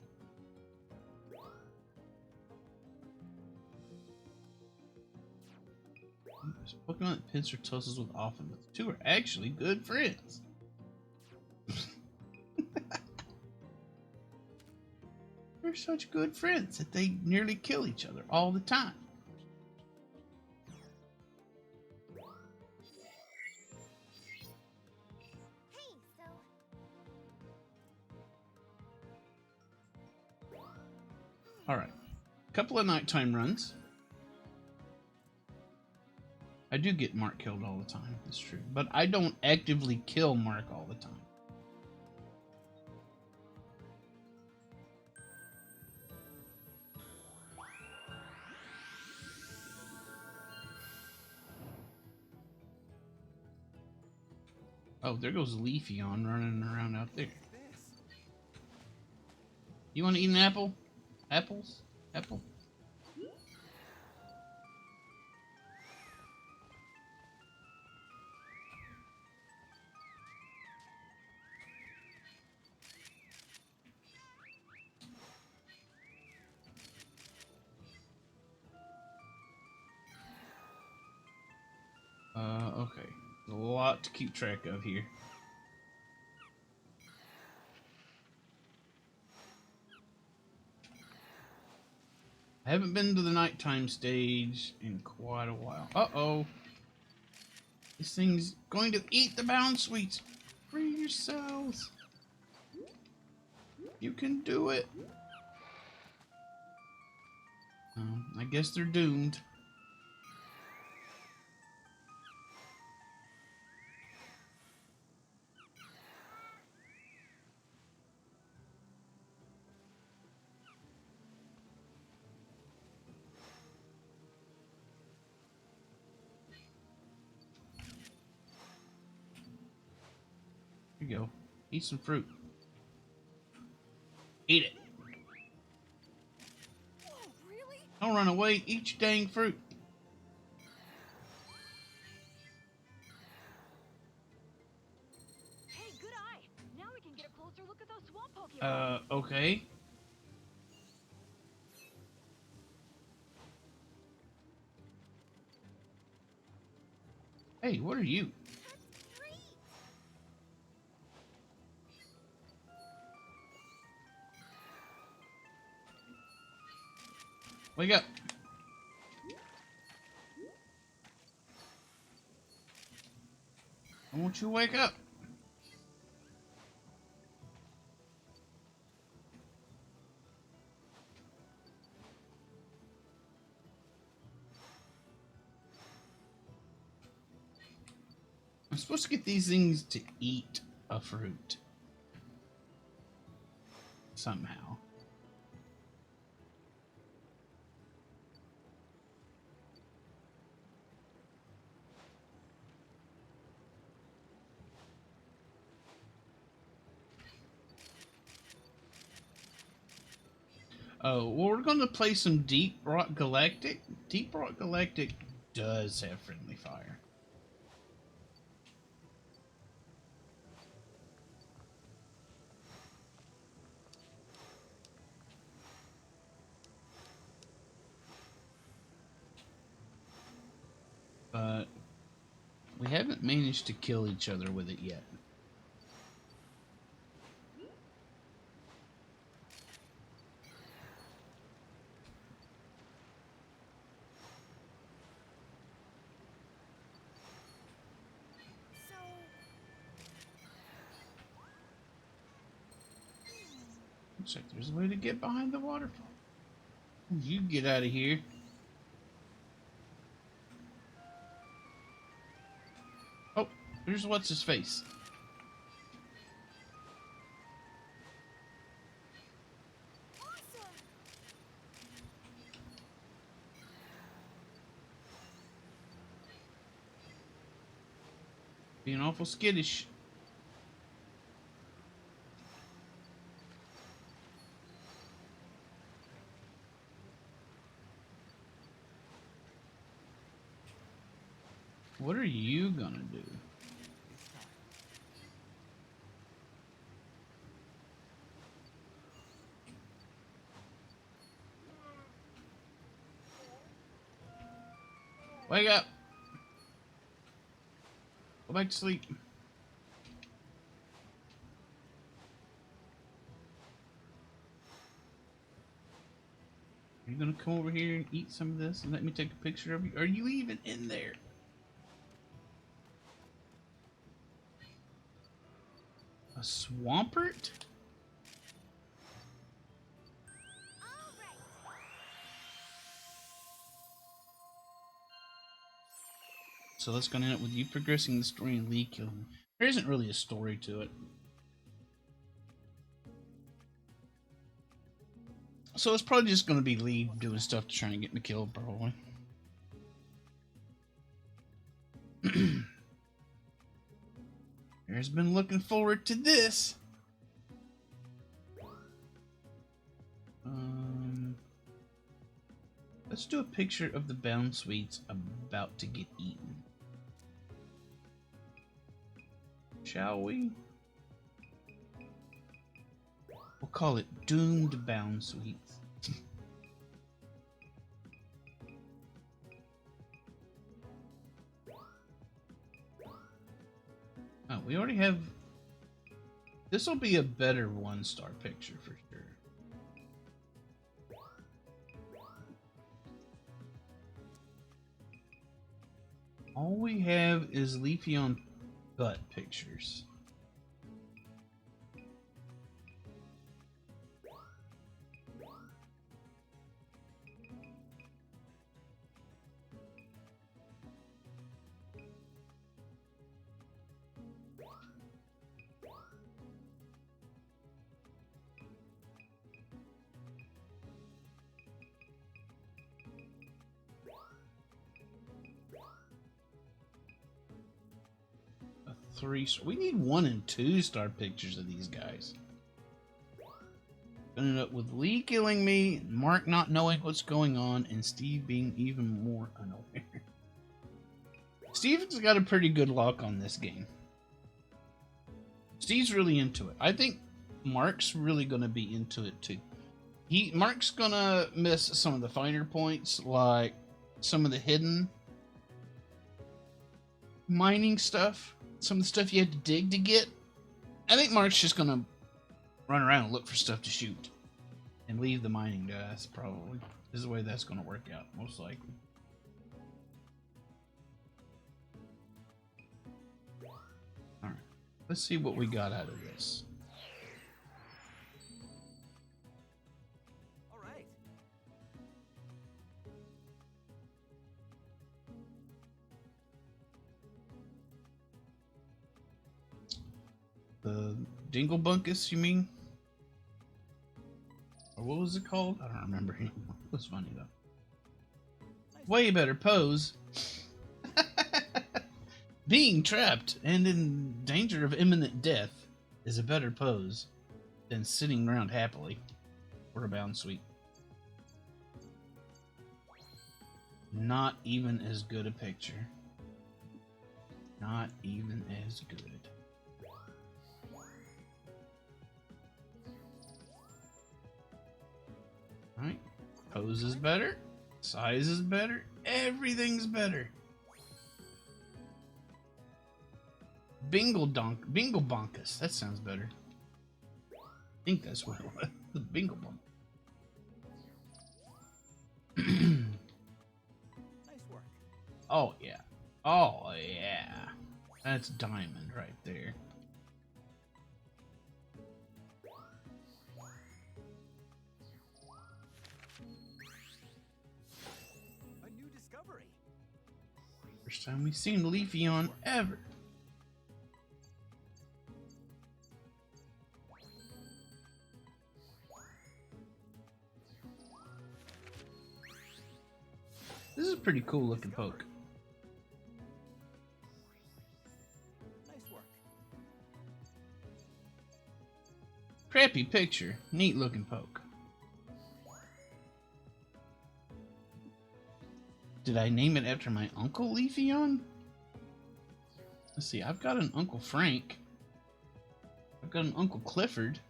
There's a Pokemon that Pinsir tussles with often, but the two are actually good friends. They're such good friends that they nearly kill each other all the time. Hey, so Alright. Couple of nighttime runs. I do get Mark killed all the time, that's true. But I don't actively kill Mark all the time. Oh, there goes Leafeon running around out there. You want to eat an apple? Apples? Apple? Okay. There's a lot to keep track of here. I haven't been to the nighttime stage in quite a while. Uh-oh. This thing's going to eat the Bound Sweets. Free yourselves. You can do it. I guess they're doomed. Here you go. Eat some fruit. Eat it. whoa, really? Don't run away. Eat your dang fruit. Hey, good eye. Now we can get a closer look at those swamp Pokemon. Okay. Hey, what are you? That's great. Wake up. I want you to wake up. I'm supposed to get these things to eat a fruit. Somehow. Oh, well, we're going to play some Deep Rock Galactic. Deep Rock Galactic does have friendly fire. managed to kill each other with it yet. Looks like there's a way to get behind the waterfall. You get out of here. Oh, there's what's his face. Being awful skittish. What are you gonna do? Wake up! Go back to sleep. Are you gonna come over here and eat some of this and let me take a picture of you? Are you even in there? A Swampert? So that's gonna end up with you progressing the story and Lee killing. There isn't really a story to it. So it's probably just gonna be Lee doing stuff to try and get me killed, probably. There's been looking forward to this. Let's do a picture of the Bound Sweets about to get eaten. Shall we? We'll call it Doomed Bound Sweets. Oh, we already have... This will be a better one-star picture for sure. All we have is Leafeon butt pictures. We need 1 and 2 star pictures of these guys. Ended up with Lee killing me, Mark not knowing what's going on, and Steve being even more unaware. Steve's got a pretty good lock on this game. Steve's really into it. I think Mark's really going to be into it too. Mark's going to miss some of the finer points, like some of the hidden mining stuff. Some of the stuff you had to dig to get. I think Mark's just gonna run around and look for stuff to shoot. And leave the mining to us, probably. This is the way that's gonna work out, most likely. Alright. Let's see what we got out of this. The Dinglebunkus, you mean? Or what was it called? I don't remember anymore. It was funny though. Way better pose. Being trapped and in danger of imminent death is a better pose than sitting around happily. Or a Bound Sweet. Not even as good a picture. Not even as good. Alright, pose is better, size is better, everything's better. Bingle Bonkus. That sounds better. I think that's what it was. The Bingle Bonk. Nice work. Oh yeah. Oh yeah. That's diamond right there. A new discovery. First time we've seen Leafeon ever. This is a pretty cool looking poke. Nice work. Crappy picture. Neat looking poke. Did I name it after my uncle Leafeon? Let's see, I've got an Uncle Frank. I've got an Uncle Clifford.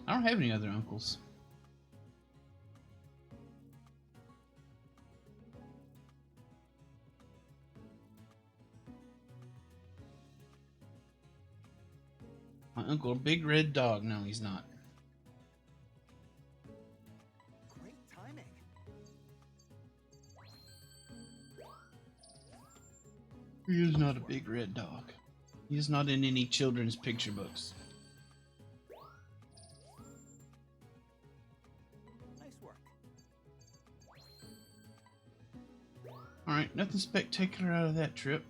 I don't have any other uncles. My uncle, Big Red Dog. No, he's not. Great timing. He is not a big red dog. He is not in any children's picture books. Nice work. Alright, nothing spectacular out of that trip.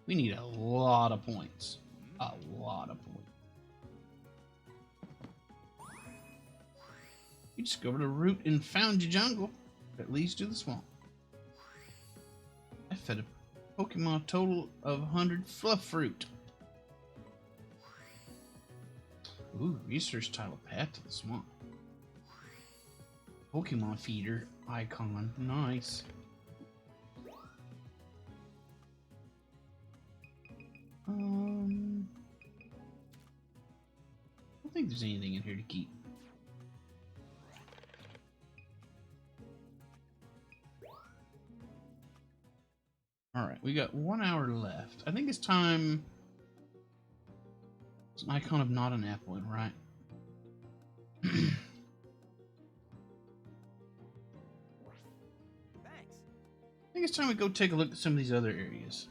We need a lot of points. A lot of points. You discovered a route and found your jungle that leads to the swamp. I fed a Pokemon total of 100 fluff fruit. Ooh, research title Path to the Swamp. Pokemon feeder icon. Nice. I don't think there's anything in here to keep. Alright, we got 1 hour left. I think it's time. It's an icon of not an Applin, right? Thanks. I think it's time we go take a look at some of these other areas.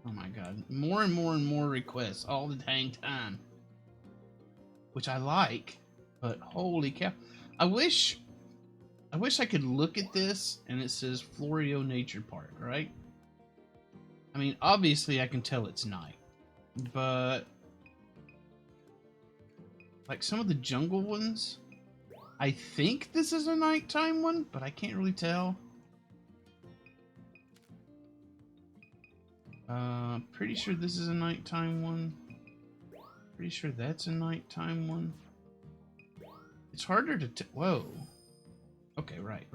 Oh my god. More and more and more requests all the dang time. Which I like, but holy cow. I wish I could look at this and it says Florio Nature Park, right? I mean, obviously I can tell it's night, but like some of the jungle ones, I think this is a nighttime one, but I can't really tell. Pretty sure this is a nighttime one. Pretty sure that's a nighttime one. It's harder to whoa. Okay, right.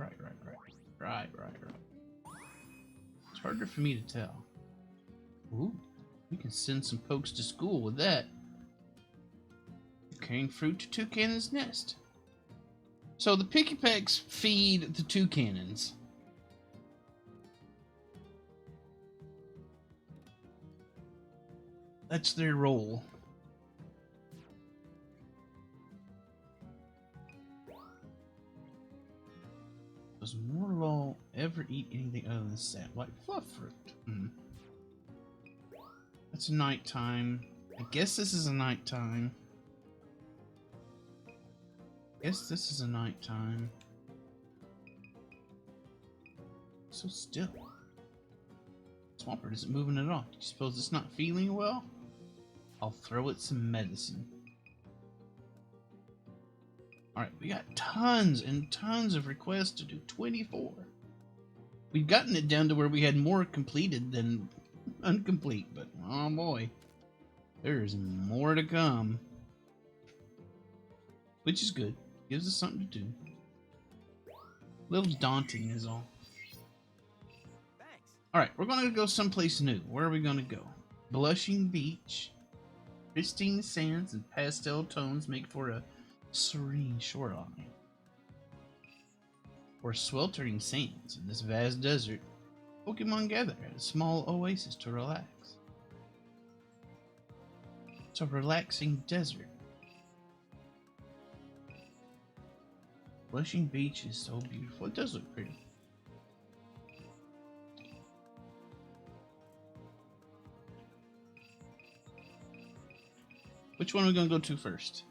It's harder for me to tell. Ooh, we can send some pokes to school with that. Carrying fruit to Toucannon's nest. So the Pikipeks feed the Toucannons. That's their role. Does Morlo ever eat anything other than sap, like fluff fruit? That's nighttime. I guess this is a nighttime. Guess this is a nighttime. So still. Swampert isn't moving at all. Do you suppose it's not feeling well? I'll throw it some medicine. Alright, we got tons and tons of requests to do 24. We've gotten it down to where we had more completed than incomplete, but oh boy. There's more to come. Which is good. Gives us something to do. A little daunting is all. Thanks. Alright, we're gonna go someplace new. Where are we gonna go? Blushing Beach. Pristine sands and pastel tones make for a serene shoreline. Or sweltering sands in this vast desert, Pokemon gather at a small oasis to relax. It's a relaxing desert. Blushing Beach is so beautiful. It does look pretty. Which one are we going to go to first?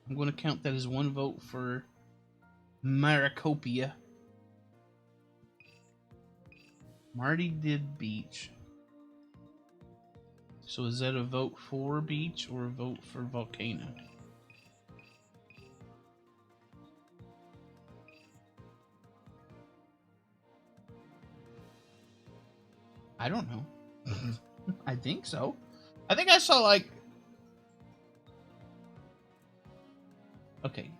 I'm going to count that as one vote for Maracopia. Marty did Beach. So is that a vote for Beach or a vote for Volcano? I don't know. I think so. I think I saw like... Okay.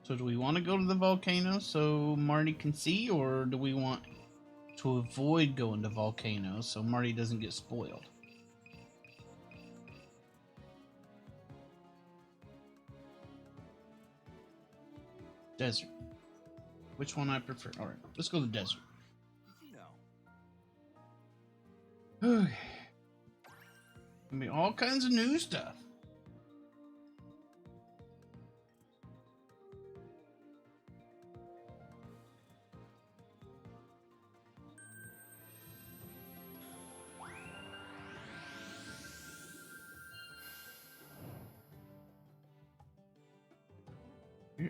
So do we want to go to the volcano so Marty can see, or do we want to avoid going to volcanoes so Marty doesn't get spoiled? Desert. Which one I prefer? Alright, let's go to the desert. Did you know? Okay. Gonna be all kinds of new stuff.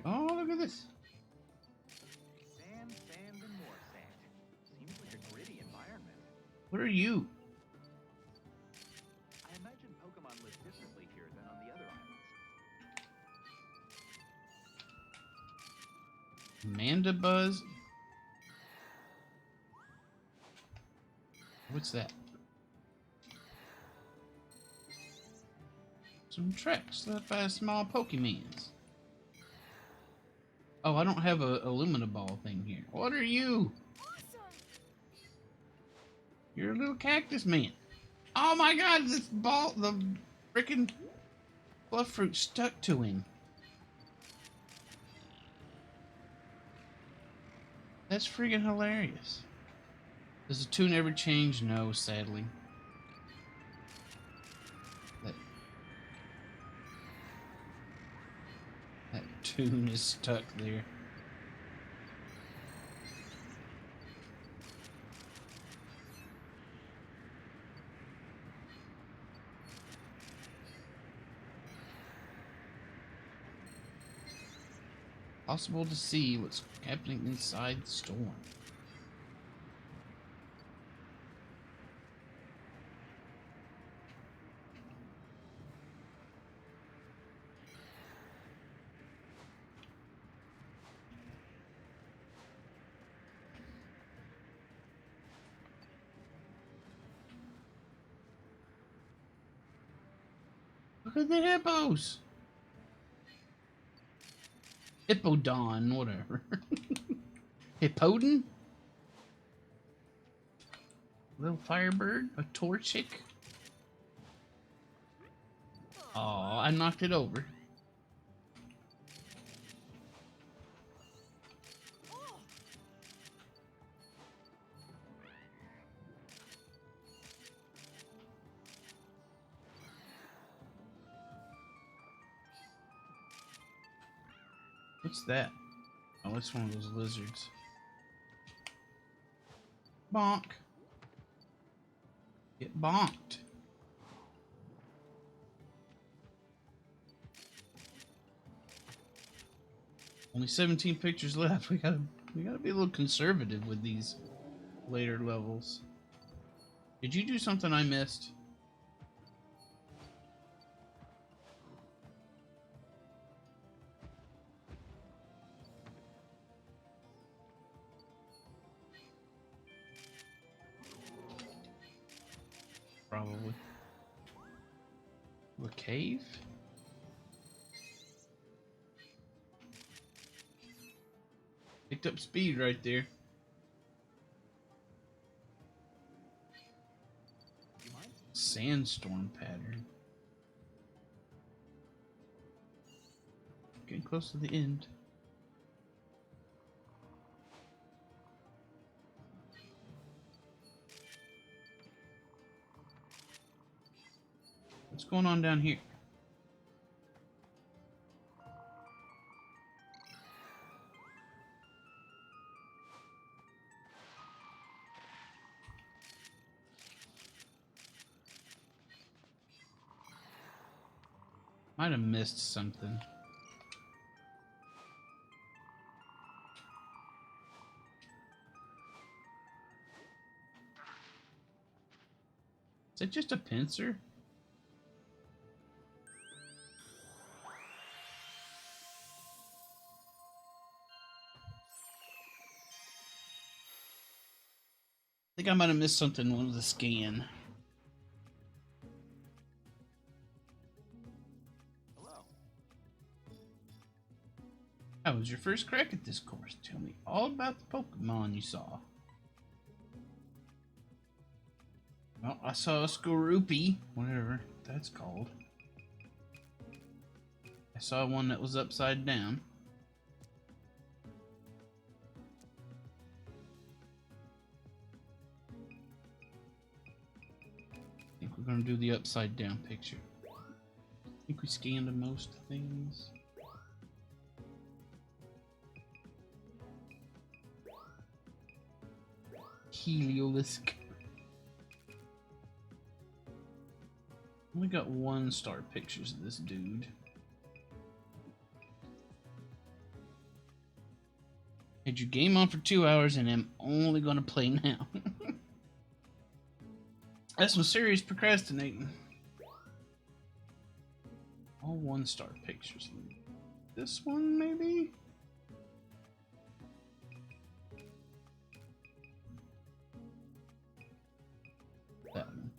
Oh, look at this. Sand, sand, and more sand. Seems like a gritty environment. What are you? I imagine Pokemon live differently here than on the other islands. Amanda Buzz. What's that? Some tracks left by small Pokemons. Oh, I don't have a Illumina Ball thing here. What are you? Awesome! You're a little cactus man. Oh my god, this ball, the freaking fluff fruit stuck to him. That's freaking hilarious. Does the tune ever change? No, sadly. That tune is stuck there. Possible to see what's happening inside the storm. Look at the hippos! Hippodon, whatever. Hippodon? Little firebird? A Torchic? Aw, I knocked it over. What's that? Oh, it's one of those lizards. Bonk. Get bonked. Only 17 pictures left. We gotta be a little conservative with these later levels. Did you do something I missed? Probably. A cave? picked up speed right there. You mind? Sandstorm pattern. Getting close to the end. What's going on down here? Might have missed something. Is it just a pincer? I think I might have missed something with the scan. Hello. How was your first crack at this course? Tell me all about the Pokemon you saw. Well, I saw a Skorupi, whatever that's called. I saw one that was upside down. I think we're gonna do the upside down picture. I think we scanned most things. Heliolisk. Only got 1-star pictures of this dude. Had your game on for 2 hours and I'm only gonna play now. That's some serious procrastinating. All 1-star pictures. This one, maybe? That one.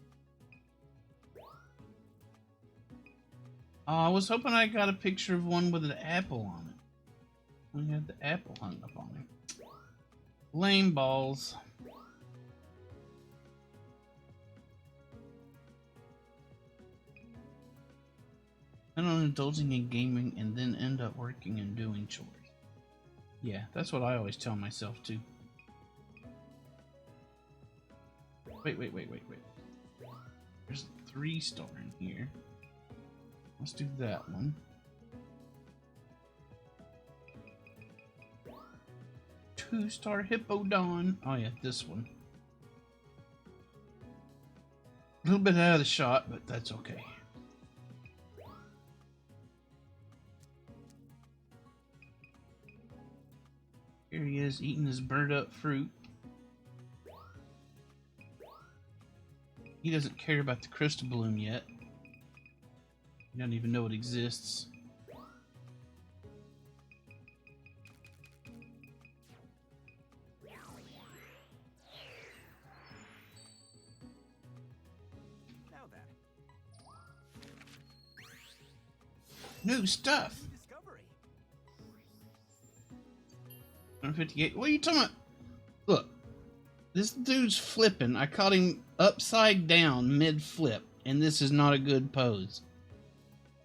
Oh, I was hoping I got a picture of one with an apple on it. We had the apple hung up on it. Lame balls. And on indulging in gaming and then end up working and doing chores. Yeah, that's what I always tell myself too. Wait. There's a 3-star in here. Let's do that one. 2-star Hippowdon. Oh yeah, this one. A little bit out of the shot, but that's okay. Here he is eating his burnt up fruit. He doesn't care about the crystal bloom yet. He doesn't even know it exists. Now then. New stuff. New discovery. 158. What are you talking about? Look, this dude's flipping. I caught him upside down mid-flip, and this is not a good pose.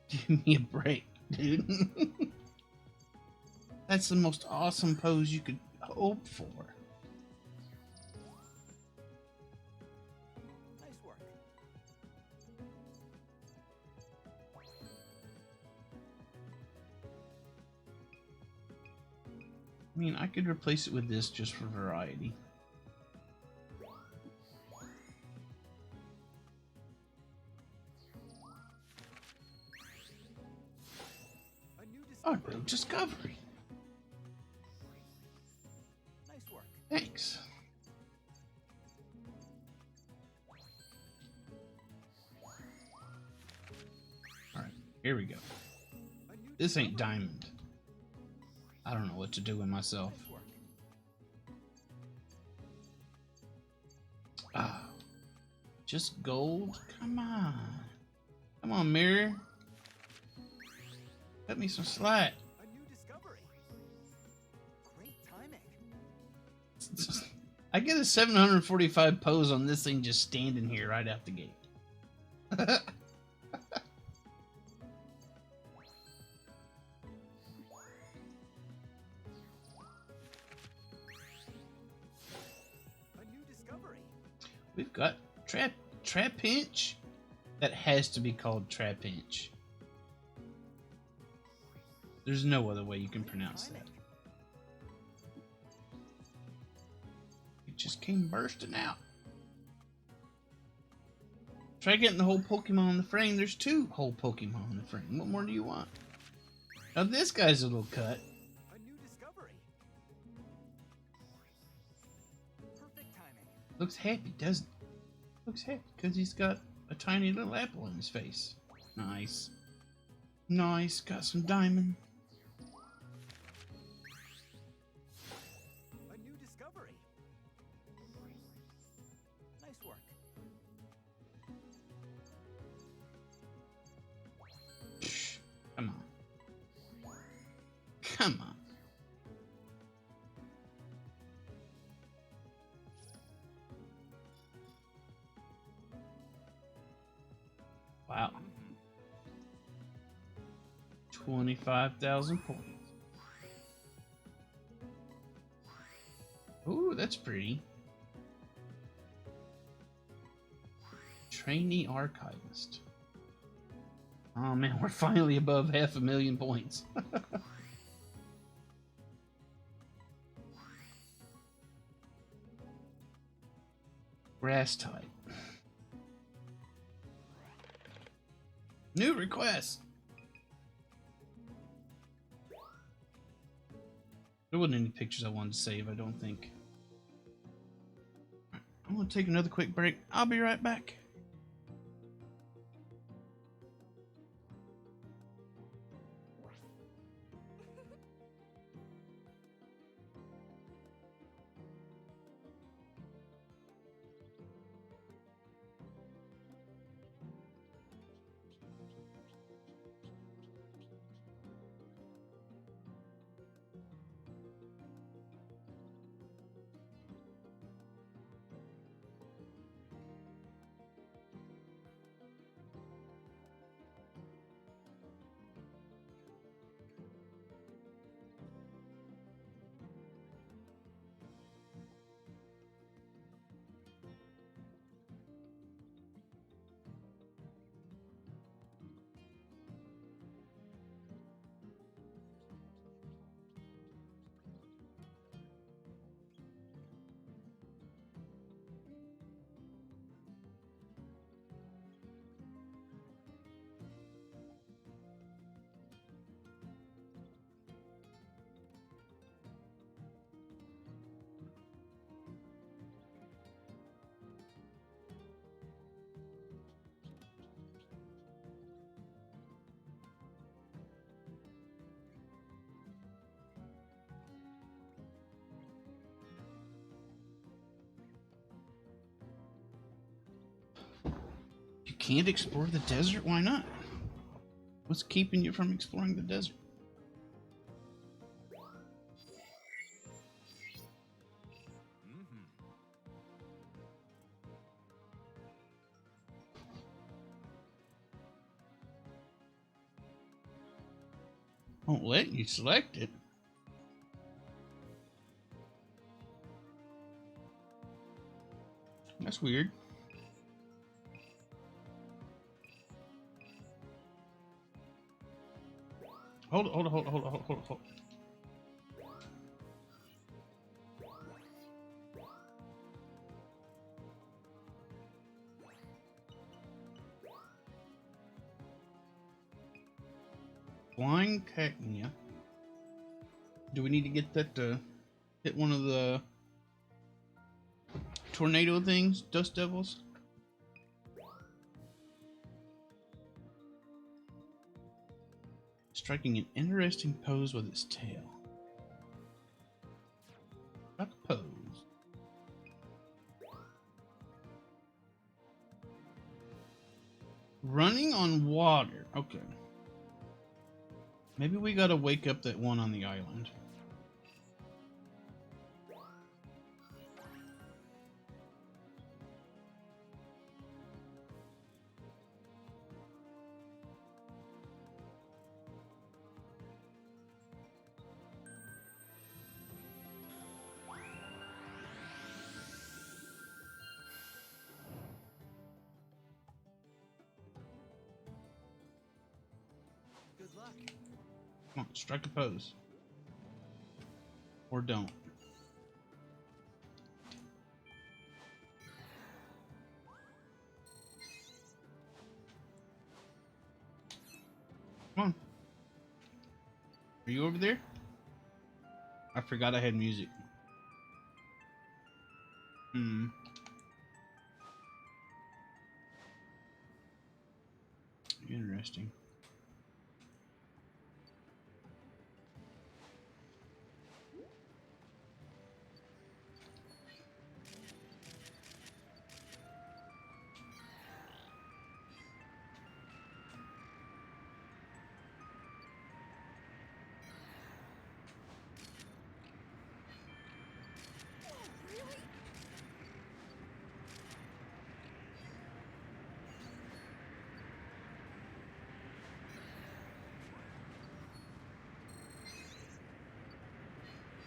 Give me a break, dude. That's the most awesome pose you could hope for. Nice work. I mean, I could replace it with this just for variety. A new Oh, discovery. no, discovery. Nice work. Thanks. Alright, here we go. A new This ain't discovery. diamond. I don't know what to do with myself. Nice work. Ah, just gold? Come on. Come on, mirror. Cut me some slack. A new discovery. Great timing. I get a 745 pose on this thing just standing here right out the gate. A new discovery. We've got Trapinch. That has to be called Trapinch. There's no other way you can pronounce that. It just came bursting out. Try getting the whole Pokemon in the frame. There's 2 whole Pokemon in the frame. What more do you want? Now this guy's a little cut. A new discovery. Perfect timing. Looks happy, doesn't he? Looks happy because he's got a tiny little apple on his face. Nice. Nice. Got some diamond. A new discovery. Nice work. Shh. Come on. Come on. Wow. 25,000 points. Ooh, that's pretty. Trainee Archivist. Oh man, we're finally above 500,000 points. Grass type. New request. There wasn't any pictures I wanted to save, I don't think. I'm gonna take another quick break. I'll be right back. You can't explore the desert? Why not? What's keeping you from exploring the desert? Won't let you select it. That's weird. Hold it. Flying Cacnea. Do we need to get that to hit one of the tornado things, dust devils? Striking an interesting pose with its tail. Duck pose. Running on water. Okay. Maybe we gotta wake up that one on the island. luck. Come on, strike a pose. Or don't. Come on. Are you over there? I forgot I had music. Interesting.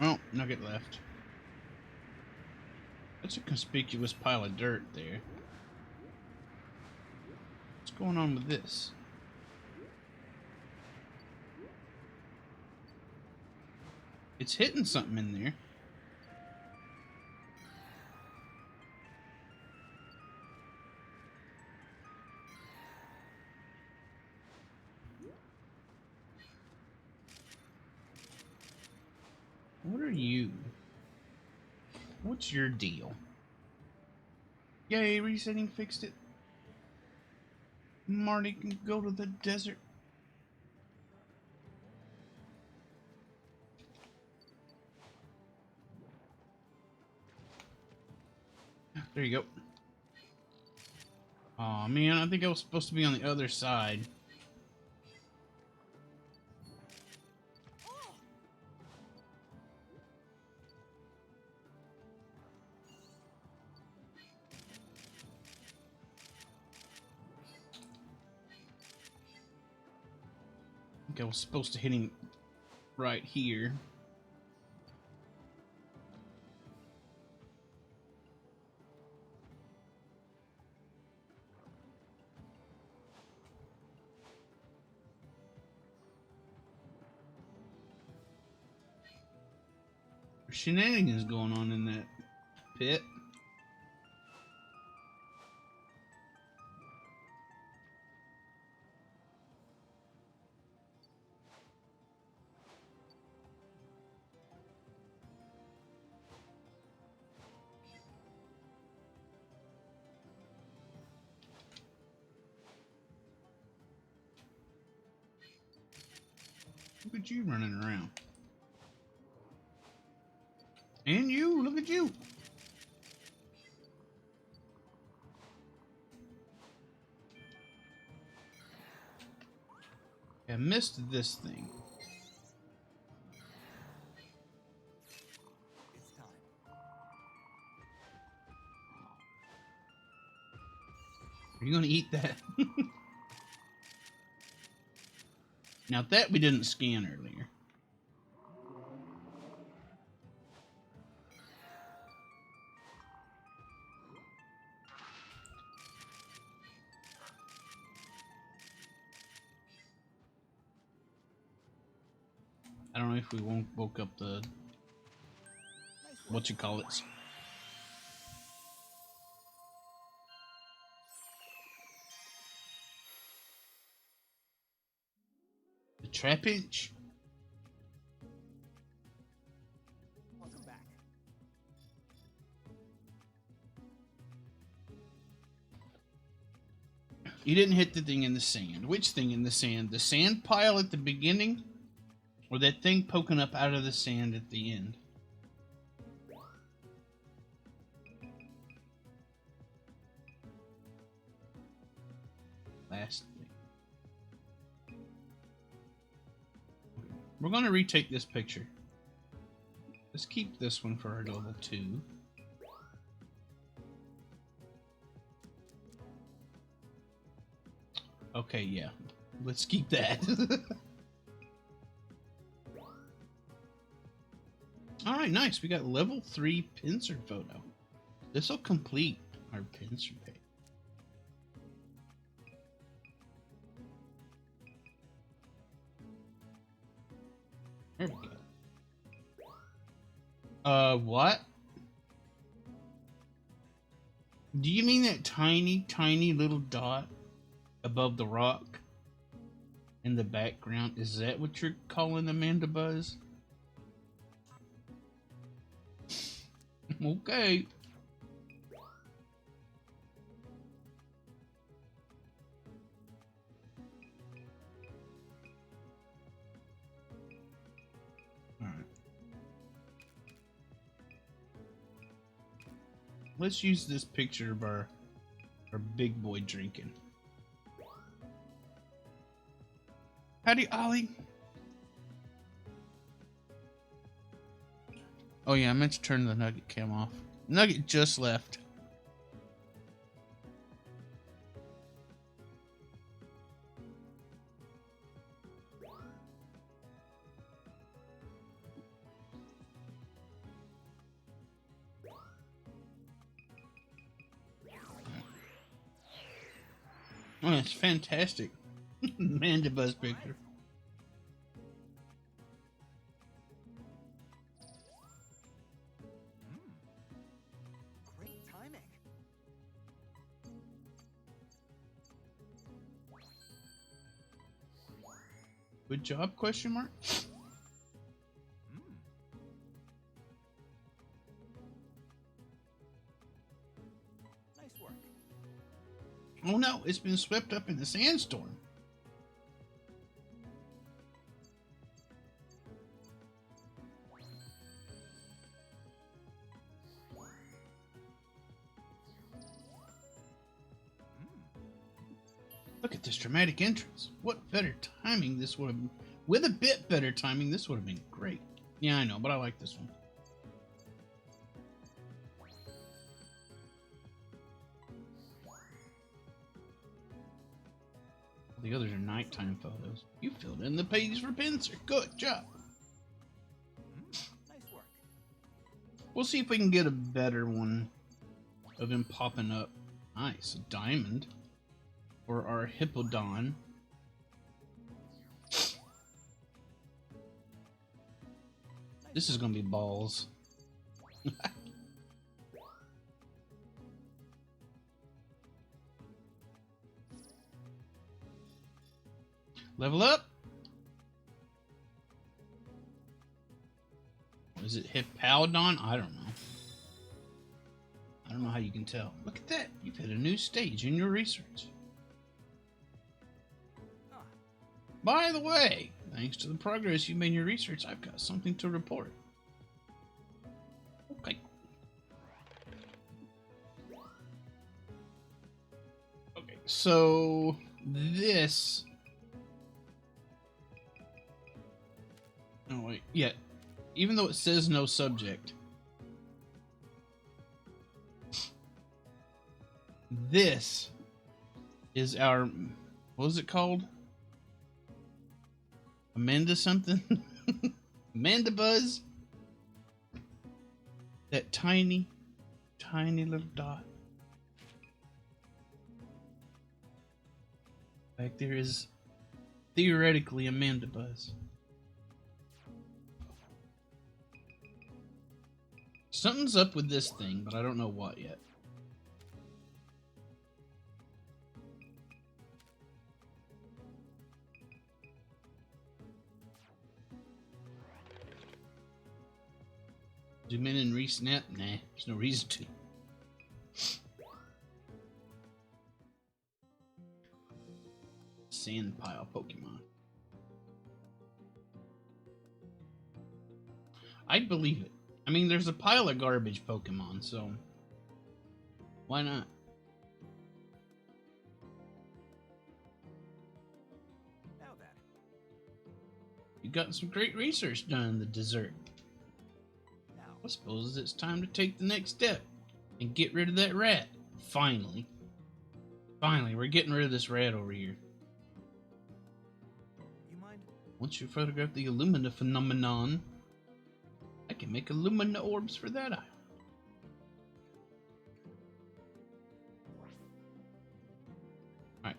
Oh, nugget left. That's a conspicuous pile of dirt there. What's going on with this? It's hitting something in there. What are you? What's your deal? Yay, resetting fixed it. Marty can go to the desert. There you go. Aw, man, I think I was supposed to be on the other side. I think I was supposed to hit him right here. There's shenanigans going on in that pit. Look at you running around. And you, look at you. I missed this thing. It's time. Are you gonna eat that? Now that we didn't scan earlier. I don't know if we woke up the what you call it. The trap inch. Welcome back. You didn't hit the thing in the sand. Which thing in the sand? The sand pile at the beginning? Or that thing poking up out of the sand at the end? Last thing. We're going to retake this picture. Let's keep this one for our level 2. Okay, yeah. Let's keep that. Alright, nice. We got level 3 pincer photo. This will complete our pincer page. There we go. What? Do you mean that tiny, tiny little dot above the rock in the background? Is that what you're calling Amanda Buzz? Okay. Alright. Let's use this picture of our big boy drinking. Howdy, Ollie. Oh yeah, I meant to turn the Nugget cam off. Nugget just left. Oh, it's fantastic. Amanda Buzz picture. Great timing. Good job, question mark? Nice work. Oh no, it's been swept up in the sandstorm. Look at this dramatic entrance. What better timing this would have been. With a bit better timing, this would have been great. Yeah, I know, but I like this one. The others are nighttime photos. You filled in the pages for Pincer. Good job. Nice work. We'll see if we can get a better one of him popping up. Nice. A diamond. For our Hippodon. This is going to be balls. Level up. Is it Hippowdon? I don't know. I don't know how you can tell. Look at that. You've hit a new stage in your research. By the way, thanks to the progress you made in your research, I've got something to report. Okay. Okay, so this... Oh, wait. Yeah. Even though it says no subject, this is our... What was it called? Amanda something? Amanda Buzz? That tiny, tiny little dot. Back there is theoretically Amanda Buzz. Something's up with this thing, but I don't know what yet. Zoom in and re-snap? Nah, there's no reason to. Sand pile Pokemon. I'd believe it. I mean, there's a pile of garbage Pokemon, so why not? Now then. You got some great research done in the desert. I suppose it's time to take the next step and get rid of that rat. Finally. Finally, we're getting rid of this rat over here. You mind? Once you photograph the Illumina phenomenon, I can make Illumina orbs for that island. Alright.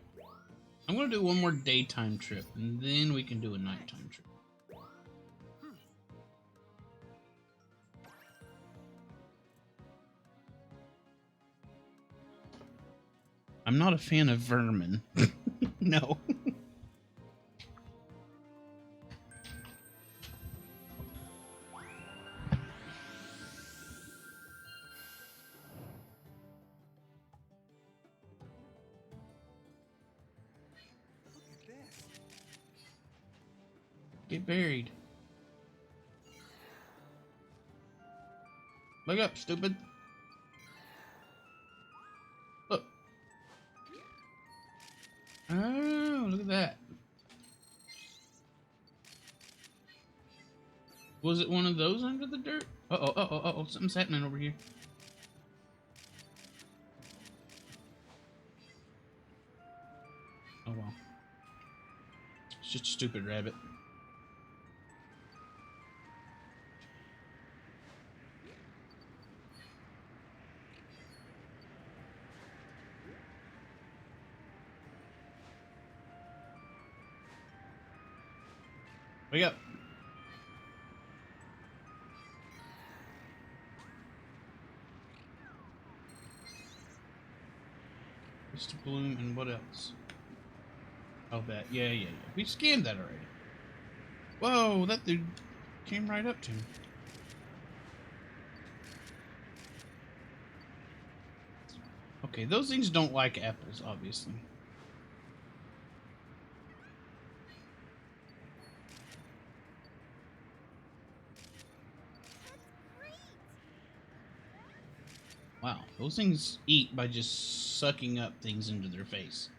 I'm going to do one more daytime trip, and then we can do a nighttime trip. I'm not a fan of vermin. No. Get buried. Look up, stupid. Look. Oh, look at that. Was it one of those under the dirt? Uh-oh, uh-oh, uh-oh, something's happening over here. Oh, well. It's just a stupid rabbit. Wake up. Mr. Bloom and what else? Oh, that. Yeah. We scanned that already. Whoa, that dude came right up to me. Okay, those things don't like apples, obviously. Wow, those things eat by just sucking up things into their face.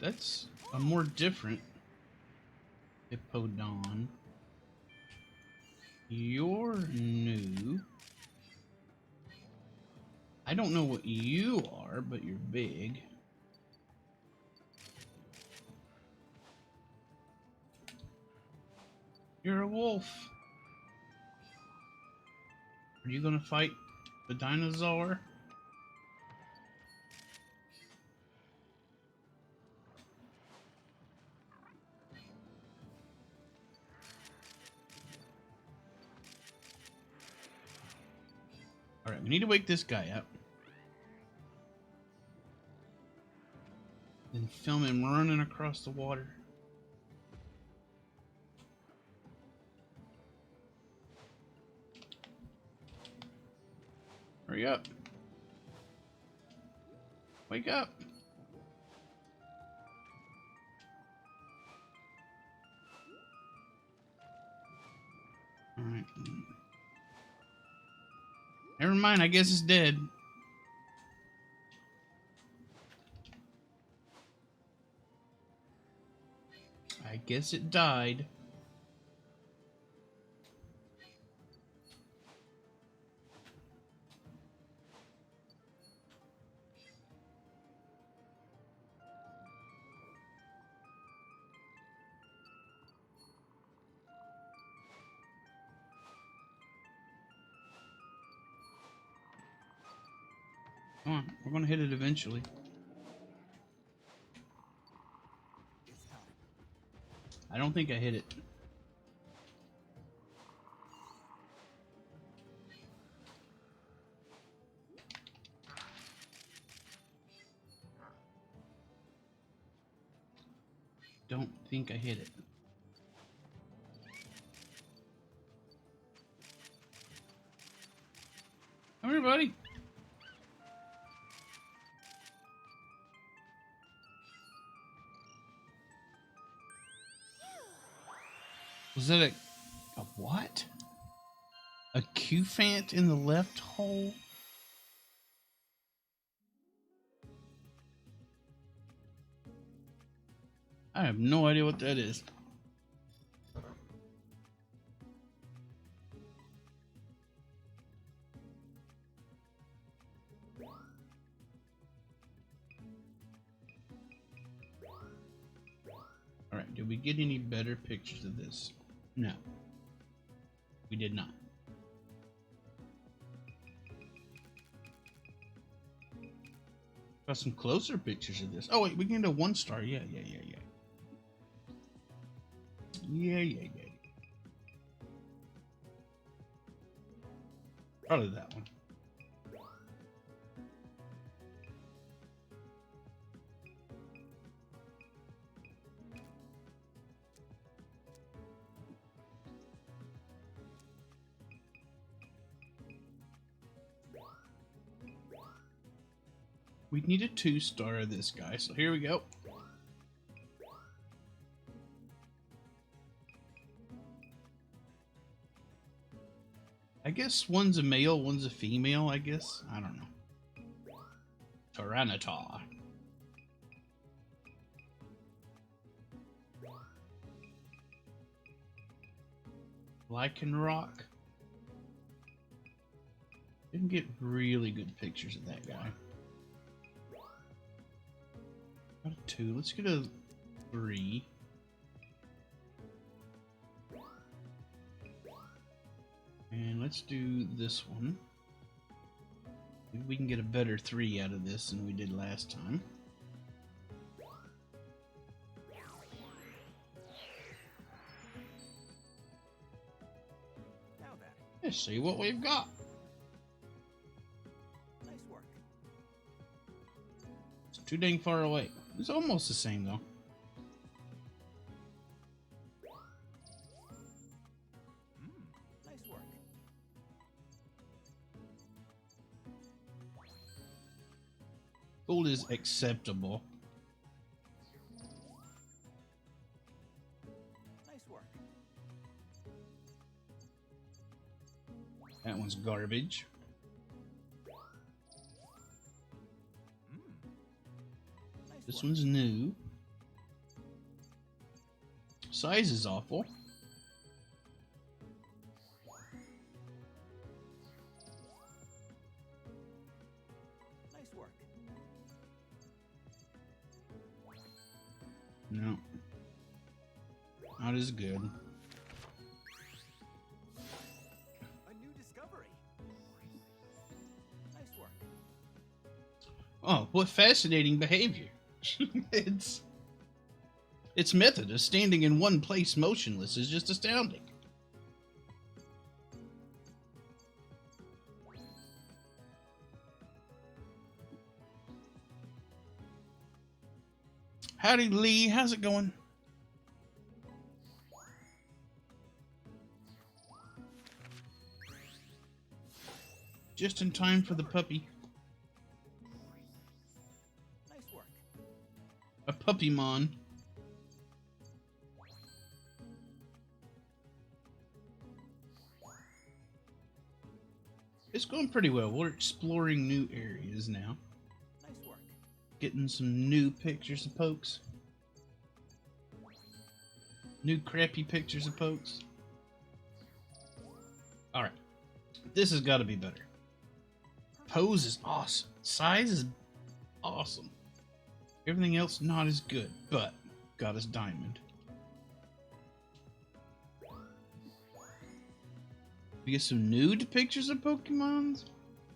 That's a more different Hippodon. You're new. I don't know what you are, but you're big. You're a wolf. Are you gonna fight the dinosaur? Alright, we need to wake this guy up. Then film him running across the water. Hurry up. Wake up. Alright. Never mind, I guess it's dead. I guess it died. Come on, we're gonna hit it eventually. I don't think I hit it. Don't think I hit it. Come here, buddy. Was that a what? A Q-Fant in the left hole? I have no idea what that is. Alright, did we get any better pictures of this? No. We did not. Got some closer pictures of this. Oh wait, we can do 1 star. Yeah. Yeah. Probably that one. We need a 2-star of this guy, so here we go. I guess one's a male, one's a female, I guess. I don't know. Tyranitar. Lycanroc. Didn't get really good pictures of that guy. Got a 2. Let's get a 3. And let's do this one. Maybe we can get a better 3 out of this than we did last time. Now then, Let's see what we've got. nice work. It's too dang far away. It's almost the same though. Nice work. Gold is acceptable. Nice work. That one's garbage. Nice This work. one's new. Size is awful. Nice work. No. Not as good. A new discovery. Nice work. Oh, what fascinating behavior. Its method of standing in one place motionless is just astounding. Howdy, Lee. How's it going? Just in time for the puppy. Nice work. A Puppymon. It's going pretty well. We're exploring new areas now. Nice work. Getting some new pictures of Pokes. New crappy pictures of Pokes. Alright. This has got to be better. Pose is awesome. Size is awesome. Everything else not as good, but got us diamond. We get some nude pictures of Pokemons.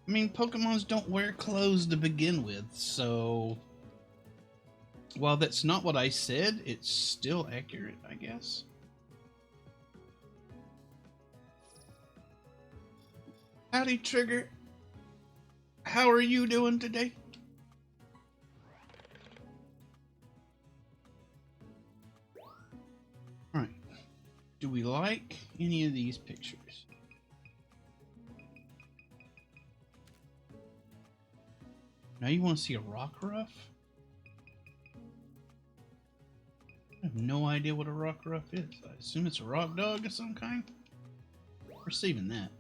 I mean, Pokemons don't wear clothes to begin with, so while that's not what I said, it's still accurate, I guess. Howdy, Trigger. How are you doing today? Alright. Do we like any of these pictures? Now you want to see a Rockruff? I have no idea what a Rockruff is. I assume it's a rock dog of some kind. We're saving that.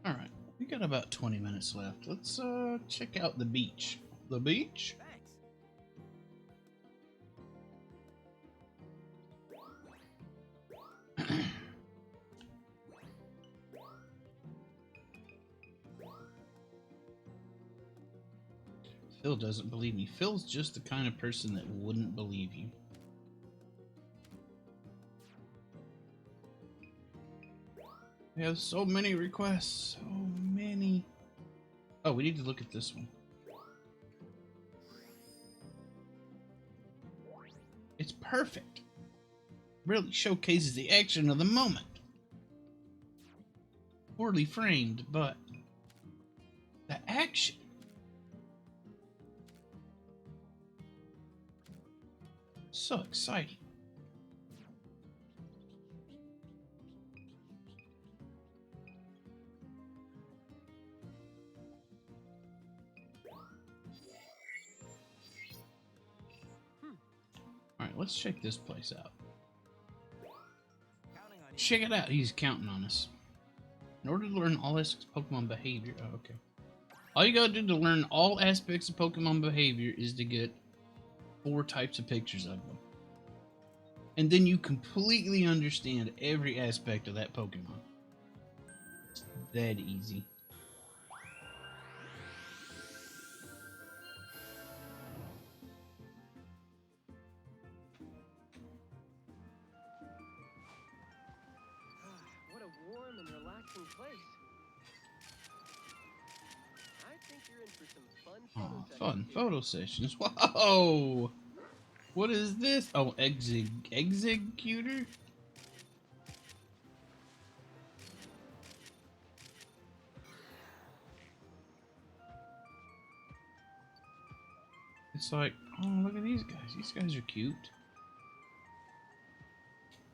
Alright, we got about 20 minutes left. Let's check out the beach. The beach? Thanks. Phil doesn't believe me. Phil's just the kind of person that wouldn't believe you. We have so many requests. So many. Oh, we need to look at this one. It's perfect. Really showcases the action of the moment. Poorly framed, but the action. So exciting. Alright, let's check this place out. Counting on you. Check it out. He's counting on us. In order to learn all aspects of Pokemon behavior. Oh, okay. All you gotta do to learn all aspects of Pokemon behavior is to get 4 types of pictures of them. And then you completely understand every aspect of that Pokemon. It's that easy. What a warm and relaxing place. I think you're in for some fun photo Oh, sessions fun here. photo sessions. Whoa! What is this? Oh, executor? It's like, oh, look at these guys. These guys are cute.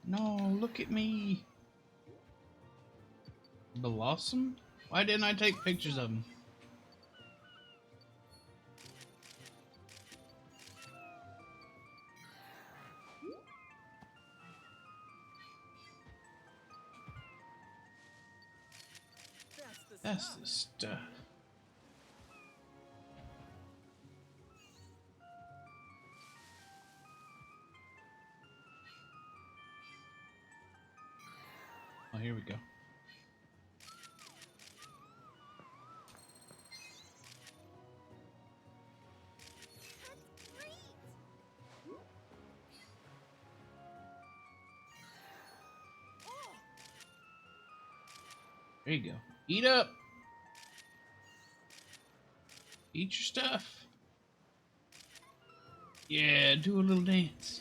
No, look at me. Blossom? Why didn't I take pictures of them? That's the stuff. Oh, here we go. There you go. Eat up. Eat your stuff. Yeah, do a little dance.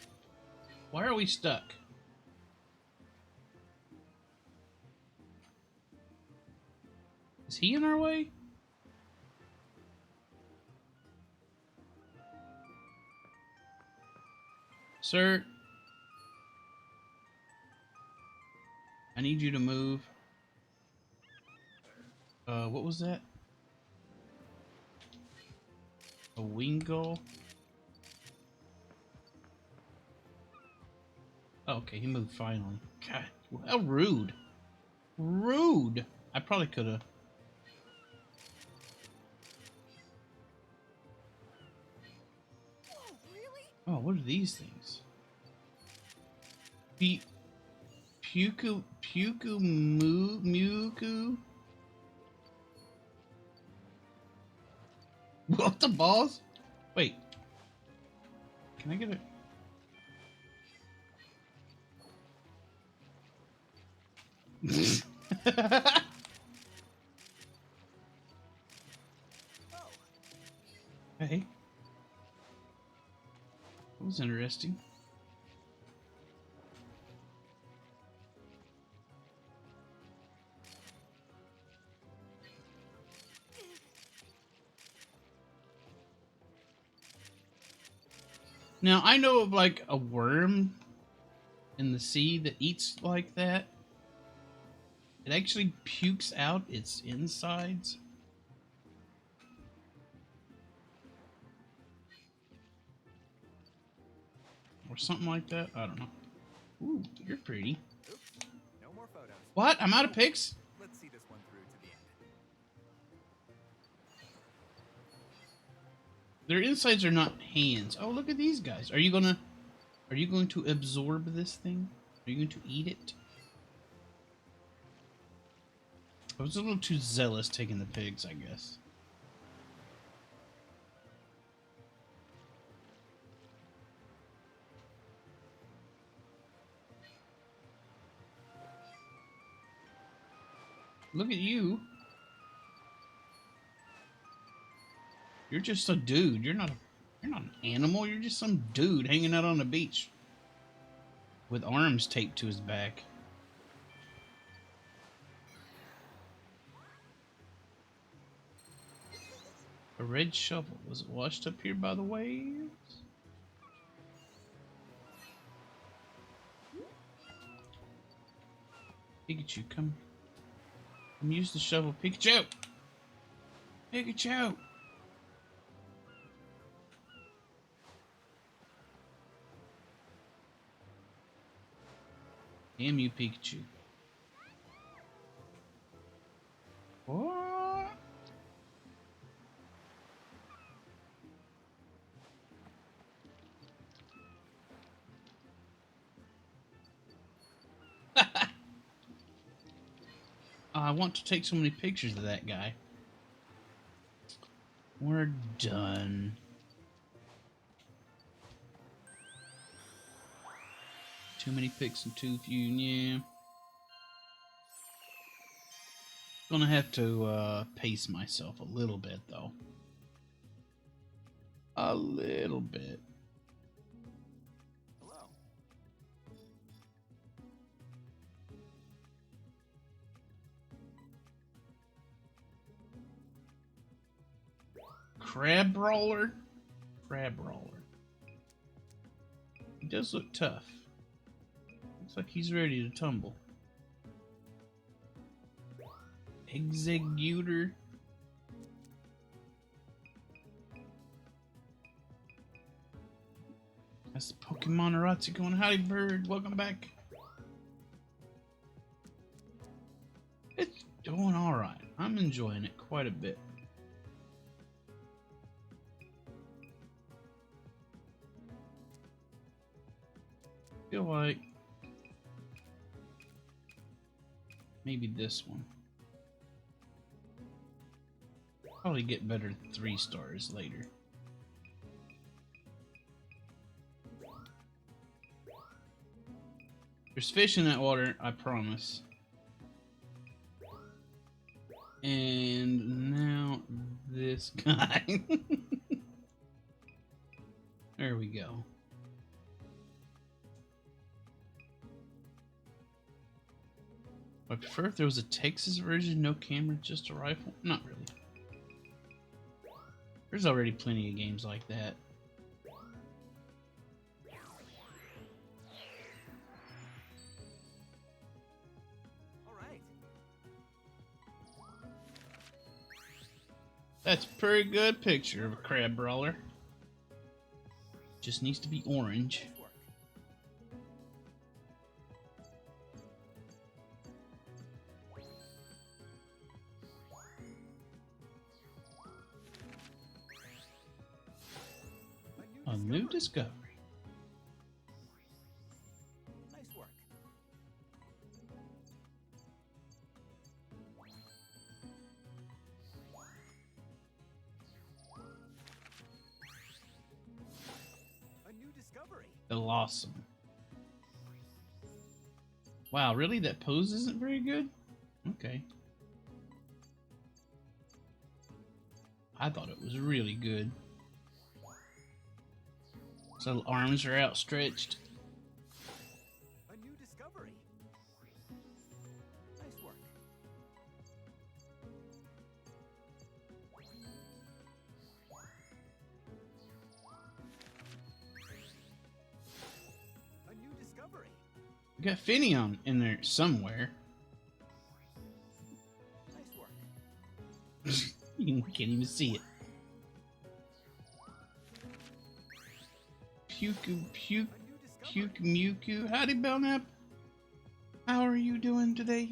Why are we stuck? Is he in our way? Sir? I need you to move. What was that? A Wingull? Oh, okay, he moved finally. God, how rude. Rude! I probably could have. Whoa, really? Oh, what are these things? Muku? What the balls? Wait. Can I get it? Hey. That was interesting. Now, I know of like a worm in the sea that eats like that. It actually pukes out its insides. Or something like that. I don't know. Ooh, you're pretty. Oops, no more photos. What? I'm out of pics? Let's see this one through to the end. Their insides are not hands. Oh, look at these guys. Are you going to absorb this thing? Are you going to eat it? I was a little too zealous taking the pigs, I guess. Look at you. You're just a dude. You're not an animal. You're just some dude hanging out on the beach with arms taped to his back. A red shovel. Was it washed up here by the waves? Pikachu, come use the shovel. Pikachu! Pikachu! Damn you, Pikachu. What? I want to take so many pictures of that guy. We're done. Too many pics and too few, yeah. Gonna have to pace myself a little bit, though. A little bit. Hello. Crab roller? Crab roller. He does look tough. Looks like he's ready to tumble. Executor. That's Pokemon Aratsu going. Howdy, bird. Welcome back. It's doing alright. I'm enjoying it quite a bit. Feel like maybe this one. Probably get better 3 stars later. There's fish in that water, I promise. And now this guy. There we go. I prefer if there was a Texas version, no camera, just a rifle. Not really. There's already plenty of games like that. All right. That's a pretty good picture of a crab brawler. Just needs to be orange. Nice work. A new discovery. Nice work. A new discovery. Awesome. Wow, really? That pose isn't very good? Okay. I thought it was really good. So arms are outstretched. A new discovery. Nice work. A new discovery. We got Finneon in there somewhere. Nice work. You can't even see it. Puke, A new discovery. Puke, Mewtwo. Howdy, Belknap. How are you doing today?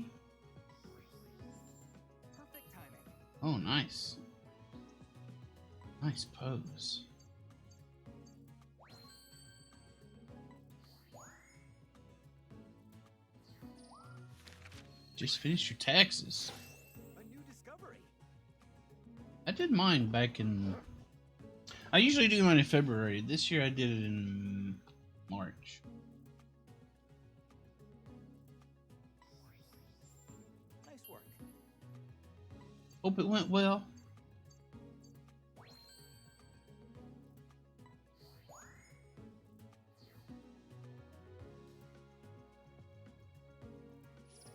Perfect timing. Oh, nice. Nice pose. Just finished your taxes. A new discovery. I did mine back in... I usually do mine in February. This year I did it in March. Nice work. Hope it went well.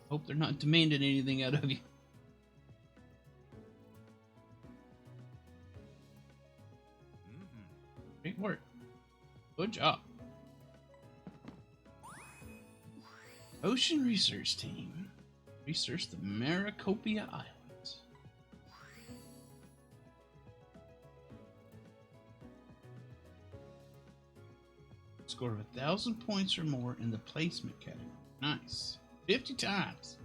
Hope they're not demanding anything out of you. Great work. Good job. Ocean Research Team. Research the Maracopia Islands. Score of 1,000 points or more in the placement category. Nice. 50 times.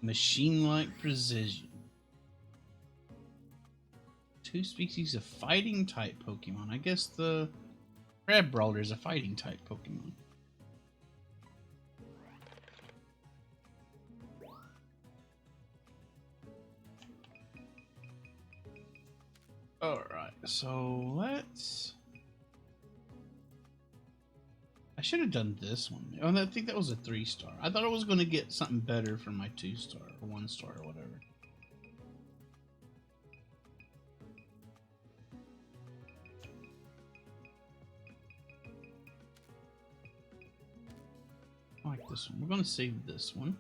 Machine-like precision. 2 species of fighting type Pokemon. I guess the Crab Brawler is a fighting type Pokemon. Alright, so let's... I should have done this one. Oh, I think that was a 3-star. I thought I was going to get something better for my 2-star or 1-star or whatever. I like this one. We're going to save this one.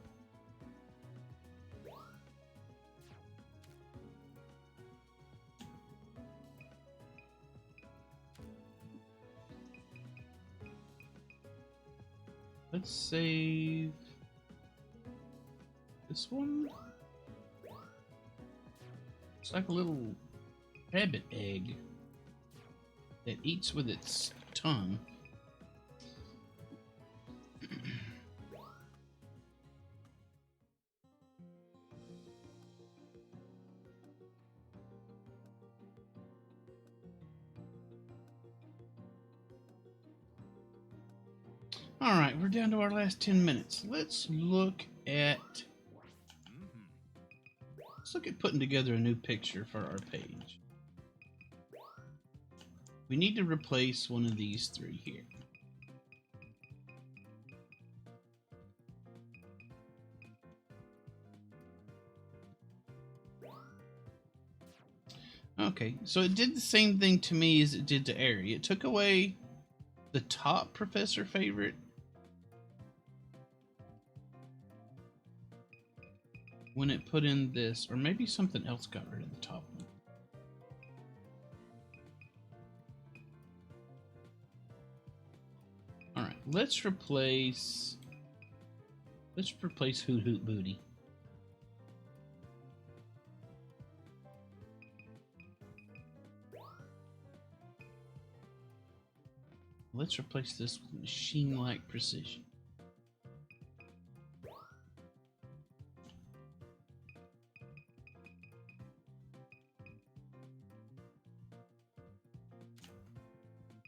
Let's save this one. It's like a little rabbit egg that eats with its tongue. Alright, we're down to our last 10 minutes. Let's look at putting together a new picture for our page. We need to replace one of these 3 here. Okay, so it did the same thing to me as it did to Aerie. It took away the top professor favorite when it put in this, or maybe something else got rid of the top one. Alright, let's replace Hoot Hoot Booty. Let's replace this with machine-like precision.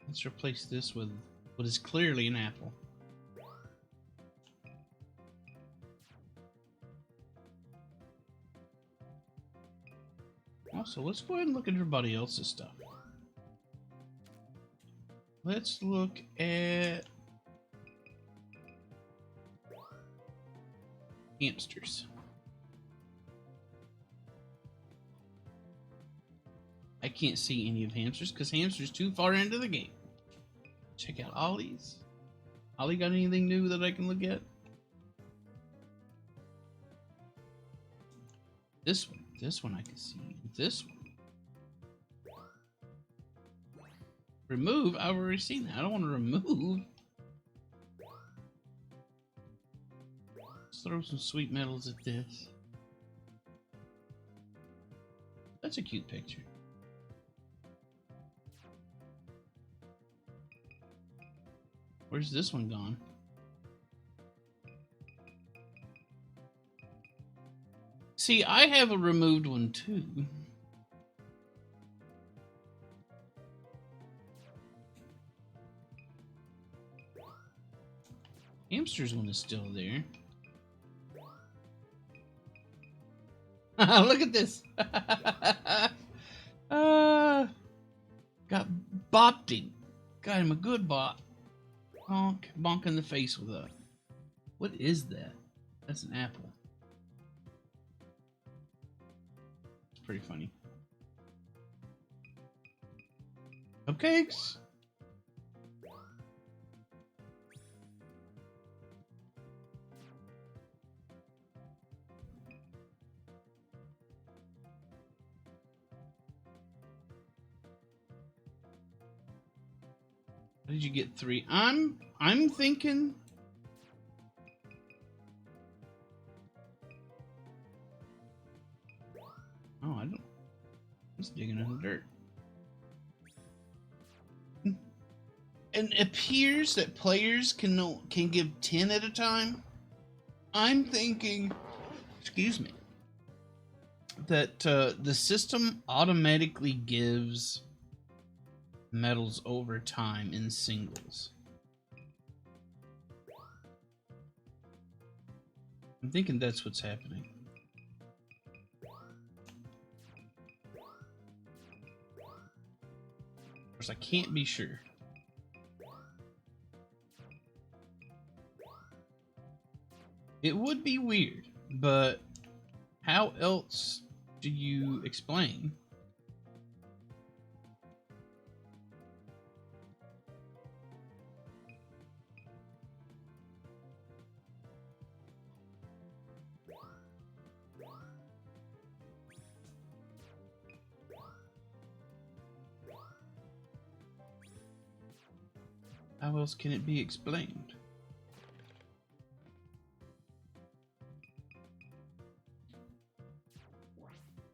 Let's replace this with what is clearly an apple. Also, let's go ahead and look at everybody else's stuff. Let's look at hamsters. I can't see any of hamsters because hamsters too far into the game. Check out Ollie's. Ollie got anything new that I can look at? This one I can see. This one. Remove? I've already seen that. I don't want to remove. Let's throw some sweet metals at this. That's a cute picture. Where's this one gone? See, I have a removed one too. Hamster's one is still there. Look at this. Got bopped him. Got him a good bop. Bonk. Bonk in the face with a... What is that? That's an apple. It's pretty funny. Cupcakes? How did you get 3? I'm thinking. Oh, I don't. He's digging in the dirt. And it appears that players can give 10 at a time. I'm thinking, excuse me, that the system automatically gives medals over time in singles. I'm thinking that's what's happening. Of course, I can't be sure. It would be weird, but how else do you explain? How else can it be explained?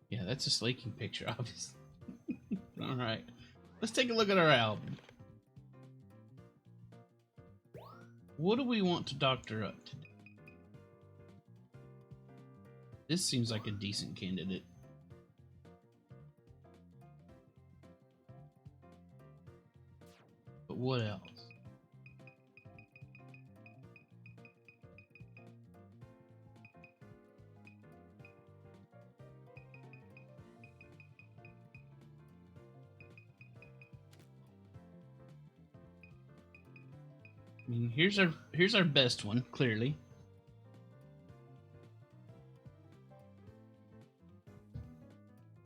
Yeah, that's a slaking picture, obviously. Alright. Let's take a look at our album. What do we want to doctor up today? This seems like a decent candidate. But what else? I mean, here's our best one, clearly.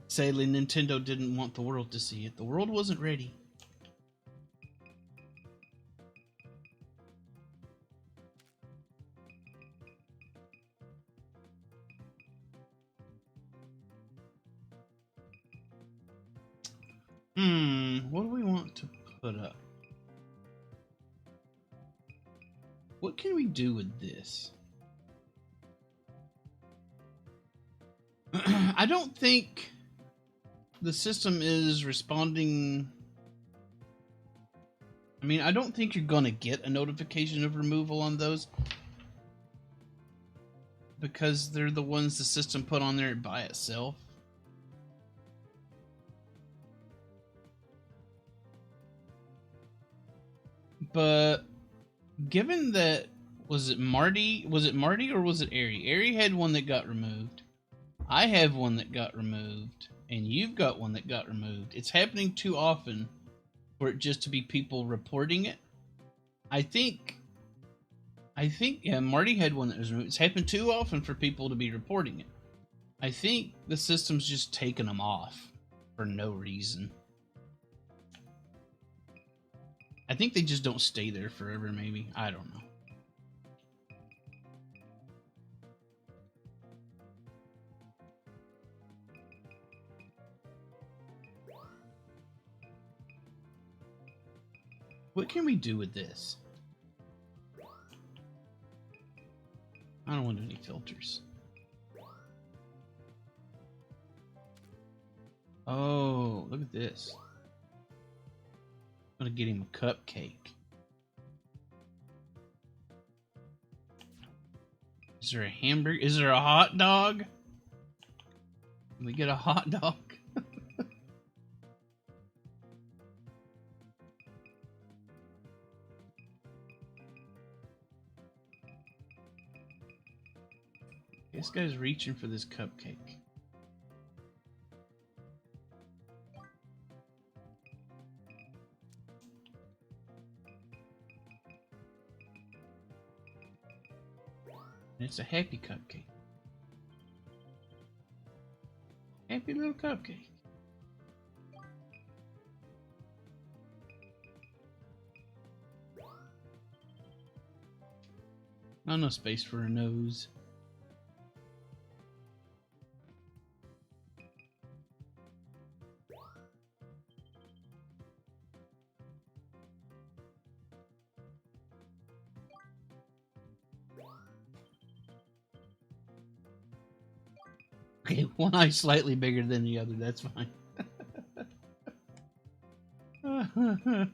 Sadly, Nintendo didn't want the world to see it. The world wasn't ready. What do we want to put up? What can we do with this? I don't think the system is responding. I mean, I don't think you're gonna get a notification of removal on those because they're the ones the system put on there by itself. But given that, was it Marty or was it Airy? Airy had one that got removed. I have one that got removed, and you've got one that got removed. It's happening too often for it just to be people reporting it. I think yeah, Marty had one that was removed. It's happened too often for people to be reporting it. I think the system's just taking them off for no reason. I think they just don't stay there forever, maybe. I don't know. What can we do with this? I don't want any filters. Oh, look at this. I'm gonna get him a cupcake. Is there a hamburger? Is there a hot dog? Can we get a hot dog? This guy's reaching for this cupcake. And it's a happy cupcake. Happy happy little cupcake. Not enough space for a nose. Okay, one eye slightly bigger than the other, that's fine. I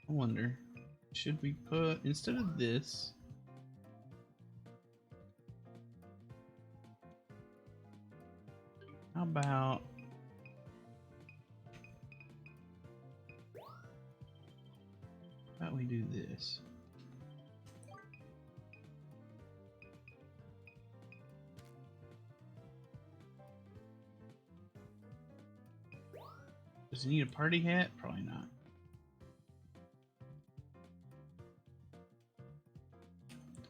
wonder, should we put, instead of this, how about we do this? Does he need a party hat? Probably not.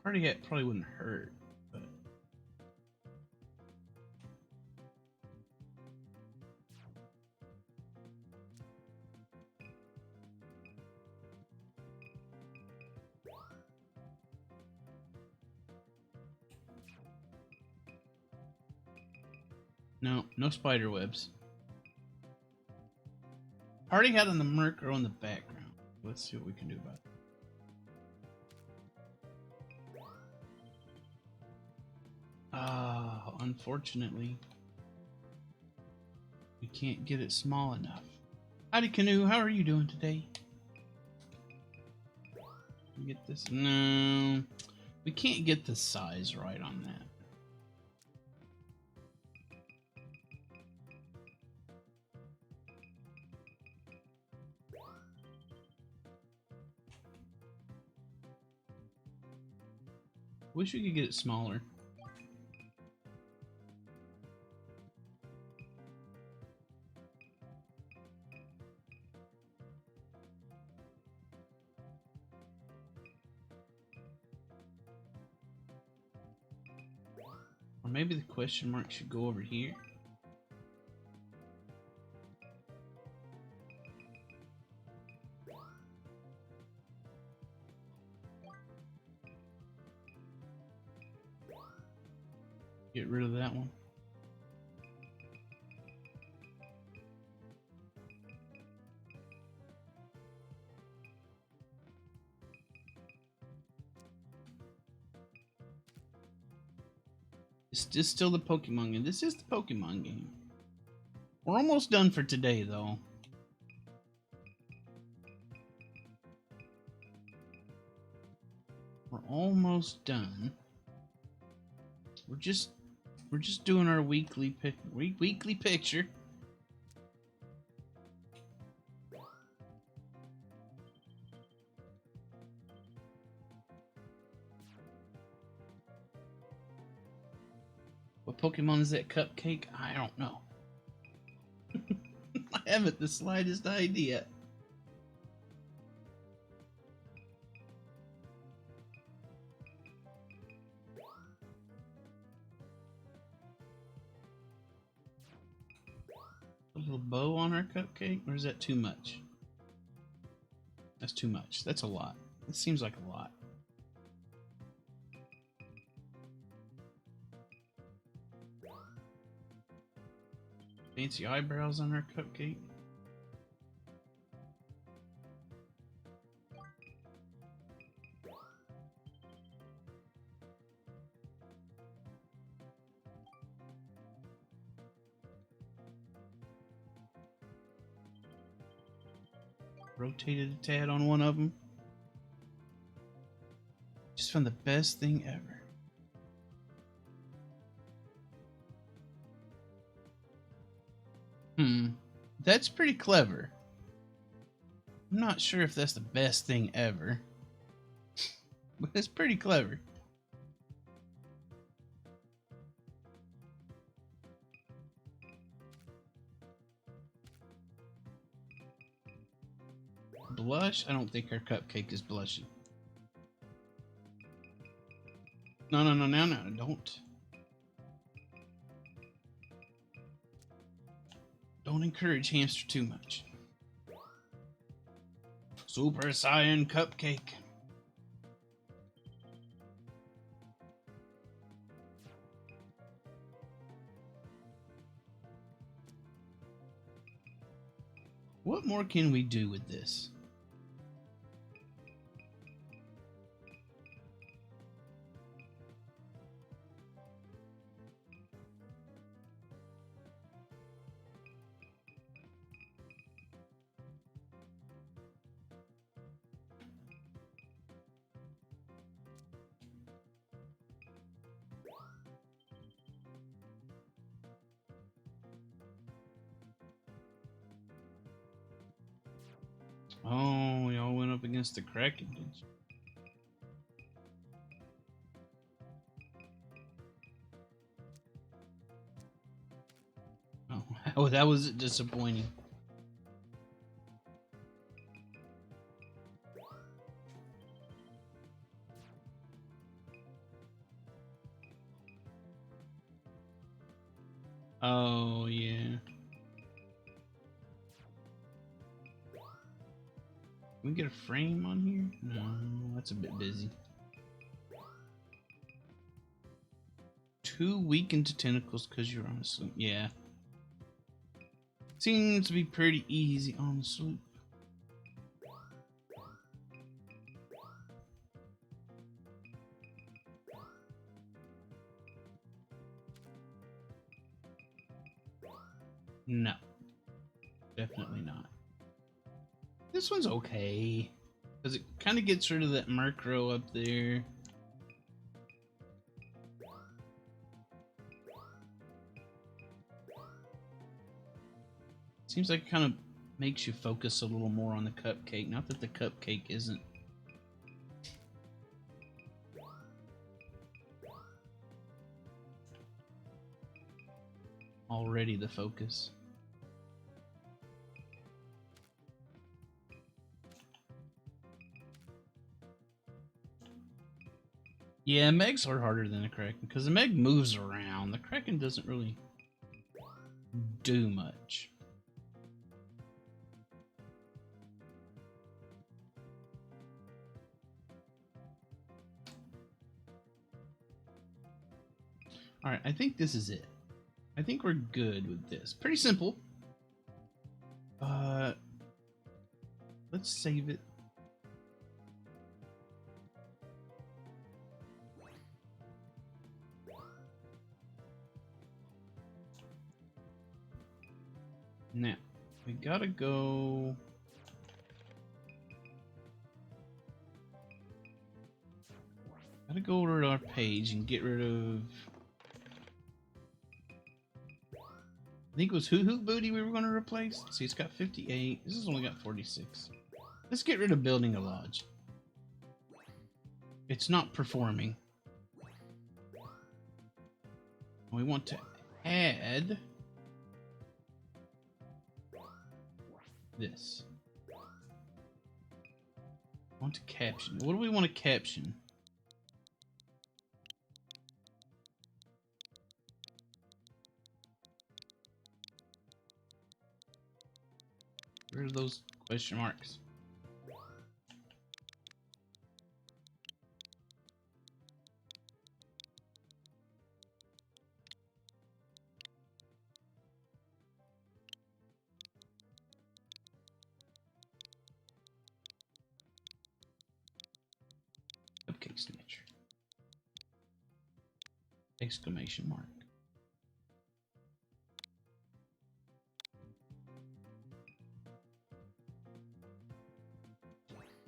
Party hat probably wouldn't hurt, but no spider webs. Party hat on the Merc or on the background. Let's see what we can do about it. Ah, unfortunately, we can't get it small enough. Howdy, Canoe. How are you doing today? Get this? No, we can't get the size right on that. Wish we could get it smaller. Or maybe the question mark should go over here. Get rid of that one. It's just still the Pokemon game. This is the Pokemon game. We're almost done for today, though. We're almost done. We're just doing our weekly picture. What Pokemon is that cupcake? I don't know. I haven't the slightest idea. A little bow on our cupcake, or is that too much? That's too much. That's a lot. It seems like a lot. Fancy eyebrows on our cupcake. Rotated a tad on one of them. Just found the best thing ever. That's pretty clever. I'm not sure if that's the best thing ever, but it's pretty clever. Blush? I don't think our cupcake is blushing. No, don't. Don't encourage hamster too much. Super Saiyan Cupcake. What more can we do with this? Oh, y'all went up against the Kraken, did you? Oh, that was disappointing. Oh, yeah. Can we get a frame on here? No, that's a bit busy. 2 weakened tentacles because you're on a sloop. Yeah. Seems to be pretty easy on the sloop. No. Definitely not. This one's okay. Because it kind of gets rid of that Murkrow up there. Seems like it kind of makes you focus a little more on the cupcake. Not that the cupcake isn't. Already the focus. Yeah, Megs are harder than the Kraken because the Meg moves around. The Kraken doesn't really do much. Alright, I think this is it. I think we're good with this. Pretty simple. Let's save it. Now, we gotta go... Gotta go to our page and get rid of... I think it was Hoo Hoo Booty we were going to replace. See, it's got 58. This has only got 46. Let's get rid of Building a Lodge. It's not performing. We want to add this. I want to caption. What do we want to caption? Where are those question marks? Cupcake Snatcher. Exclamation mark.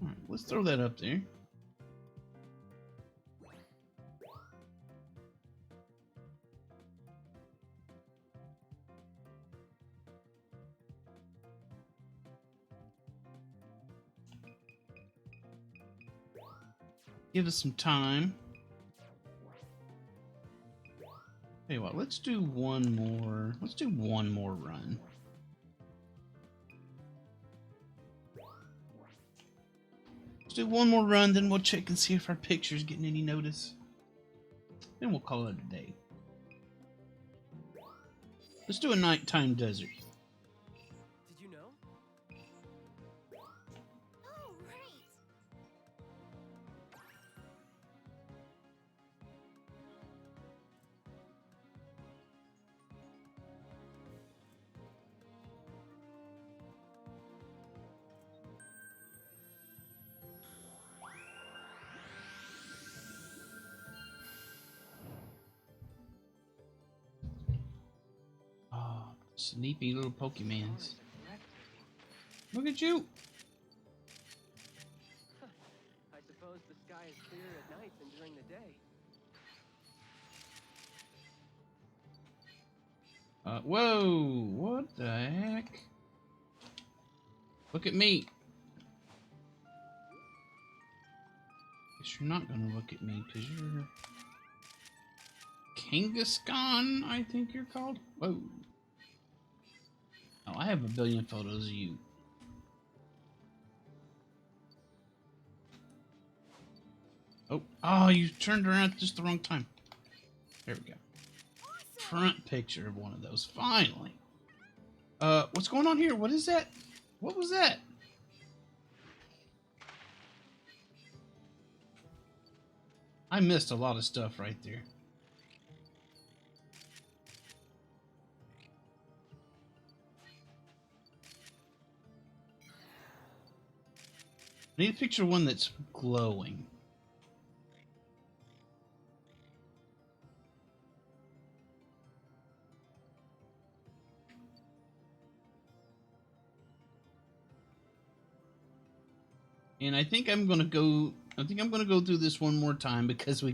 Alright, let's throw that up there. Give us some time. Tell you what, let's do one more. Let's do one more run. Let's do one more run, then we'll check and see if our picture's getting any notice. Then we'll call it a day. Let's do a nighttime desert. Sleepy little Pokemans. Is breathtaking. Look at you. I suppose the sky is clearer at night than during the day. Whoa, what the heck? Look at me. Guess you're not gonna look at me because you're Kangaskhan, I think you're called. Whoa. Oh, I have a billion photos of you. Oh, you turned around at just the wrong time. There we go. Front picture of one of those, finally. What's going on here? What is that? What was that? I missed a lot of stuff right there. I need to picture one that's glowing. And I think I'm gonna go through this one more time because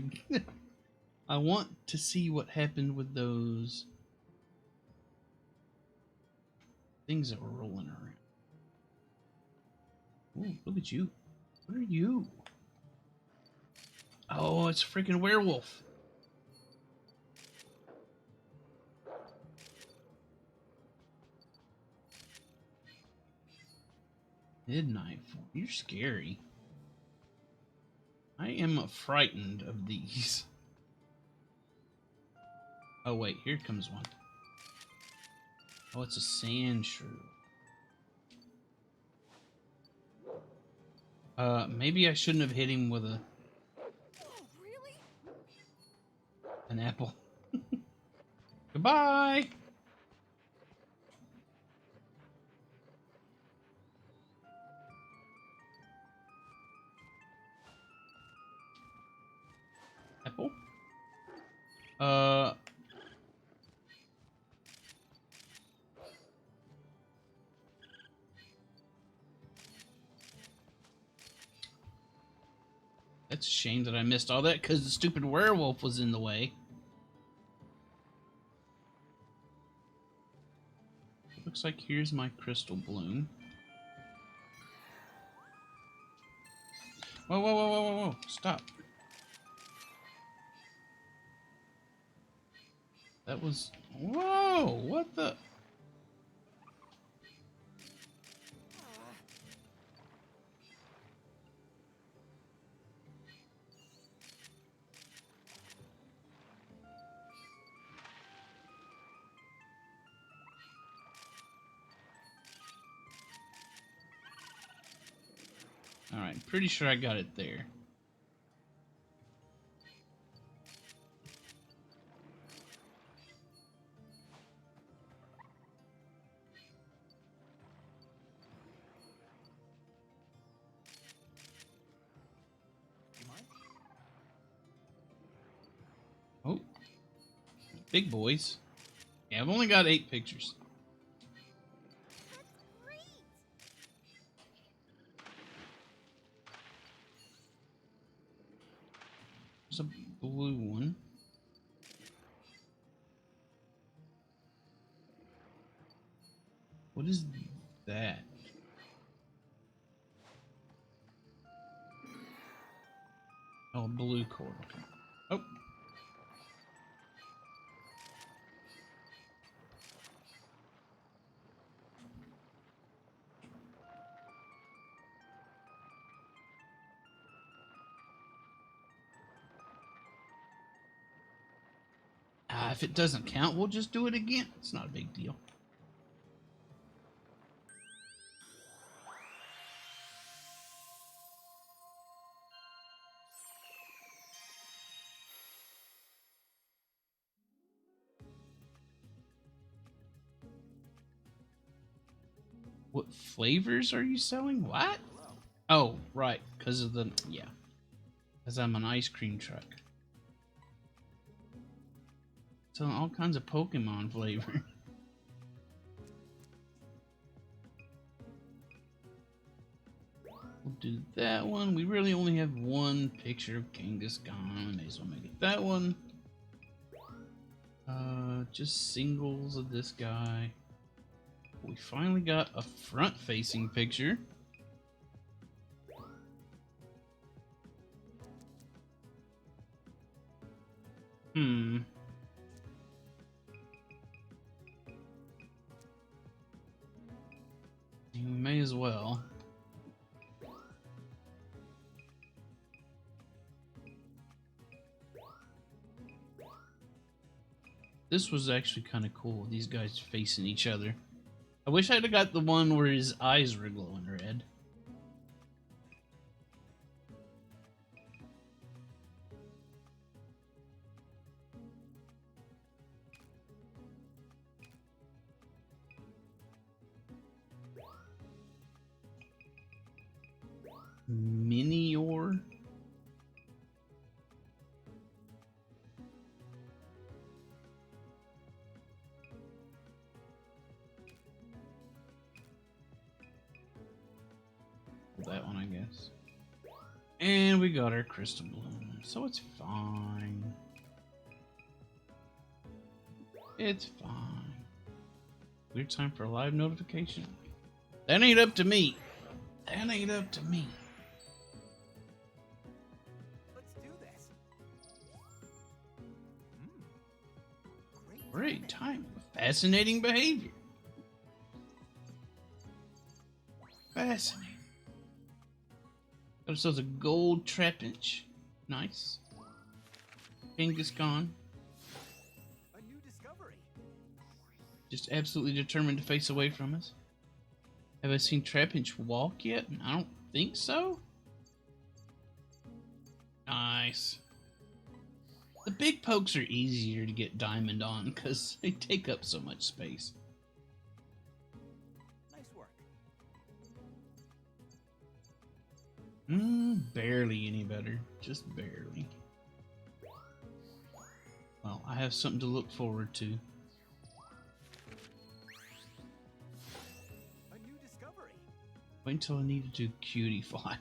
I want to see what happened with those things that were rolling around. Ooh, look at you. What are you? Oh, it's a freaking werewolf. Midnight Form. You're scary. I am frightened of these. Oh wait, here comes one. Oh, it's a sand shrew. Maybe I shouldn't have hit him with a Really? an apple. Goodbye. Apple. That's a shame that I missed all that because the stupid werewolf was in the way. Looks like here's my crystal bloom. Whoa, whoa, whoa, whoa, whoa, whoa. Stop. That was... Whoa! What the... Alright, pretty sure I got it there. You mind? Oh. Big boys. Yeah, I've only got 8 pictures. Great. There's a blue one. What is that? Oh, blue cord. Oh. If it doesn't count, we'll just do it again. It's not a big deal. What flavors are you selling? What? Oh, right. Because of the... Yeah. Because I'm an ice cream truck. Selling all kinds of Pokemon flavor. We'll do that one. We really only have one picture of Kangaskhan. We may as well make it that one. Just singles of this guy. We finally got a front-facing picture. We may as well. This was actually kind of cool. These guys facing each other. I wish I'd have got the one where his eyes were glowing red. Minior. That one, I guess. And we got our crystal bloom, so it's fine. It's fine. Weird time for a live notification. That ain't up to me. That ain't up to me. Let's do this. Great time. Fascinating behavior. Fascinating. Got ourselves a gold Trapinch. Nice. Kangaskhan. A new discovery. Just absolutely determined to face away from us. Have I seen Trapinch walk yet? I don't think so. Nice. The big pokes are easier to get diamond on because they take up so much space. Nice work. Barely any better. Just barely. Well, I have something to look forward to. A new discovery. Wait until I need to do Cutie Fly.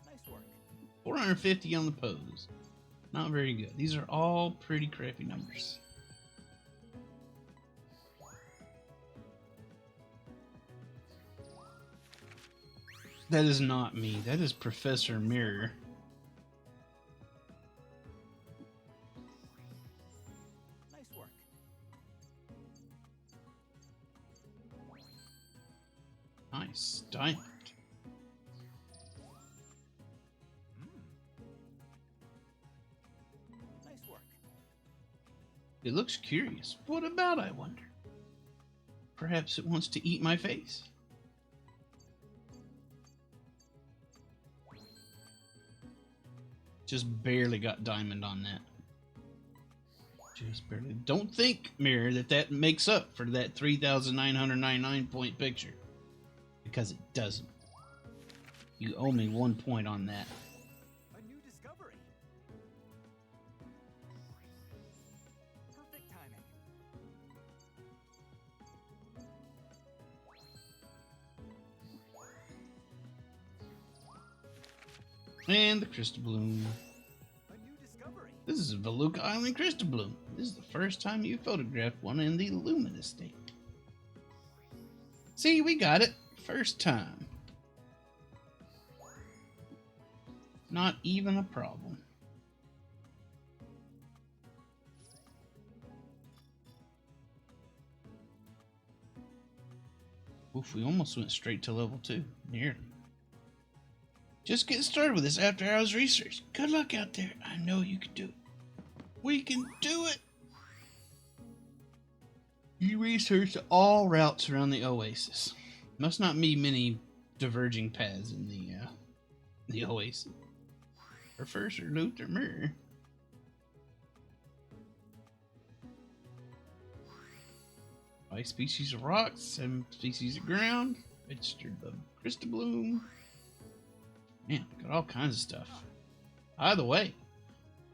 Nice work. 450 on the pose. Not very good. These are all pretty crappy numbers. That is not me. That is Professor Mirror. Nice work. Nice. Diamond. Nice work. It looks curious. What about, I wonder? Perhaps it wants to eat my face. Just barely got diamond on that. Just barely. Don't think, Mirror, that makes up for that 3,999 point picture. Because it doesn't. You owe me 1 point on that. A new discovery. Perfect timing. And the Crystal Bloom. A new discovery. This is a Veluca Island Crystal Bloom. This is the first time you photographed one in the luminous state. See, we got it. First time. Not even a problem. Oof, we almost went straight to level 2. Nearly. Just getting started with this after hours research. Good luck out there. I know you can do it. We can do it. You researched all routes around the oasis. Must not be many diverging paths in the oasis. Professor Luther Mirror. Five species of rocks, 7 species of ground, registered the Crystal Bloom. Man, got all kinds of stuff. By the way,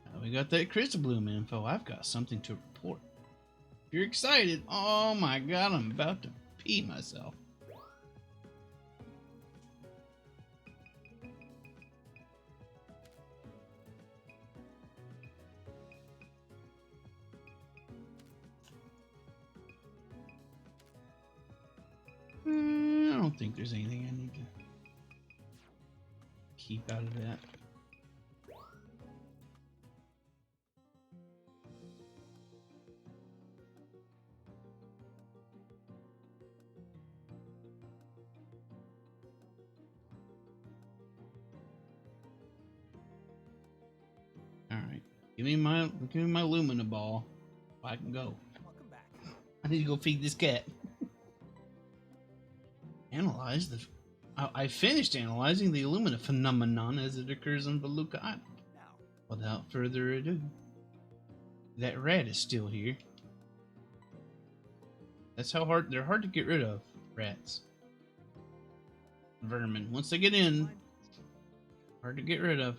now we got that Crystal Bloom info. I've got something to report. If you're excited, oh my god, I'm about to pee myself. I don't think there's anything I need to keep out of that. Alright. Give me my Lumina ball. I can go. Welcome back. I need to go feed this cat. Analyze the... I finished analyzing the Illumina phenomenon as it occurs on Valuka Island. Now, Without further ado, that rat is still here. That's how hard they're hard to get rid of. Rats, vermin. Once they get in, hard to get rid of.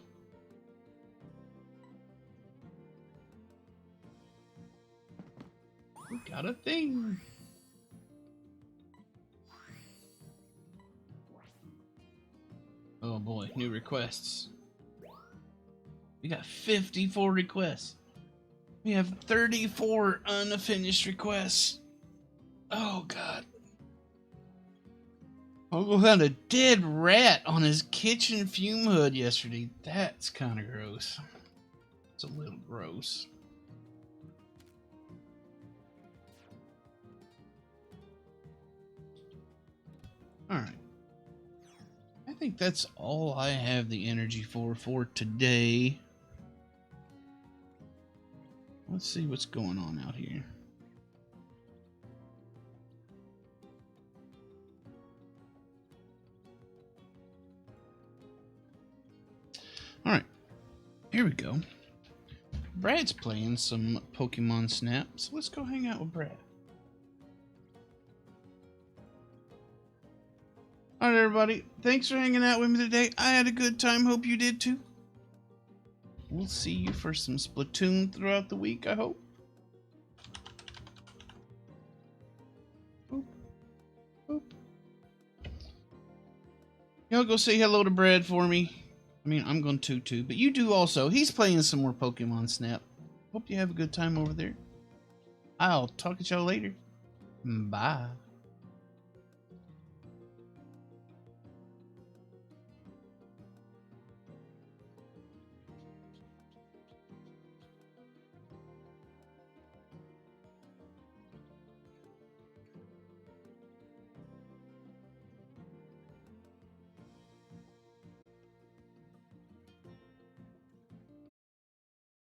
We got a thing. Oh boy, new requests. We got 54 requests. We have 34 unfinished requests. Oh god. Uncle found a dead rat on his kitchen fume hood yesterday. That's kind of gross. It's a little gross. Alright. I think that's all I have the energy for today. Let's see what's going on out here. Alright. Here we go. Brad's playing some Pokemon Snap, so let's go hang out with Brad. Alright everybody, thanks for hanging out with me today. I had a good time, hope you did too. We'll see you for some Splatoon throughout the week, I hope. Boop. Boop. Y'all go say hello to Brad for me. I mean, I'm going to too, but you do also. He's playing some more Pokemon Snap. Hope you have a good time over there. I'll talk to y'all later. Bye.